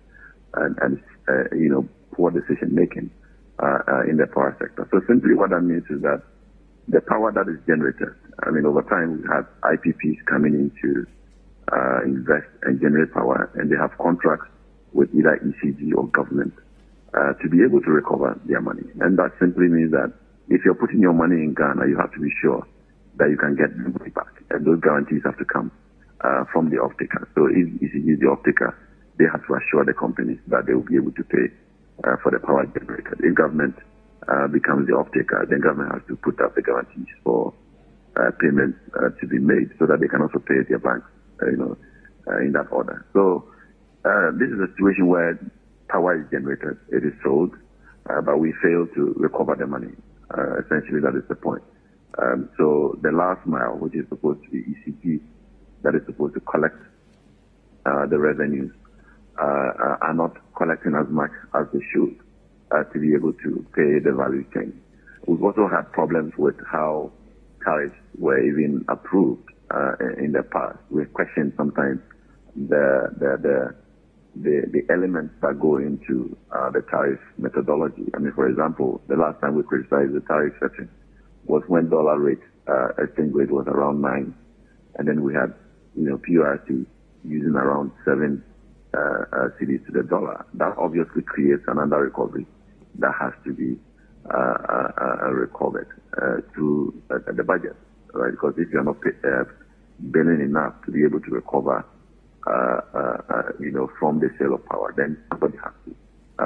S3: and poor decision making in the power sector. So simply what that means is that the power that is generated, I mean, over time we have IPPs coming in to invest and generate power, and they have contracts with either ECG or government to be able to recover their money. And that simply means that if you're putting your money in Ghana, you have to be sure that you can get the money back. And those guarantees have to come from the off-taker. So if ECG is the off-taker, they have to assure the companies that they will be able to pay for the power generated. If government becomes the off-taker, then government has to put up the guarantees for payments to be made so that they can also pay their banks, in that order. So this is a situation where power is generated, it is sold, but we fail to recover the money. Essentially, that is the point. So the last mile, which is supposed to be ECG, that is supposed to collect the revenues, are not collecting as much as they should to be able to pay the value chain. We've also had problems with how tariffs were even approved in the past. We've questioned sometimes the elements that go into the tariff methodology. I mean, for example, the last time we criticized the tariff setting was when dollar rate, exchange rate was around 9, and then we had, PRC using around 7 cedis to the dollar. That obviously creates an under recovery that has to be recovered through the budget, right? Because if you're not billing enough to be able to recover, from the sale of power, then somebody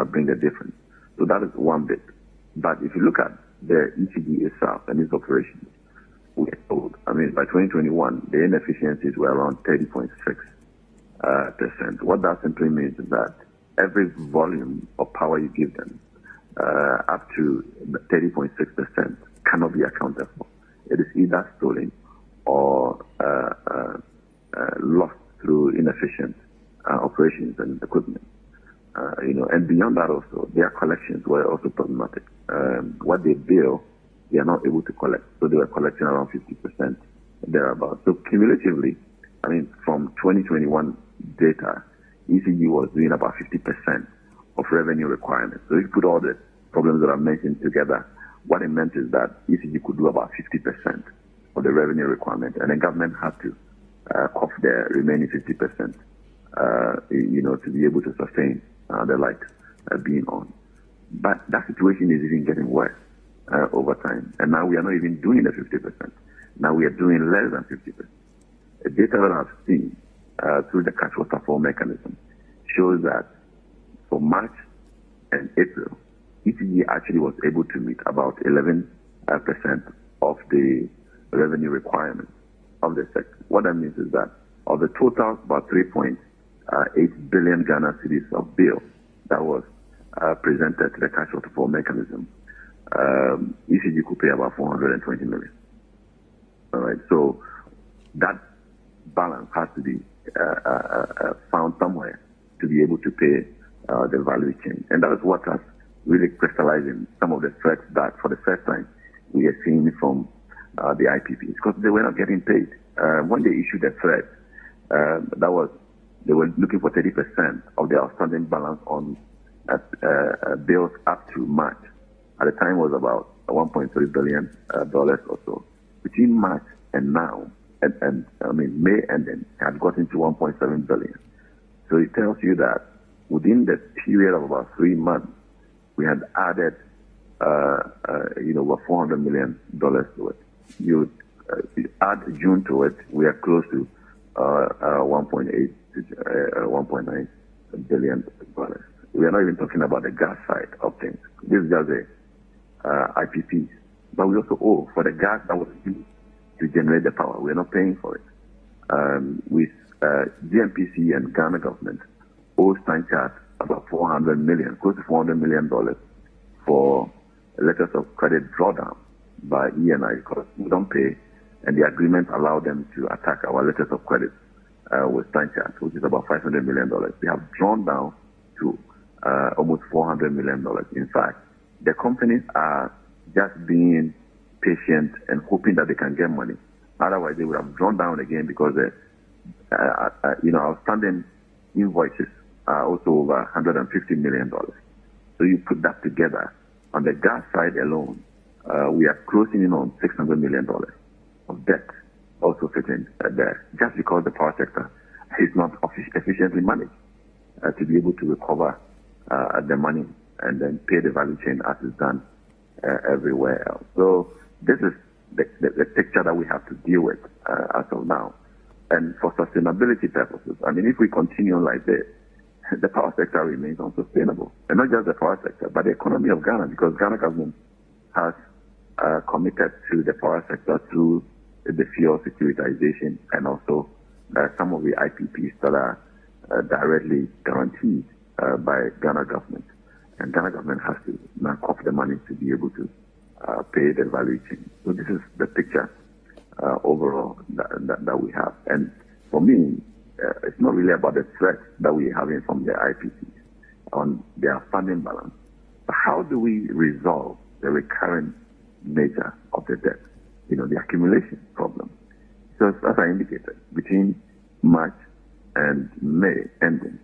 S3: bring the difference. So that is one bit. But if you look at the ECG itself and its operations, we are told, I mean, by 2021, the inefficiencies were around 30.6%. What that simply means is that every volume of power you give them, up to 30.6%, cannot be accounted for. It is either stolen or lost through inefficient operations and equipment. And beyond that also, their collections were also problematic. What they bill, they are not able to collect. So they were collecting around 50% thereabouts. So cumulatively, I mean, from 2021 data, ECG was doing about 50% of revenue requirements. So if you put all the problems that I mentioned together, what it meant is that ECG could do about 50% of the revenue requirement, and the government had to cough the remaining 50%, to be able to sustain the likes being on. But that situation is even getting worse over time, and now we are not even doing the 50%. Now we are doing less than 50%. The data that I've seen through the cash waterfall mechanism shows that for March and April, ECG actually was able to meet about 11% of the revenue requirements of the sector. What that means is that of the total, about 3.8 billion Ghana cedis of bill that was presented to the cash waterfall mechanism, ECG could pay about 420 million. All right, so that balance has to be found somewhere to be able to pay the value chain. And that is what has really crystallized in some of the threats that for the first time we are seeing from the IPPs, because they were not getting paid. When they issued the threat, they were looking for 30% of their outstanding balance on bills up to March. At the time was about $1.3 billion or so. Between March and now, and I mean May ending, had gotten to 1.7 billion. So it tells you that within the period of about 3 months, we had added over $400 million to it. You add June to it, we are close to 1.8 to 1.9 billion dollars. We are not even talking about the gas side of things. This is just the IPPs. But we also owe for the gas that was used to generate the power. We are not paying for it. With GMPC and Ghana government owes Stanchart about $400 million, close to $400 million for letters of credit drawdown by ENI because we don't pay, and the agreement allowed them to attack our letters of credit with Stanchart, which is about $500 million. They have drawn down to almost $400 million. In fact, the companies are just being patient and hoping that they can get money. Otherwise, they would have drawn down again because outstanding invoices are also over $150 million. So you put that together, on the gas side alone, we are closing in on $600 million of debt also sitting there, just because the power sector is not efficiently managed to be able to recover the money and then pay the value chain as is done everywhere else. So this is the picture that we have to deal with as of now. And for sustainability purposes, I mean, if we continue like this, the power sector remains unsustainable. And not just the power sector, but the economy of Ghana, because Ghana government has committed to the power sector through the fuel securitization and also some of the IPPs that are directly guaranteed by Ghana government. And Ghana government has to now cough the money to be able to pay the value chain. So this is the picture overall that we have. And for me, it's not really about the threat that we're having from the IPPs on their funding balance, but how do we resolve the recurrent nature of the debt, the accumulation problem? So as I indicated, between March and May ending,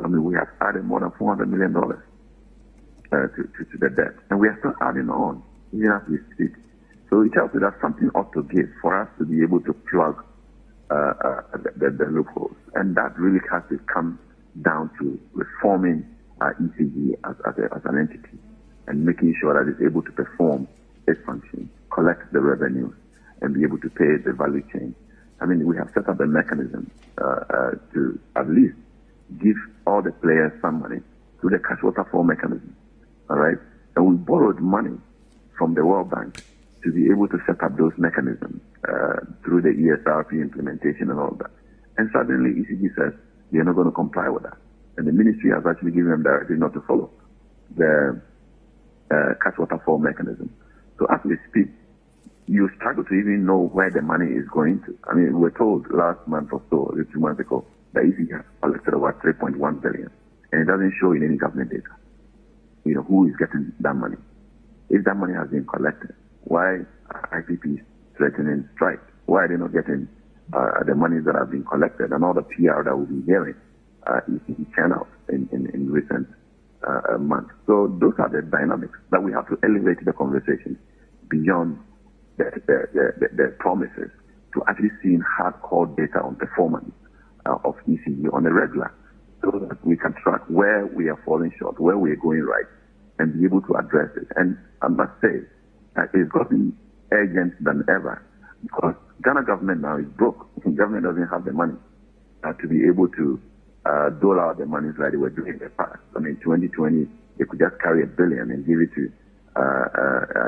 S3: I mean, we have added more than $400 million to the debt, and we are still adding on, even as we speak. So it tells you that something ought to give for us to be able to plug the loopholes, and that really has to come down to reforming ECG as an entity and making sure that it's able to perform its function, collect the revenue, and be able to pay the value chain. I mean, we have set up a mechanism to at least give all the players some money through the cash waterfall mechanism. All right? And we borrowed money from the World Bank to be able to set up those mechanisms through the ESRP implementation and all that. And suddenly ECG says they're not going to comply with that. And the ministry has actually given them directive not to follow the cash waterfall mechanism. So as we speak, you struggle to even know where the money is going to. I mean, we were told last month or so, 2 months ago, that ECG has collected about 3.1 billion. And it doesn't show in any government data, who is getting that money. If that money has been collected, why are IPPs threatening strike? Why are they not getting the monies that have been collected and all the PR that we'll be hearing ECG churn out in recent months? So those are the dynamics that we have to elevate the conversation beyond the promises to actually seeing hardcore data on performance of ECG on a regular, so that we can track where we are falling short, where we are going right, and be able to address it. And I must say, it's gotten urgent than ever, because Ghana government now is broke. The government doesn't have the money to be able to dole out the monies like they were doing in the past. I mean, 2020, they could just carry $1 billion and give it to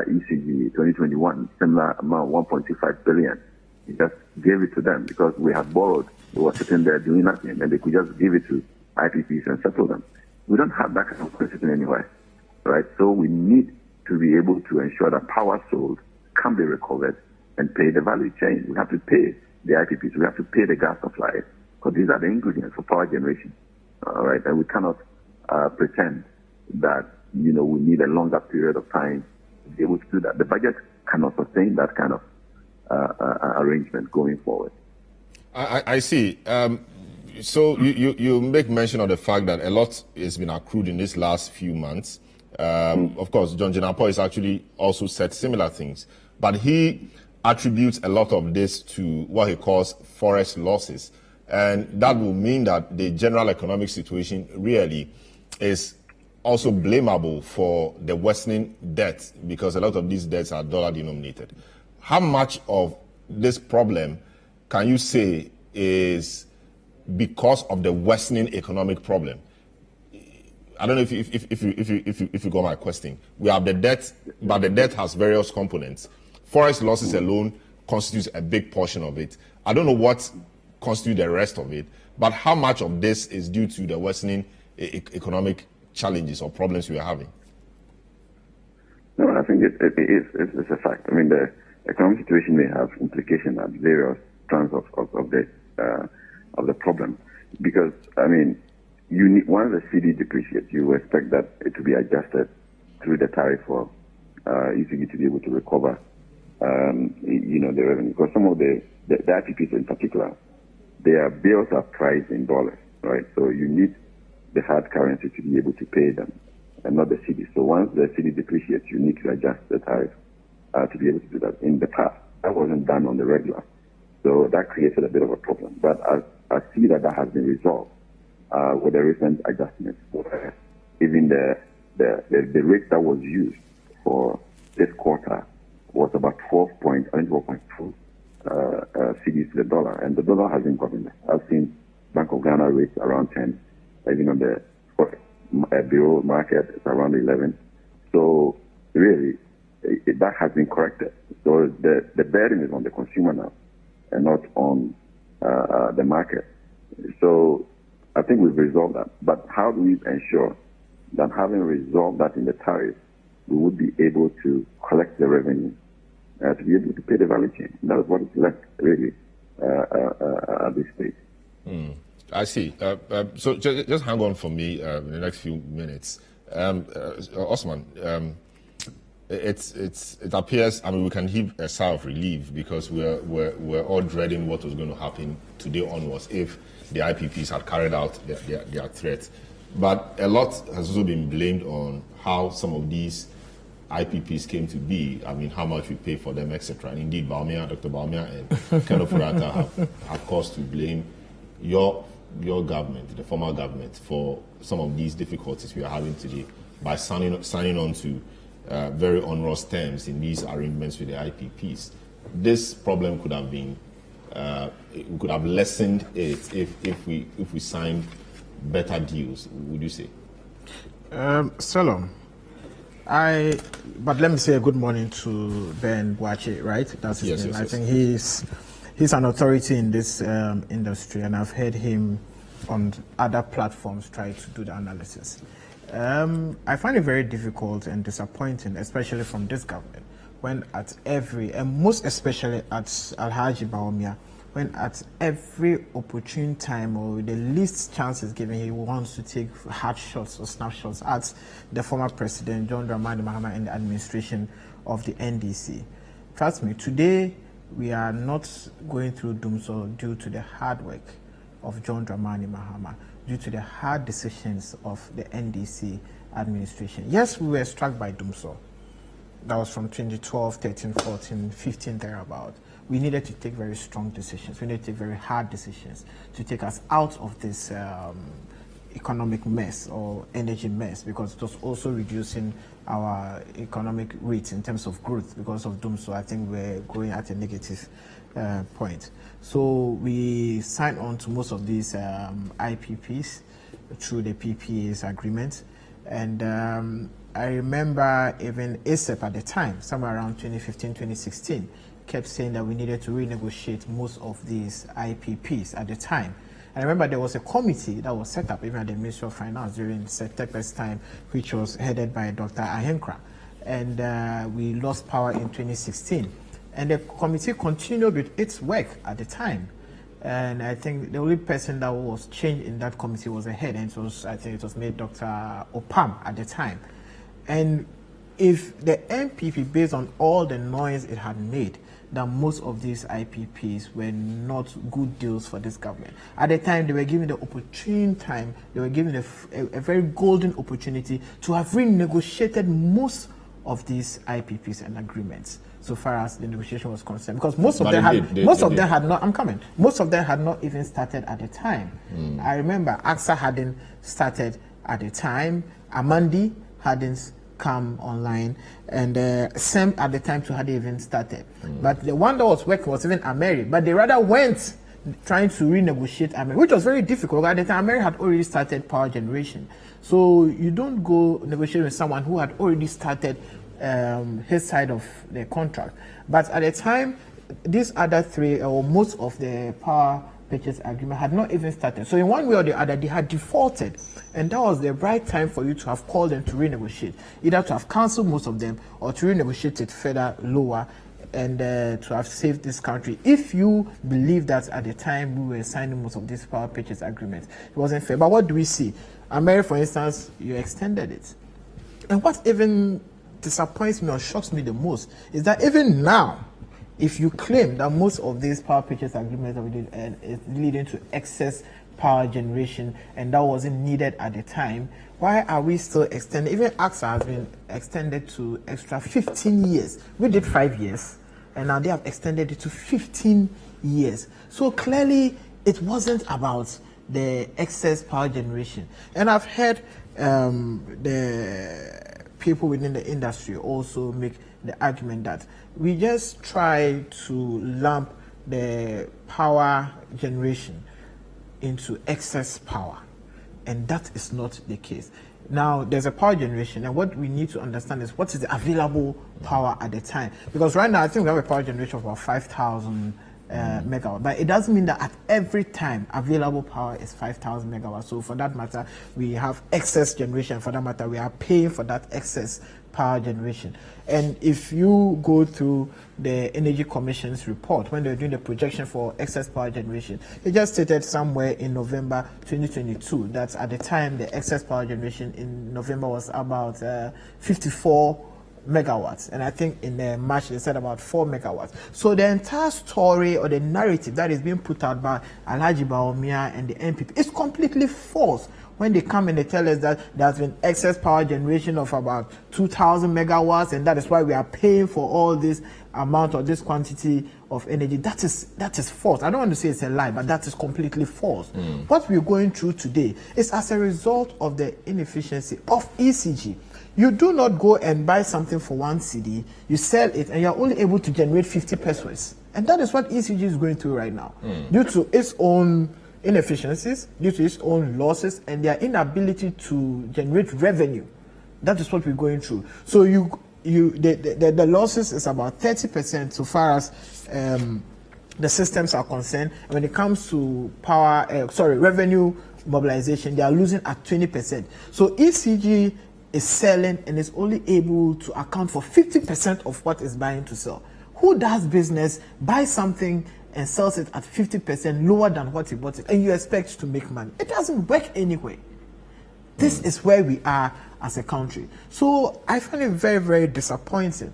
S3: ECG. 2021, similar amount, 1.25 billion. He just gave it to them because we had borrowed. They were sitting there doing nothing, and they could just give it to IPPs and settle them. We don't have that kind of position anywhere, right? So we need to be able to ensure that power sold can be recovered and pay the value chain. We have to pay the IPPs. We have to pay the gas suppliers, because these are the ingredients for power generation, all right? And we cannot pretend that, we need a longer period of time to be able to do that. The budget cannot sustain that kind of arrangement going forward.
S1: I see. So you make mention of the fact that a lot has been accrued in these last few months. Of course, John Jinapor has actually also said similar things, but he attributes a lot of this to what he calls forest losses. And that will mean that the general economic situation really is also blamable for the worsening debt, because a lot of these debts are dollar denominated. How much of this problem can you say is because of the worsening economic problem? I don't know if you got my question. We have the debt, but the debt has various components. Forest losses alone constitutes a big portion of it. I don't know what constitutes the rest of it, but how much of this is due to the worsening economic challenges or problems we are having?
S3: No, I think it's a fact. I mean, the economic situation may have implications at various strands of the problem, because I mean, once the cedi depreciates, you expect that it to be adjusted through the tariff for ECG to be able to recover, the revenue. Because some of the IPPs in particular, their bills are priced in dollars, right? So you need the hard currency to be able to pay them, and not the cedi. So once the cedi depreciates, you need to adjust the tariff to be able to do that. In the past, that wasn't done on the regular. So that created a bit of a problem. But I see that has been resolved with the recent adjustments. Even the rate that was used for this quarter was about 12.2 cedis to the dollar, and the dollar hasn't gotten there. I've seen Bank of Ghana rates around 10, even on the bureau market it's around 11. So really, that has been corrected. So the burden is on the consumer now, and not on the market. So I think we've resolved that. But how do we ensure that, having resolved that in the tariff, we would be able to collect the revenue to be able to pay the value chain? That's what is left, really, at this stage.
S1: I see. So just hang on for me in the next few minutes. Osman, it appears, I mean, we can heave a sigh of relief, because we're all dreading what was going to happen today onwards if the IPPs had carried out their threat. But a lot has also been blamed on how some of these IPPs came to be. I mean, how much we pay for them, etc. And indeed, Dr. Baumia and Ken Ofurata have caused to blame your government, the former government, for some of these difficulties we are having today by signing on to very onerous terms in these arrangements with the IPPs. This problem could have been, we could have lessened it if we signed better deals, would you say?
S15: Selorm, but let me say a good morning to Ben Boache, right? That's his name. I think he's an authority in this industry, and I've heard him on other platforms try to do the analysis. I find it very difficult and disappointing, especially from this government, when at every, and most especially at Alhaji Bawumia, when at every opportune time or the least chance is given, he wants to take hard shots or snapshots at the former president, John Dramani Mahama, and the administration of the NDC. Trust me, today we are not going through doomsday due to the hard work of John Dramani Mahama, due to the hard decisions of the NDC administration. Yes, we were struck by doomsday. That was from 2012, 13, 14, 15, thereabout. We needed to take very strong decisions. We needed to take very hard decisions to take us out of this economic mess or energy mess, because it was also reducing our economic rates in terms of growth because of doomsday. I think we're going at a negative point. So we signed on to most of these IPPs through the PPAs agreement. And I remember even ASEP at the time, somewhere around 2015, 2016, kept saying that we needed to renegotiate most of these IPPs at the time. I remember there was a committee that was set up even at the Ministry of Finance during Setekpe's time, which was headed by Dr. Ahenkra. And we lost power in 2016. And the committee continued with its work at the time. And I think the only person that was changed in that committee was the head, and it was, I think it was made Dr. Opam at the time. And if the MPP, based on all the noise it had made, that most of these IPPs were not good deals for this government. At the time, they were given the opportune time, they were given a very golden opportunity to have renegotiated most of these IPPs and agreements, so far as the negotiation was concerned, because most of them had not even started at the time. I remember AXA hadn't started at the time, Amandi hadn't come online, and SEM at the time too hadn't even started. But the one that was working was even Ameri, but they rather went trying to renegotiate Ameri, which was very difficult. At the time, Ameri had already started power generation. So you don't go negotiate with someone who had already started his side of the contract. But at the time, these other three, or most of the power purchase agreement, had not even started. So in one way or the other, they had defaulted. And that was the right time for you to have called them to renegotiate, either to have cancelled most of them or to renegotiate it further lower, and to have saved this country. If you believe that at the time we were signing most of these power purchase agreements, it wasn't fair. But what do we see? America, for instance, you extended it. And what even disappoints me or shocks me the most is that even now, if you claim that most of these power purchase agreements that we did is leading to excess power generation and that wasn't needed at the time, why are we still extending? Even AXA has been extended to extra 15 years. We did 5 years, and now they have extended it to 15 years. So clearly, it wasn't about the excess power generation. And I've heard the people within the industry also make the argument that we just try to lump the power generation into excess power, and that is not the case. Now, there's a power generation, and what we need to understand is what is the available power at the time. Because right now, I think we have a power generation of about 5,000 megawatt, but it doesn't mean that at every time available power is 5,000 megawatts. So for that matter, we have excess generation. For that matter, we are paying for that excess power generation. And if you go through the Energy Commission's report, when they were doing the projection for excess power generation, it just stated somewhere in November 2022 that at the time the excess power generation in November was about 54 megawatts, and I think in March they said about 4 megawatts. So the entire story or the narrative that is being put out by Alhaji Bawumia and the MPP is completely false. When they come and they tell us that there's been excess power generation of about 2,000 megawatts, and that is why we are paying for all this amount or this quantity of energy, that is false. I don't want to say it's a lie, but that is completely false. What we're going through today is as a result of the inefficiency of ECG. You do not go and buy something for 1 cedi, you sell it, and you're only able to generate 50 pesos. And that is what ECG is going through right now, due to its own inefficiencies, due to its own losses, and their inability to generate revenue. That is what we're going through. So the losses is about 30% so far as the systems are concerned. And when it comes to revenue mobilization, they are losing at 20%. So ECG is selling and is only able to account for 50% of what is buying to sell. Who does business, buys something and sells it at 50% lower than what he bought it, and you expect to make money? It doesn't work anyway. This is where we are as a country. So I find it very, very disappointing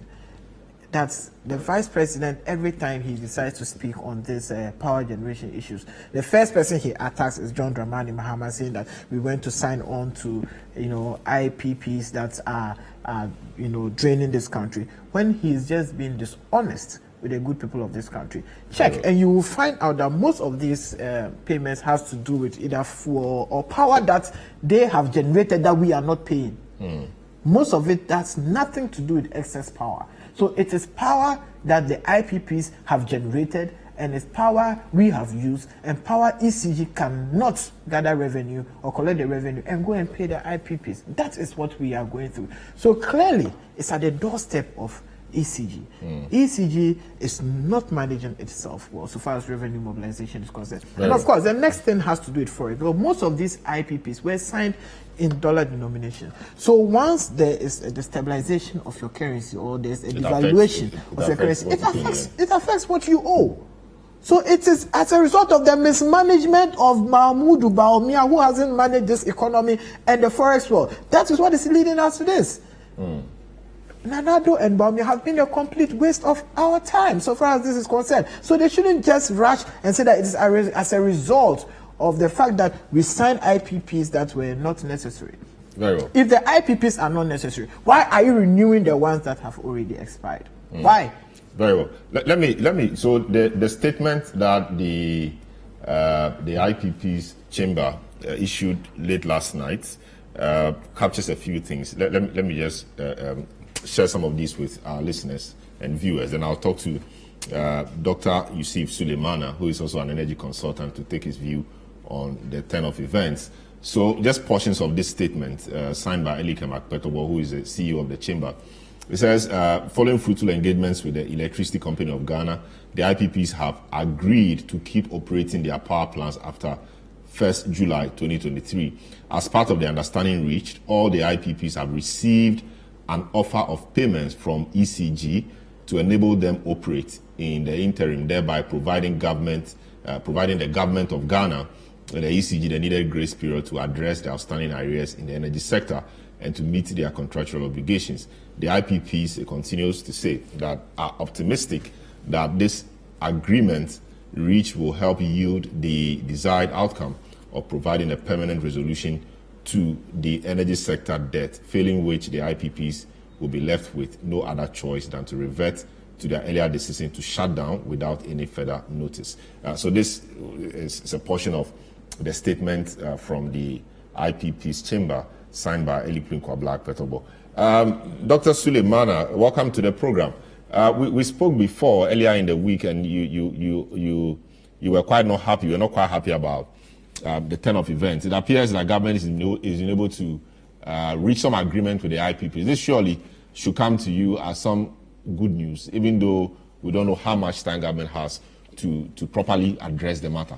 S15: that the vice president, every time he decides to speak on this power generation issues, the first person he attacks is John Dramani Mahama, saying that we went to sign on to, IPPs that are draining this country, when he's just being dishonest with the good people of this country. Check, and you will find out that most of these payments has to do with either fuel or power that they have generated that we are not paying. Most of it has nothing to do with excess power. So it is power that the IPPs have generated, and it's power we have used, and power ECG cannot gather revenue or collect the revenue and go and pay the IPPs. That is what we are going through. So clearly, it's at the doorstep of ECG. ECG is not managing itself well so far as revenue mobilization is concerned. And of course, the next thing has to do with forex. But most of these IPPs were signed in dollar denomination. So once there is a destabilization of your currency, or there's a devaluation of your currency, it affects what you owe. So it is as a result of the mismanagement of Mahmoud Bawumia, who hasn't managed this economy and the forex world. That is what is leading us to this. Nana Addo and Bawumia have been a complete waste of our time so far as this is concerned. So they shouldn't just rush and say that it is as a result of the fact that we signed IPPs that were not necessary.
S1: Very well.
S15: If the IPPs are not necessary, why are you renewing the ones that have already expired? Why?
S1: Very well. Let me. So the statement that the IPP's chamber issued late last night captures a few things. Let me just share some of these with our listeners and viewers, and I'll talk to Dr. Yusuf Suleimana, who is also an energy consultant, to take his view on the turn of events. So just portions of this statement signed by Elike Makpetobo, who is the CEO of the chamber. It says, following fruitful engagements with the Electricity Company of Ghana, the IPPs have agreed to keep operating their power plants after 1st July 2023. As part of the understanding reached, all the IPPs have received an offer of payments from ECG to enable them operate in the interim, thereby providing the government of Ghana and the ECG the needed grace period to address the outstanding arrears in the energy sector and to meet their contractual obligations. The IPPs, it continues to say, that are optimistic that this agreement reached will help yield the desired outcome of providing a permanent resolution to the energy sector debt, failing which the IPPs will be left with no other choice than to revert to their earlier decision to shut down without any further notice. So this is a portion of the statement from the IPP's chamber, signed by Elike Makpetobo. Dr. Suleimana, welcome to the program. We spoke before earlier in the week, and you were quite not happy. You were not quite happy about the turn of events. It appears that government is unable to reach some agreement with the IPPs. This surely should come to you as some good news, even though we don't know how much time government has to properly address the matter.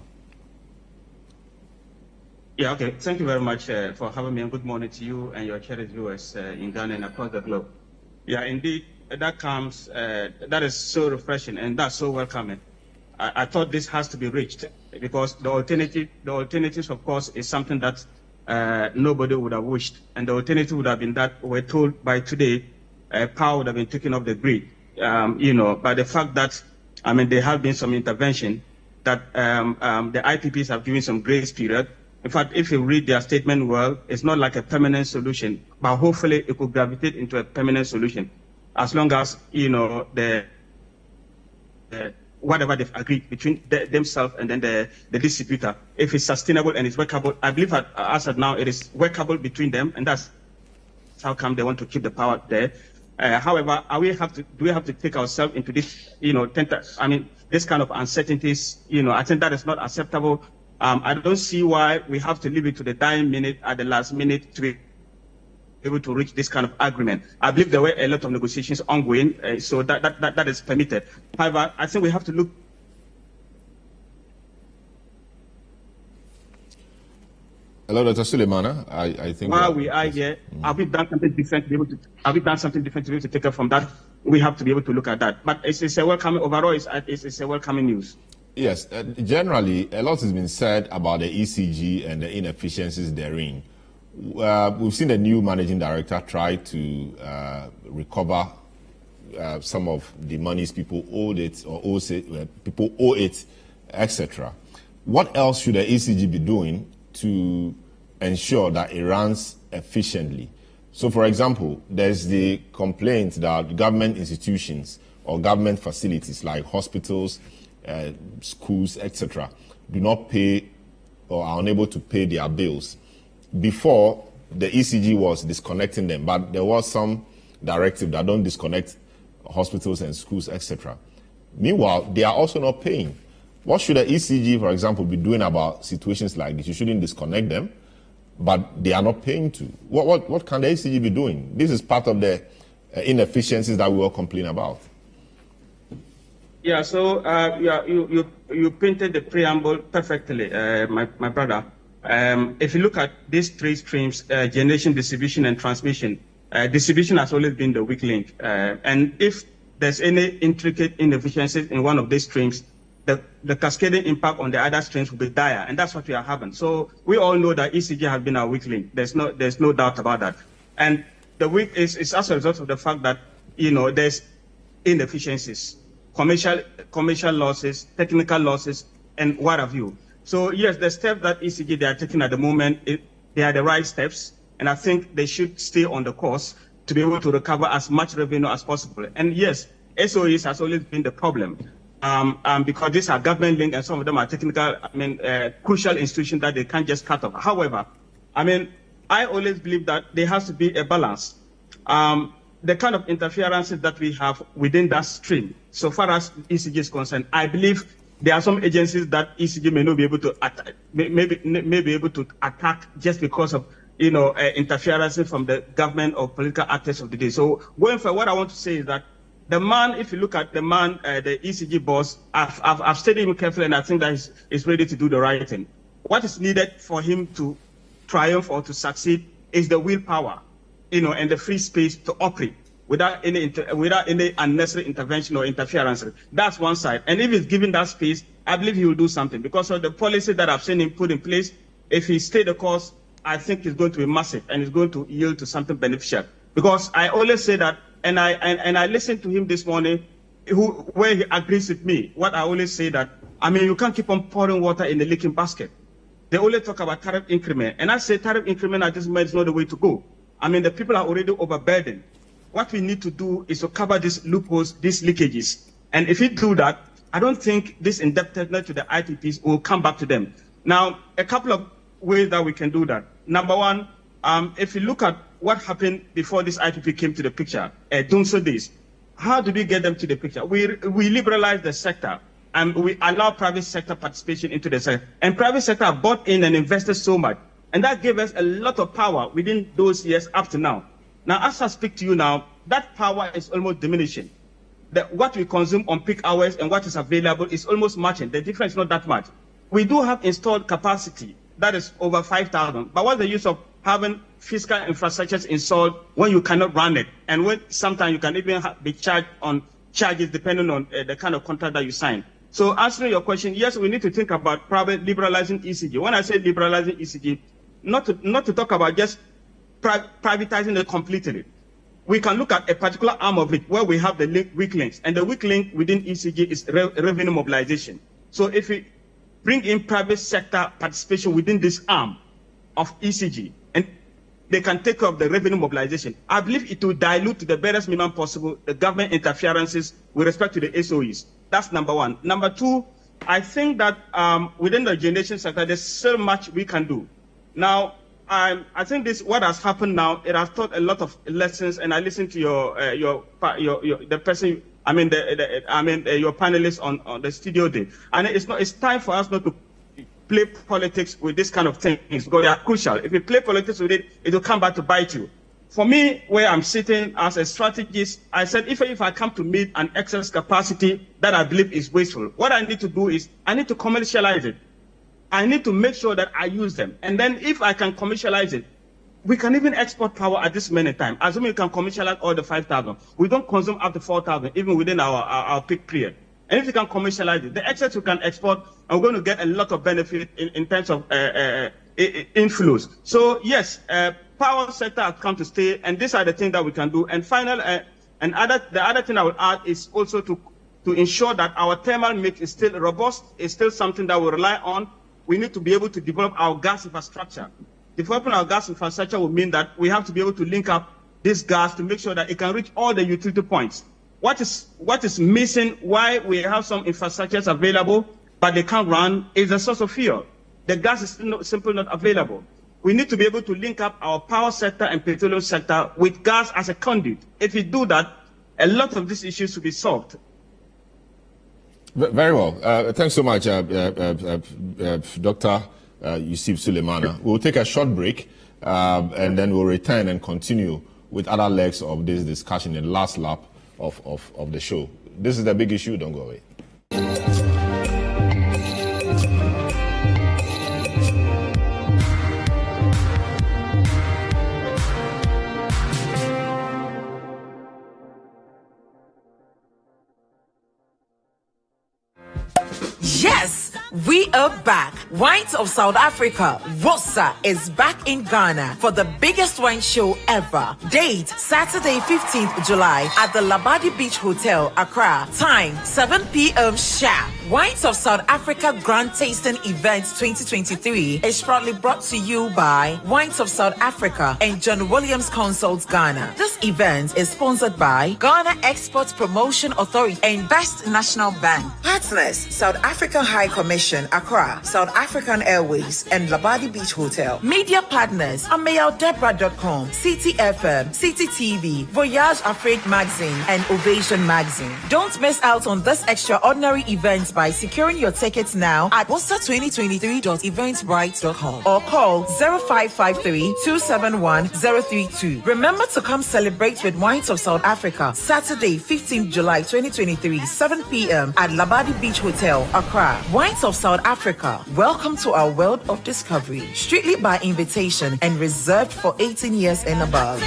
S4: Yeah, okay. Thank you very much for having me, and good morning to you and your cherished viewers in Ghana and across the globe. Yeah, indeed, that is so refreshing and that's so welcoming. I thought this has to be reached, because the alternatives, of course, is something that nobody would have wished, and the alternative would have been that we're told by today power would have been taken off the grid. By the fact that, there have been some intervention, that the IPPs have given some grace period. In fact, if you read their statement well, it's not like a permanent solution, but hopefully it could gravitate into a permanent solution, as long as, whatever they've agreed between themselves and then the distributor, if it's sustainable and it's workable. I believe as of now it is workable between them, and that's how come they want to keep the power there. However, do we have to take ourselves into this, this kind of uncertainties? I think that is not acceptable. I don't see why we have to leave it to the dying minute, at the last minute, to be able to reach this kind of agreement. I believe there were a lot of negotiations ongoing, so that is permitted. However, I think we have to look.
S1: Hello, Dr. Suleimana. I think
S4: while we are here, have we done something different to be able to? Have we done something different to be able to take it from that? We have to be able to look at that. But it's a welcoming overall. It's a welcoming news.
S1: Yes, generally, a lot has been said about the ECG and the inefficiencies therein. We've seen the new managing director try to recover some of the monies people owed it or owes it, people owe it, etc. What else should the ECG be doing to ensure that it runs efficiently? So, for example, there's the complaint that government institutions or government facilities like hospitals, schools, etc., do not pay or are unable to pay their bills. Before, the ECG was disconnecting them, but there was some directive that don't disconnect hospitals and schools, etc. Meanwhile, they are also not paying. What should the ECG, for example, be doing about situations like this? You shouldn't disconnect them, but they are not paying to. What can the ECG be doing? This is part of the inefficiencies that we all complain about.
S4: Yeah, so you painted the preamble perfectly, my brother. If you look at these three streams, generation, distribution, and transmission, distribution has always been the weak link. And if there's any intricate inefficiencies in one of these streams, the cascading impact on the other streams will be dire, and that's what we are having. So we all know that ECG has been our weak link. There's no doubt about that. And the weak is as a result of the fact that there's inefficiencies, commercial losses, technical losses, and what have you. So yes, the steps that ECG they are taking at the moment, they are the right steps, and I think they should stay on the course to be able to recover as much revenue as possible. And yes, SOEs has always been the problem. Because these are government linked and some of them are technical, crucial institutions that they can't just cut off. However, I always believe that there has to be a balance. The kind of interferences that we have within that stream, so far as ECG is concerned, I believe there are some agencies that ECG may not be able to attack, may be able to attack just because of interferences from the government or political actors of the day. So going forward, what I want to say is that the man, if you look at the man, the ECG boss, I've studied him carefully, and I think that he's ready to do the right thing. What is needed for him to triumph or to succeed is the willpower, and the free space to operate without any unnecessary intervention or interference. That's one side. And if he's given that space, I believe he will do something because of the policy that I've seen him put in place. If he stay the course, I think it's going to be massive and it's going to yield to something beneficial. Because I always say that. And I listened to him this morning, where he agrees with me. What I always say that, you can't keep on pouring water in the leaking basket. They only talk about tariff increment. And I say tariff increment at this moment is not the way to go. The people are already overburdened. What we need to do is to cover these loopholes, these leakages. And if we do that, I don't think this indebtedness to the IPPs will come back to them. Now, a couple of ways that we can do that. Number one, if you look at what happened before this IPP came to the picture, Dunso days, how did we get them to the picture? We liberalized the sector and we allow private sector participation into the sector. And private sector bought in and invested so much. And that gave us a lot of power within those years up to now. Now, as I speak to you now, that power is almost diminishing. What we consume on peak hours and what is available is almost matching. The difference is not that much. We do have installed capacity that is over 5,000. But what's the use of having physical infrastructures installed when you cannot run it? And when sometimes you can even be charged on charges depending on the kind of contract that you sign. So answering your question, yes, we need to think about probably liberalizing ECG. When I say liberalizing ECG, not to talk about just privatizing it completely. We can look at a particular arm of it where we have the weak links. And the weak link within ECG is revenue mobilization. So if we bring in private sector participation within this arm of ECG, and they can take care of the revenue mobilization, I believe it will dilute to the barest minimum possible the government interferences with respect to the SOEs. That's number one. Number two, I think that within the generation sector, there's so much we can do. Now, I think what has happened now, it has taught a lot of lessons, and I listened to your panelists on the studio day, and it's time for us not to play politics with this kind of things because they are crucial. If you play politics with it, it will come back to bite you. For me, where I'm sitting as a strategist, I said, if I come to meet an excess capacity that I believe is wasteful, what I need to do is I need to commercialize it. I need to make sure that I use them. And then if I can commercialize it, we can even export power at this minute time. Assuming we can commercialize all the 5,000. We don't consume up to 4,000, even within our peak period. And if you can commercialize it, the excess we can export, and we're going to get a lot of benefit in terms of inflows. So yes, power sector has come to stay, and these are the things that we can do. And the other thing I will add is also to ensure that our thermal mix is still robust, is still something that we rely on. We need to be able to develop our gas infrastructure. Developing our gas infrastructure will mean that we have to be able to link up this gas to make sure that it can reach all the utility points. What is missing, why we have some infrastructures available, but they can't run, is the source of fuel. The gas is simply not available. We need to be able to link up our power sector and petroleum sector with gas as a conduit. If we do that, a lot of these issues will be solved.
S1: Very well. Thanks so much, Dr. Yusuf Sulemana. We'll take a short break and then we'll return and continue with other legs of this discussion in the last lap of the show. This is the big issue. Don't go away.
S5: Yes, we are back. Wines of South Africa, Rossa, is back in Ghana for the biggest wine show ever. Date, Saturday, 15th July at the Labadi Beach Hotel, Accra. Time, 7 p.m. sharp. Wines of South Africa Grand Tasting Event 2023 is proudly brought to you by Wines of South Africa and John Williams Consults Ghana. This event is sponsored by Ghana Export Promotion Authority and Best National Bank. Partners, South African High Commission, Accra, South African Airways, and Labadi Beach Hotel. Media partners, AmayalDebra.com, Citi FM, Citi TV, Voyage Afrique Magazine, and Ovation Magazine. Don't miss out on this extraordinary event by securing your tickets now at bossa2023.eventbrite.com or call 0553-271-032. Remember to come celebrate with Wines of South Africa, Saturday, 15th July 2023, 7 p.m. at Labadi Beach Hotel, Accra. Wines of South Africa, welcome to our world of discovery. Strictly by invitation and reserved for 18 years and above.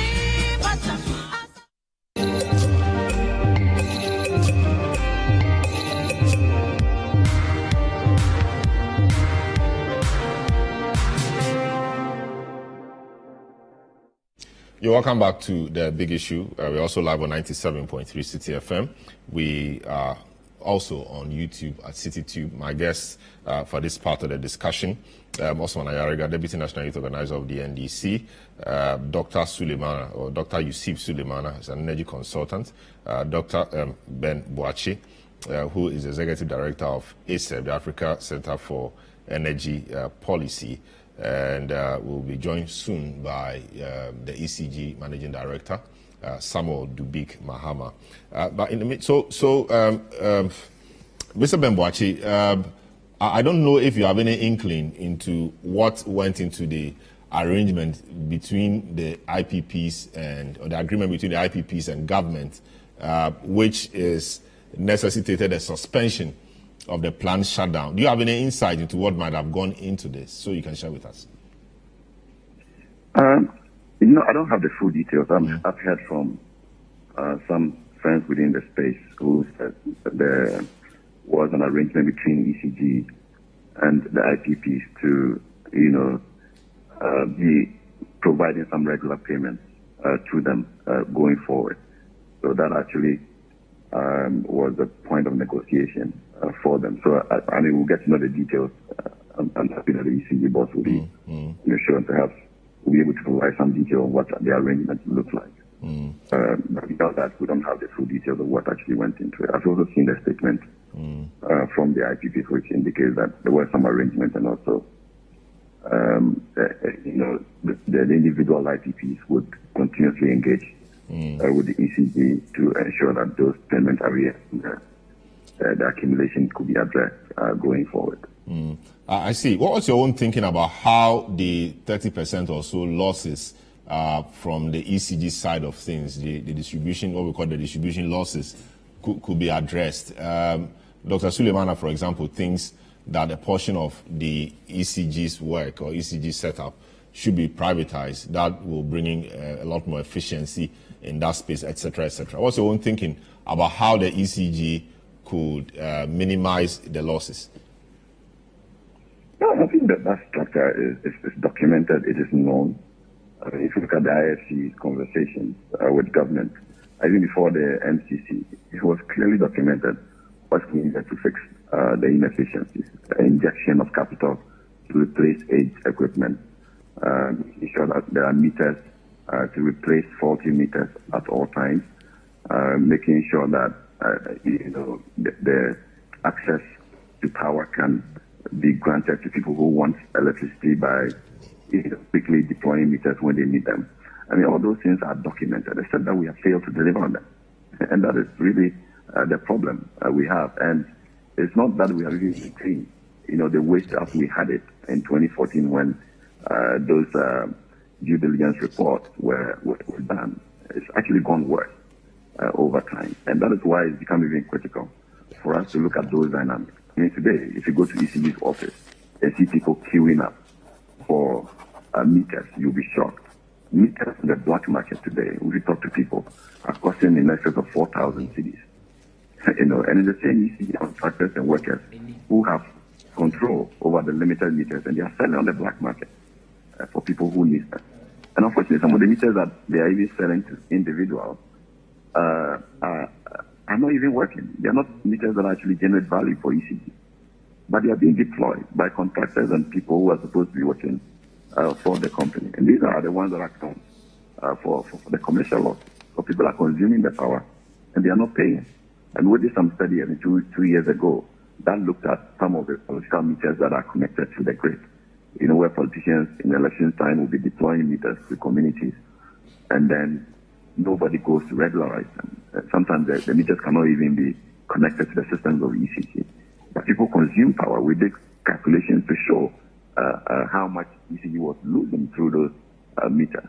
S1: You're welcome back to the big issue. We're also live on 97.3 Citi FM. We are also on YouTube at Citi TV. My guest for this part of the discussion, Osman Ayariga, Deputy National Youth Organizer of the NDC, Dr. Sulemana, or Dr. Yusuf Sulemana, is an energy consultant, Dr. Ben Boachi, who is Executive Director of ACEP, the Africa Center for Energy Policy, and will be joined soon by the ECG Managing Director, Samuel Dubik Mahama. But in the Mr. Ben Boachi, I don't know if you have any inkling into what went into the arrangement between the IPPs or the agreement between the IPPs and government, which is necessitated a suspension of the planned shutdown. Do you have any insight into what might have gone into this, so you can share with us?
S3: I don't have the full details. I've heard from some friends within the space who said that there was an arrangement between ECG and the IPPs to, be providing some regular payments to them going forward. So that actually was the point of negotiation for them. So, we'll get to know the details. I'm happy that the ECG boss will be sure and perhaps we'll be able to provide some detail on what the arrangement looks like. But without that, we don't have the full details of what actually went into it. I've also seen the statement from the IPPs, which indicates that there were some arrangements and also, the individual IPPs would continuously engage with the ECG to ensure that those payment arrears, the accumulation could be addressed going forward.
S1: I see. What was your own thinking about how the 30% or so losses from the ECG side of things, the distribution, what we call the distribution losses, could be addressed? Dr. Suleimana, for example, thinks that a portion of the ECG's work or ECG setup should be privatized. That will bring in a lot more efficiency in that space, etc., etc. What's your own thinking about how the ECG could minimize the losses?
S3: No, I think that structure is documented. It is known. If you look at the IFC's conversations with government, I think before the MCC, it was clearly documented what's needed to fix the inefficiencies, the injection of capital to replace aged equipment, ensure that there are meters to replace faulty meters at all times, making sure that the access to power can be granted to people who want electricity by quickly deploying meters when they need them. I mean, all those things are documented, except that we have failed to deliver on them. And that is really the problem we have. And it's not that we are really maintained, the waste as we had it in 2014 when those due diligence reports were done. It's actually gone worse over time. And that is why it's become even critical for us to look at those dynamics. I mean, today, if you go to ECB's office and see people queuing up for meters, you'll be shocked. Meters in the black market today, if you talk to people, are costing in excess of 4,000 cedis. And it's the same ECG contractors and workers who have control over the limited meters, and they are selling on the black market for people who need them. And unfortunately, some of the meters that they are even selling to individuals are not even working. They are not meters that actually generate value for ECG, but they are being deployed by contractors and people who are supposed to be working for the company. And these are the ones that are account for the commercial loss. So people are consuming the power and they are not paying. And we did some study two years ago that looked at some of the political meters that are connected to the grid. Where politicians in election time will be deploying meters to communities, and then nobody goes to regularize them. Sometimes the meters cannot even be connected to the systems of ECG. But people consume power. We did calculations to show how much ECG was losing through those meters,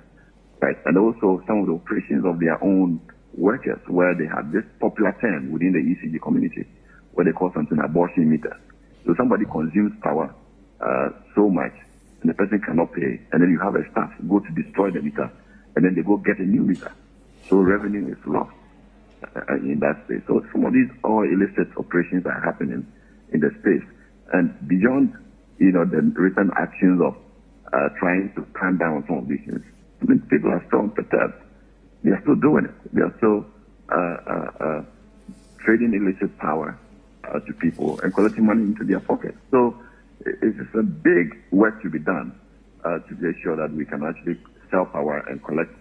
S3: right? And also some of the operations of their own workers, where they had this popular term within the ECG community, where they call something abortion meter. So somebody consumes power so much, and the person cannot pay, and then you have a staff go to destroy the meter, and then they go get a new meter. So revenue is lost in that space. So some of these all illicit operations are happening in the space, and beyond the recent actions of trying to calm down some of these things, I mean, people are still perturbed. They are still doing it. They are still trading illicit power to people and collecting money into their pockets. So it's a big work to be done to be sure that we can actually sell power and collect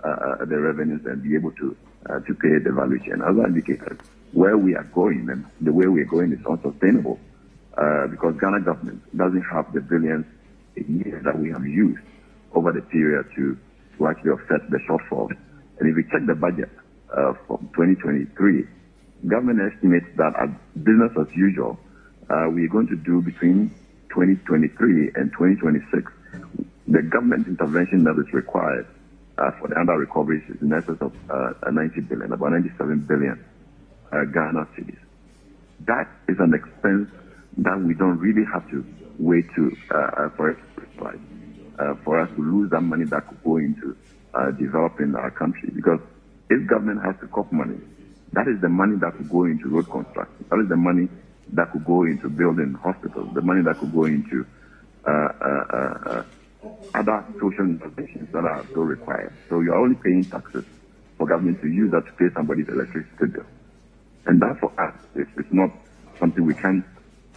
S3: the revenues and be able to pay the value chain. As I indicated, where we are going and the way we are going is unsustainable because Ghana government doesn't have the billions a year that we have used over the period to actually offset the shortfall. And if we check the budget from 2023, government estimates that at business as usual, we are going to do between 2023 and 2026. The government intervention that is required for the under recoveries is in excess of 90 billion, about 97 billion Ghana cedis. That is an expense that we don't really have to wait to for it to realize. For us to lose that money that could go into developing our country. Because if government has to cut money, that is the money that could go into road construction. That is the money that could go into building hospitals, the money that could go into other social interventions that are still required. So you're only paying taxes for government to use that to pay somebody's electricity bill. And that for us, it's not something we can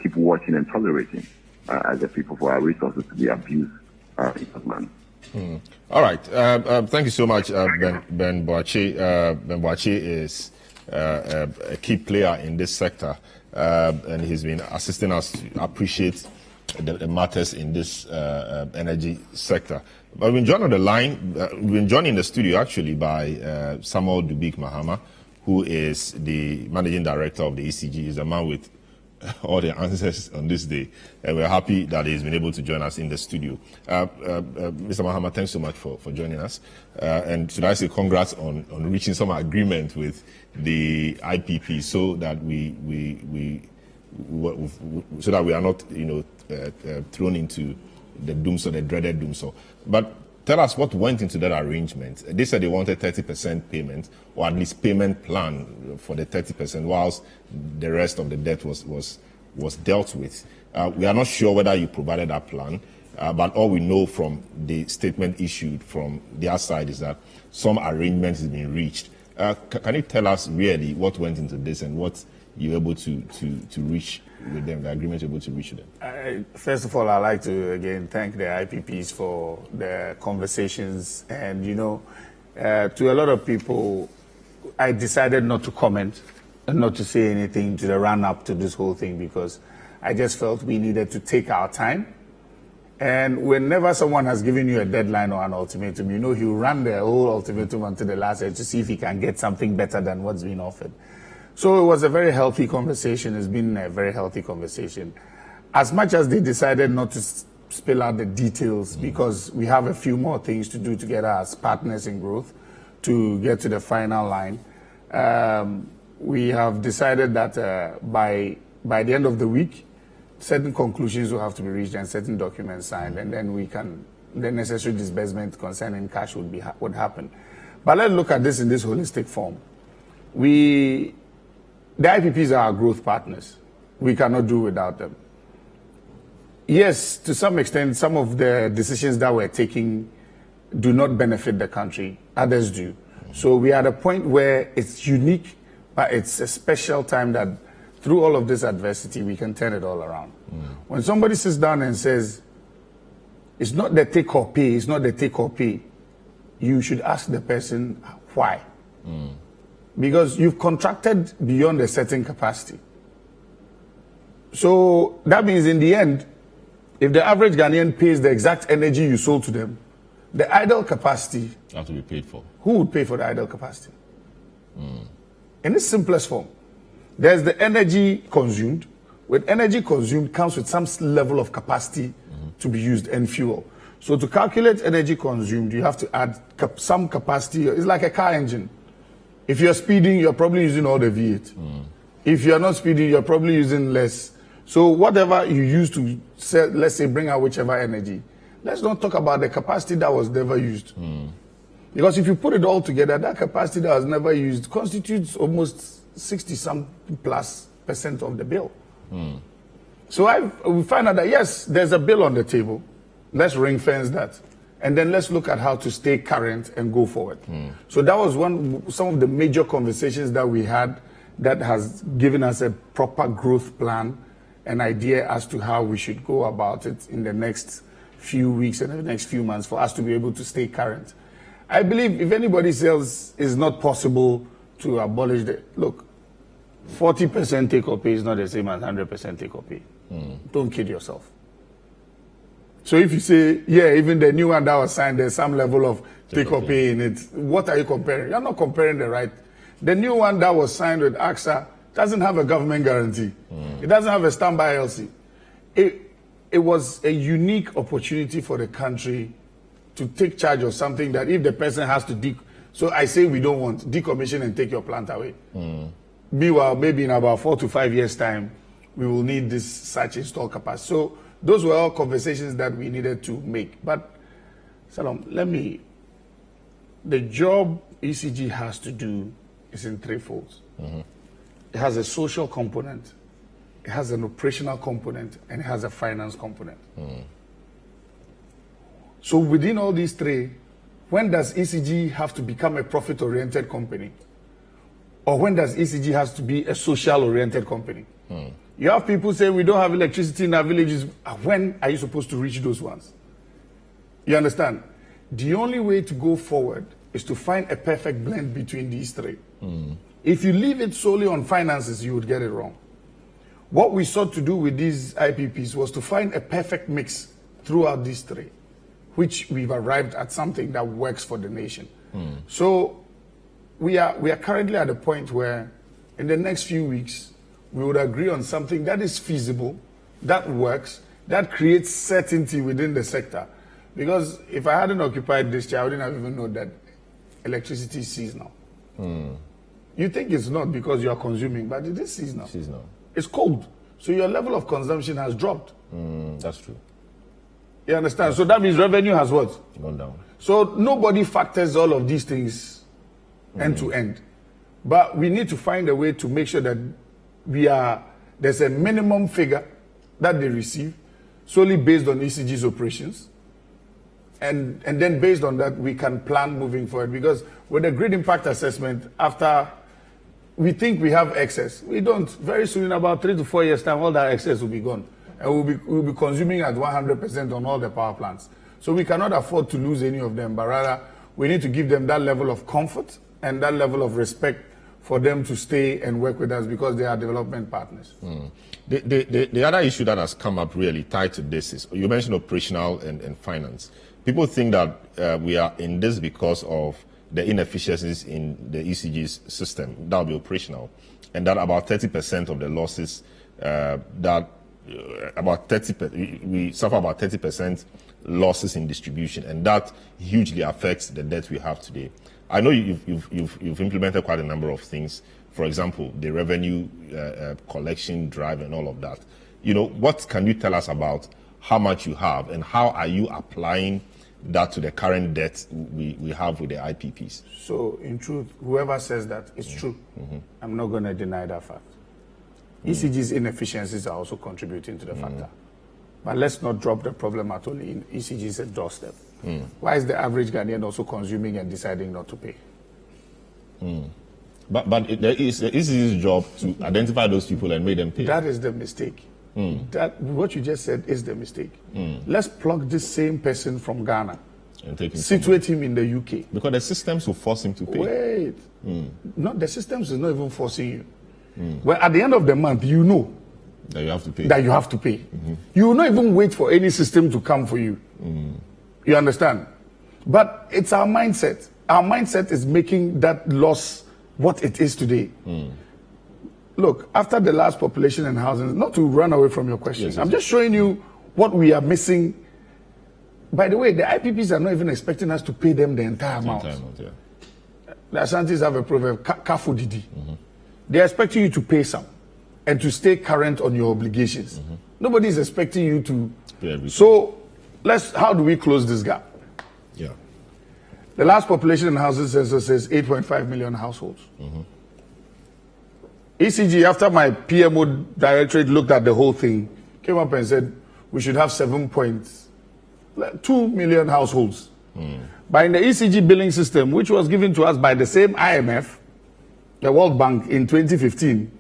S3: keep watching and tolerating as a people for our resources to be abused in that manner.
S1: All right. Thank you so much, Ben Boakye. Ben Boakye is a key player in this sector, and he's been assisting us to appreciate the matters in this energy sector. But we've been joined on the line, we've been joined in the studio actually by Samuel Dubik Mahama, who is the managing director of the ECG. He's a man with all the answers on this day. And we're happy that he's been able to join us in the studio. Mr. Mahama, thanks so much for joining us. And should I say congrats on reaching some agreement with the IPP so that we are not, thrown into the doomsday, the dreaded doomsday. But tell us what went into that arrangement. They said they wanted 30% payment, or at least payment plan for the 30%, whilst the rest of the debt was dealt with. We are not sure whether you provided that plan, but all we know from the statement issued from their side is that some arrangement has been reached. Can you tell us really what went into this and what you were able to reach with them, the agreement you're able to reach with them?
S6: First of all, I'd like to again thank the IPPs for the conversations. And, to a lot of people, I decided not to comment and not to say anything to the run up to this whole thing because I just felt we needed to take our time. And whenever someone has given you a deadline or an ultimatum, he'll run the whole ultimatum until the last day to see if he can get something better than what's been offered. So it was a very healthy conversation. It's been a very healthy conversation. As much as they decided not to spill out the details because we have a few more things to do together as partners in growth to get to the final line, we have decided that by the end of the week, certain conclusions will have to be reached and certain documents signed, and then the necessary disbursement concerning cash would happen. But let's look at this in this holistic form. The IPPs are our growth partners. We cannot do without them. Yes, to some extent, some of the decisions that we're taking do not benefit the country. Others do. So we are at a point where it's unique, but it's a special time that through all of this adversity, we can turn it all around. When somebody sits down and says, it's not the take or pay, it's not the take or pay, you should ask the person why. Because you've contracted beyond a certain capacity. So that means in the end, if the average Ghanaian pays the exact energy you sold to them, the idle capacity
S1: have to be paid for.
S6: Who would pay for the idle capacity? In its simplest form, there's the energy consumed. With energy consumed comes with some level of capacity to be used and fuel. So to calculate energy consumed, you have to add some capacity. It's like a car engine. If you're speeding, you're probably using all the V8. If you're not speeding, you're probably using less. So whatever you use to, let's say, bring out whichever energy, let's not talk about the capacity that was never used. Because if you put it all together, that capacity that was never used constitutes almost 60+ % of the bill. So we find out that, yes, there's a bill on the table. Let's ring fence that. And then let's look at how to stay current and go forward. So that was some of the major conversations that we had that has given us a proper growth plan, an idea as to how we should go about it in the next few weeks and the next few months for us to be able to stay current. I believe if anybody says it's not possible to abolish look, 40% take or pay is not the same as 100% take or pay. Don't kid yourself. So if you say, yeah, even the new one that was signed, there's some level of take or pay in it, what are you comparing? You're not comparing the right. The new one that was signed with AXA doesn't have a government guarantee. It doesn't have a standby LC. It was a unique opportunity for the country to take charge of something that if the person has to so I say we don't want decommission and take your plant away. Meanwhile, maybe in about 4 to 5 years' time, we will need this such installed capacity. So those were all conversations that we needed to make. But, Selorm, the job ECG has to do is in threefold. It has a social component, it has an operational component, and it has a finance component. So within all these three, when does ECG have to become a profit-oriented company? Or when does ECG has to be a social-oriented company? You have people say we don't have electricity in our villages. When are you supposed to reach those ones? You understand? The only way to go forward is to find a perfect blend between these three. If you leave it solely on finances, you would get it wrong. What we sought to do with these IPPs was to find a perfect mix throughout these three, which we've arrived at something that works for the nation. So we are currently at a point where in the next few weeks, we would agree on something that is feasible, that works, that creates certainty within the sector. Because if I hadn't occupied this chair, I wouldn't have even known that electricity is seasonal. You think it's not because you are consuming, but it is seasonal. It's cold. So your level of consumption has dropped.
S1: That's true.
S6: You understand? So that means revenue has what?
S1: Gone down.
S6: So nobody factors all of these things end to end. But we need to find a way to make sure that there's a minimum figure that they receive solely based on ECG's operations. And then based on that, we can plan moving forward. Because with the grid impact assessment, after we think we have excess, we don't. Very soon, in about 3 to 4 years' time, all that excess will be gone. And we'll be consuming at 100% on all the power plants. So we cannot afford to lose any of them, but rather we need to give them that level of comfort and that level of respect for them to stay and work with us because they are development partners.
S1: The other issue that has come up really tied to this is, you mentioned operational and finance. People think that we are in this because of the inefficiencies in the ECG's system. That will be operational. And that about 30% of the losses, we suffer about 30% losses in distribution, and that hugely affects the debt we have today. I know you've implemented quite a number of things. For example, the revenue collection drive and all of that. You know, what can you tell us about how much you have and how are you applying that to the current debt we have with the IPPs?
S6: So, in truth, whoever says that is true. I'm not going to deny that fact. ECG's inefficiencies are also contributing to the factor. But let's not drop the problem at only in ECG's doorstep. Why is the average Ghanaian also consuming and deciding not to pay?
S1: But it is ECG's job to identify those people and make them pay.
S6: That is the mistake. That what you just said is the mistake. Let's plug this same person from Ghana
S1: and take him
S6: situate him in the UK.
S1: Because the systems will force him to pay.
S6: Wait. No, the systems is not even forcing you. Well, at the end of the month, you know
S1: that you have to pay.
S6: You will not even wait for any system to come for you. You understand? But it's our mindset. Our mindset is making that loss what it is today. Look, after the last population and housing, not to run away from your question, I'm just showing you what we are missing. By the way, the IPPs are not even expecting us to pay them the entire amount. The Ashantis have a proverb, Kafu Didi. They're expecting you to pay some and to stay current on your obligations. Nobody is expecting you to pay everything. So, how do we close this gap? The last population and housing census says 8.5 million households. ECG, after my PMO directorate looked at the whole thing, came up and said we should have 7.2 million households. But in the ECG billing system, which was given to us by the same IMF, the World Bank in 2015,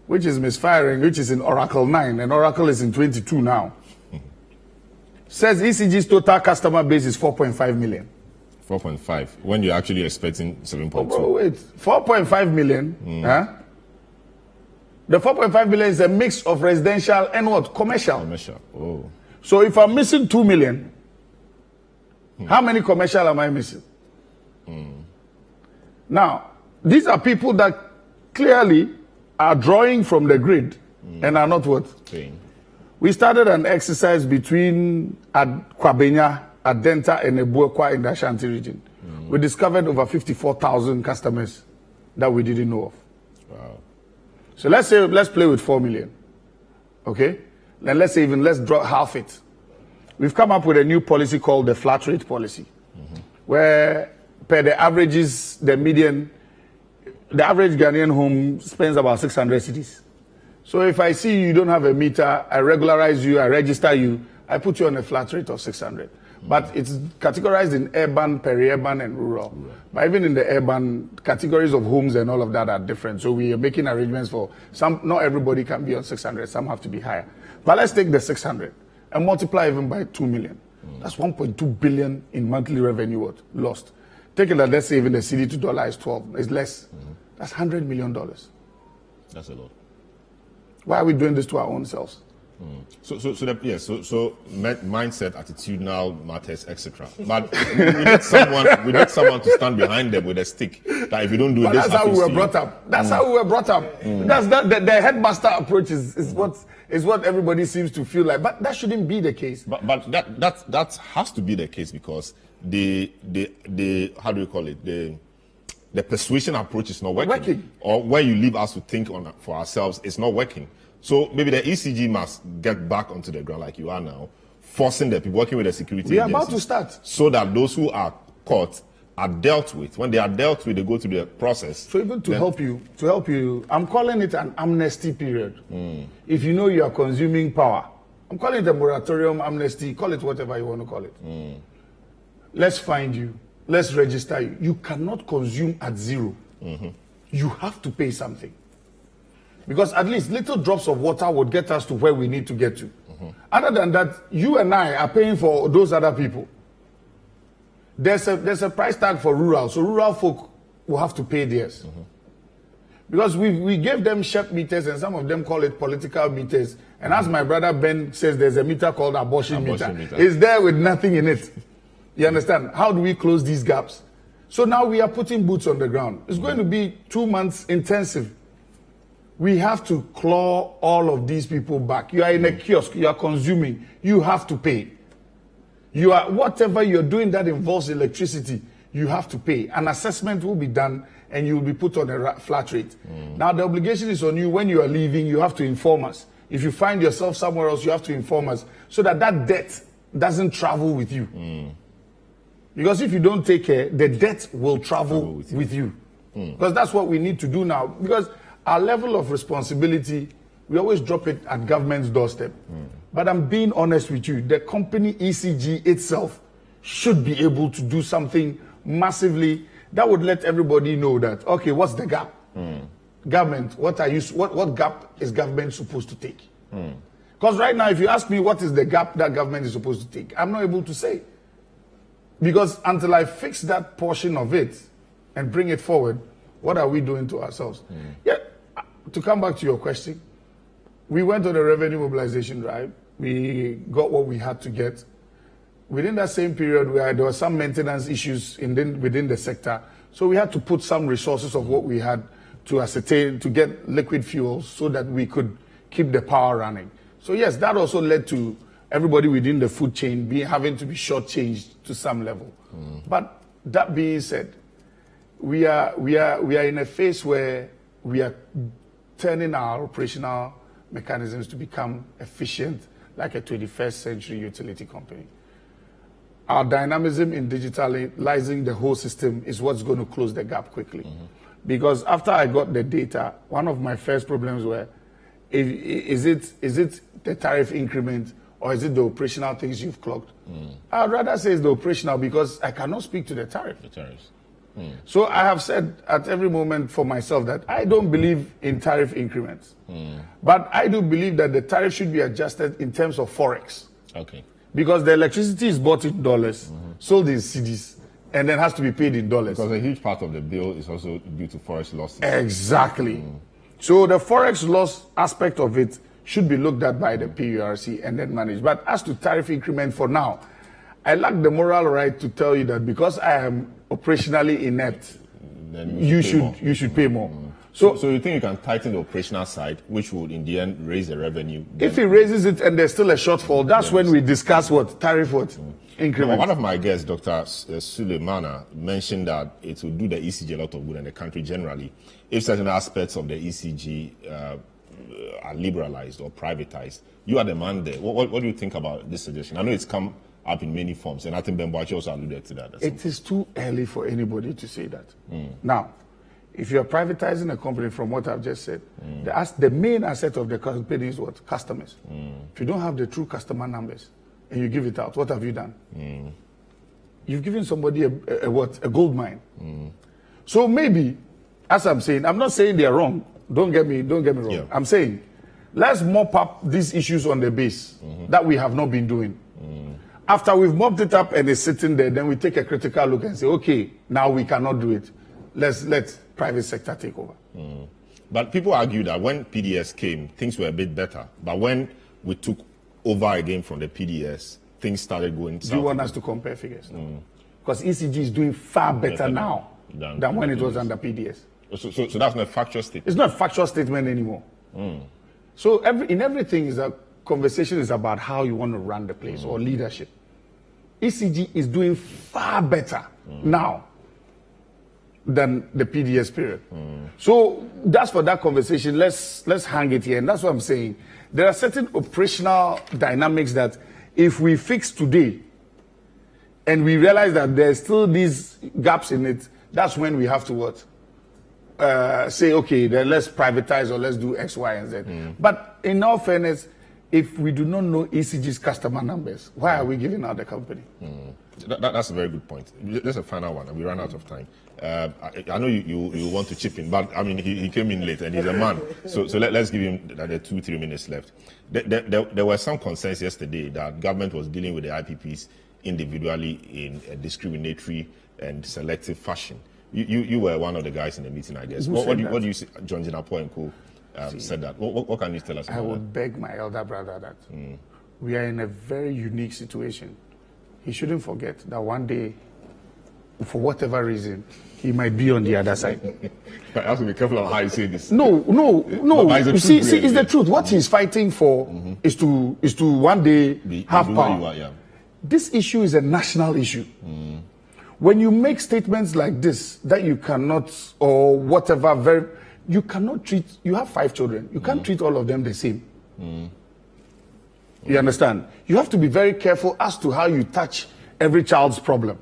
S6: which is misfiring, which is in Oracle 9, and Oracle is in 22 now, says ECG's total customer base is 4.5 million.
S1: 4.5, when you're actually expecting 7.2.
S6: Oh, wait, 4.5 million, The 4.5 million is a mix of residential and what? Commercial. So if I'm missing 2 million, how many commercial am I missing? Now, these are people that clearly are drawing from the grid and are not what?
S1: Paying.
S6: We started an exercise between Kwabenya, Adenta, and Ebuekwa in the Ashanti region. We discovered over 54,000 customers that we didn't know of.
S1: Wow.
S6: So let's play with 4 million. Okay? Then let's drop half it. We've come up with a new policy called the flat rate policy, where per the averages, the average Ghanaian home spends about 600 cedis. So if I see you don't have a meter, I regularize you, I register you, I put you on a flat rate of 600. But it's categorized in urban, peri-urban, and rural. But even in the urban, categories of homes and all of that are different. So we are making arrangements for some. Not everybody can be on 600. Some have to be higher. But let's take the 600 and multiply even by 2 million. That's 1.2 billion in monthly revenue lost. Take it that let's say even the cedi to dollar is 12. It's less. That's $100 million.
S1: That's a lot.
S6: Why are we doing this to our own selves?
S1: So mindset, attitudinal matters, etc. But we need someone to stand behind them with a stick. That if you don't do this,
S6: that's how we were brought up. That's how we were brought up. That's the headmaster approach is what everybody seems to feel like. But that shouldn't be the case.
S1: But that has to be the case because the how do you call it, the persuasion approach is not working. Or where you leave us to think for ourselves is not working. So maybe the ECG must get back onto the ground like you are now, forcing the people working with the security
S6: We are
S1: agencies
S6: about to start.
S1: so that those who are caught are dealt with. When they are dealt with, they go through the process.
S6: So even to help you, I'm calling it an amnesty period. If you know you are consuming power, I'm calling it a moratorium, amnesty, call it whatever you want to call it. Let's find you. Let's register you. You cannot consume at zero. You have to pay something. Because at least little drops of water would get us to where we need to get to. Other than that, you and I are paying for those other people. There's a price tag for rural, so rural folk will have to pay theirs. Because we gave them SHEP meters and some of them call it political meters. And as my brother Ben says, there's a meter called abortion meter. It's there with nothing in it. You understand? How do we close these gaps? So now we are putting boots on the ground. It's going to be 2 months intensive. We have to claw all of these people back. You are in a kiosk, you are consuming, you have to pay. You are whatever you're doing that involves electricity, you have to pay. An assessment will be done and you will be put on a flat rate. Now the obligation is on you. When you are leaving, you have to inform us. If you find yourself somewhere else, you have to inform us so that debt doesn't travel with you. Because if you don't take care, the debt will travel with you. Because that's what we need to do now. Because our level of responsibility, we always drop it at government's doorstep. But I'm being honest with you, the company ECG itself should be able to do something massively that would let everybody know that, okay, what's the gap? Government, what gap is government supposed to take? Because right now, if you ask me what is the gap that government is supposed to take, I'm not able to say. Because until I fix that portion of it and bring it forward, what are we doing to ourselves? Yeah, to come back to your question, we went on a revenue mobilization drive. We got what we had to get. Within that same period, there were some maintenance issues within the sector. So we had to put some resources of what we had to ascertain, to get liquid fuels so that we could keep the power running. So yes, that also led to everybody within the food chain having to be shortchanged to some level. But that being said, we are in a phase where we are turning our operational mechanisms to become efficient, like a 21st century utility company. Our dynamism in digitalizing the whole system is what's going to close the gap quickly. Because after I got the data, one of my first problems were, is it the tariff increment or is it the operational things you've clocked? I'd rather say it's the operational because I cannot speak to the tariff.
S1: The tariffs.
S6: So I have said at every moment for myself that I don't believe in tariff increments. But I do believe that the tariff should be adjusted in terms of forex.
S1: Okay.
S6: Because the electricity is bought in dollars, sold in cedis, and then has to be paid in dollars.
S1: Because a huge part of the bill is also due to forex losses.
S6: Exactly. So the forex loss aspect of it should be looked at by the PURC and then managed. But as to tariff increment for now, I lack the moral right to tell you that because I am operationally inept, you should pay more.
S1: So you think you can tighten the operational side, which would in the end raise the revenue?
S6: If it raises it and there's still a shortfall, that's when we discuss what tariff increment.
S1: One of my guests, Dr. Suleimana, mentioned that it will do the ECG a lot of good in the country generally if certain aspects of the ECG are liberalized or privatized. You are the man there. What do you think about this suggestion? I know it's come up in many forms, and I think Bembachi also alluded to that.
S6: It is too early for anybody to say that. Now, if you're privatizing a company from what I've just said, the main asset of the company is what? Customers. If you don't have the true customer numbers and you give it out, what have you done? You've given somebody a gold mine. So maybe, as I'm saying, I'm not saying they're wrong. Don't get me wrong. Yeah. I'm saying, let's mop up these issues on the base that we have not been doing. After we've mopped it up and it's sitting there, then we take a critical look and say, okay, now we cannot do it. Let's private sector take over.
S1: But people argue that when PDS came, things were a bit better. But when we took over again from the PDS, things started going
S6: Do you want us to compare figures? Because ECG is doing far better now than when it was under PDS.
S1: So that's not a factual statement?
S6: It's not a factual statement anymore. So in everything, is a conversation is about how you want to run the place or leadership. ECG is doing far better now than the PDS period. So that's for that conversation. Let's hang it here. And that's what I'm saying. There are certain operational dynamics that if we fix today and we realize that there's still these gaps in it, that's when we have to say, okay, then let's privatize or let's do X, Y, and Z. But in all fairness, if we do not know ECG's customer numbers, why are we giving out the company?
S1: That's a very good point. Just a final one, and we ran out of time. I know you want to chip in, but I mean, he came in late and he's a man. So let's give him the 2-3 minutes left. There were some concerns yesterday that government was dealing with the IPPs individually in a discriminatory and selective fashion. You were one of the guys in the meeting, I guess. What do you see? John Jinapo and Co. Said that. What can you tell us about that?
S6: I would beg my elder brother that we are in a very unique situation. He shouldn't forget that one day, for whatever reason, he might be on the other side.
S1: I have to be careful on how you say this.
S6: No. You see, it's the truth. What he's fighting for is to one day have power. This issue is a national issue. When you make statements like this, that you cannot, or whatever, you cannot treat, you have 5 children, you can't treat all of them the same. You understand? You have to be very careful as to how you touch every child's problem.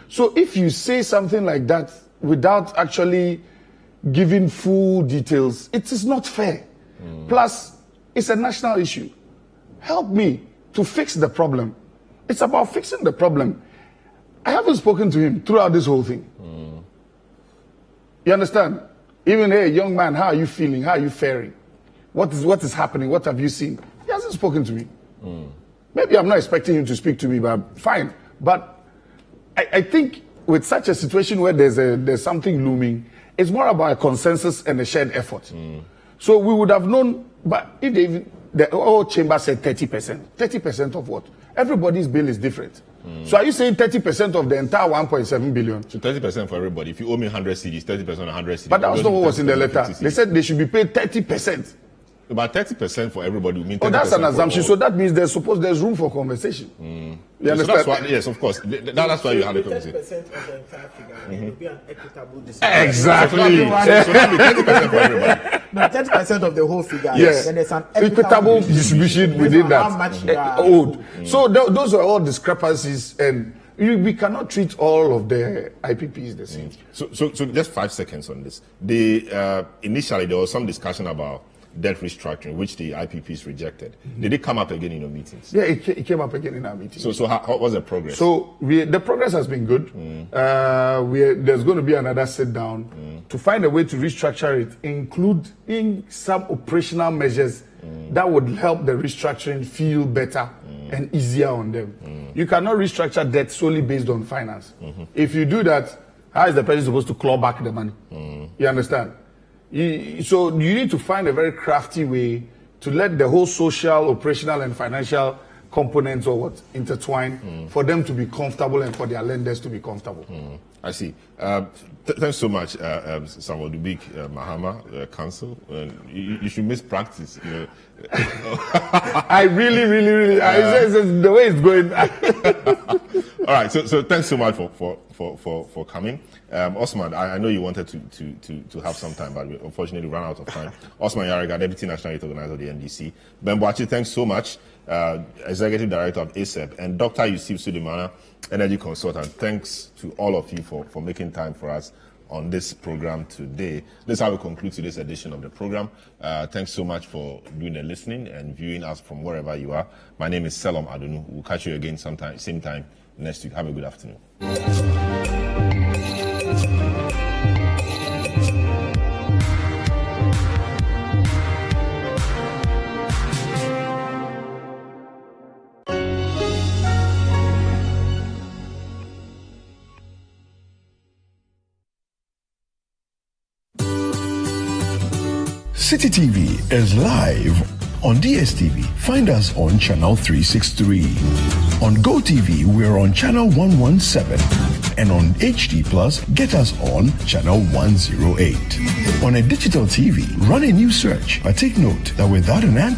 S6: So if you say something like that without actually giving full details, it is not fair. Plus, it's a national issue. Help me to fix the problem. It's about fixing the problem. I haven't spoken to him throughout this whole thing. You understand? Even, hey, young man, how are you feeling? How are you faring? What is happening? What have you seen? He hasn't spoken to me. Maybe I'm not expecting him to speak to me, but fine. But I think with such a situation where there's something looming, it's more about a consensus and a shared effort. So we would have known, but if the whole chamber said 30%. 30% of what? Everybody's bill is different. So are you saying 30% of the entire 1.7 billion?
S1: So 30% for everybody. If you owe me 100 cedis, 30% on 100 cedis.
S6: But that was not what was in the letter. They said they should be paid 30%.
S1: About 30% for everybody would mean 30%.
S6: Oh, that's an assumption. So that means there's room for conversation. You understand?
S1: So that's why, yes, of course. That's why you have a conversation.
S15: 30% of the entire figure will be an equitable
S6: distribution. Exactly.
S1: So that means 30% for everybody.
S15: No, 30% of the whole figure.
S6: Yes.
S15: Then there's an
S6: equitable distribution within that.
S15: How much you are
S6: owed. So those are all discrepancies, and we cannot treat all of the IPPs the same.
S1: So just 5 seconds on this. Initially, there was some discussion about debt restructuring, which the IPPs rejected. Did it come up again in your meetings?
S6: Yeah, it came up again in our meetings.
S1: So how was the progress?
S6: So the progress has been good. There's going to be another sit down to find a way to restructure it, including some operational measures that would help the restructuring feel better and easier on them. You cannot restructure debt solely based on finance. If you do that, how is the president supposed to claw back the money? You understand? So you need to find a very crafty way to let the whole social, operational, and financial components intertwine for them to be comfortable and for their lenders to be comfortable.
S1: I see. Thanks so much, Samuel Dubik, Mahama, Council. You should miss practice. You know.
S6: I really, the way it's going.
S1: All right. So thanks so much for coming. Osman, I know you wanted to have some time, but we unfortunately ran out of time. Osman Yariga, Deputy National Youth Organizer of the NDC. Ben Boachi, thanks so much. Executive Director of ASEP, and Dr. Yusuf Sudimana, Energy Consultant. Thanks to all of you for making time for us on this program today. This is how we conclude today's edition of the program. Thanks so much for doing the listening and viewing us from wherever you are. My name is Selorm Adonoo. We'll catch you again sometime, same time next week. Have a good afternoon.
S22: Citi TV is live On DSTV, find us on channel 363. On GoTV, we're on channel 117. And on HD Plus, get us on channel 108. On a digital TV, run a new search, but take note that without an antenna,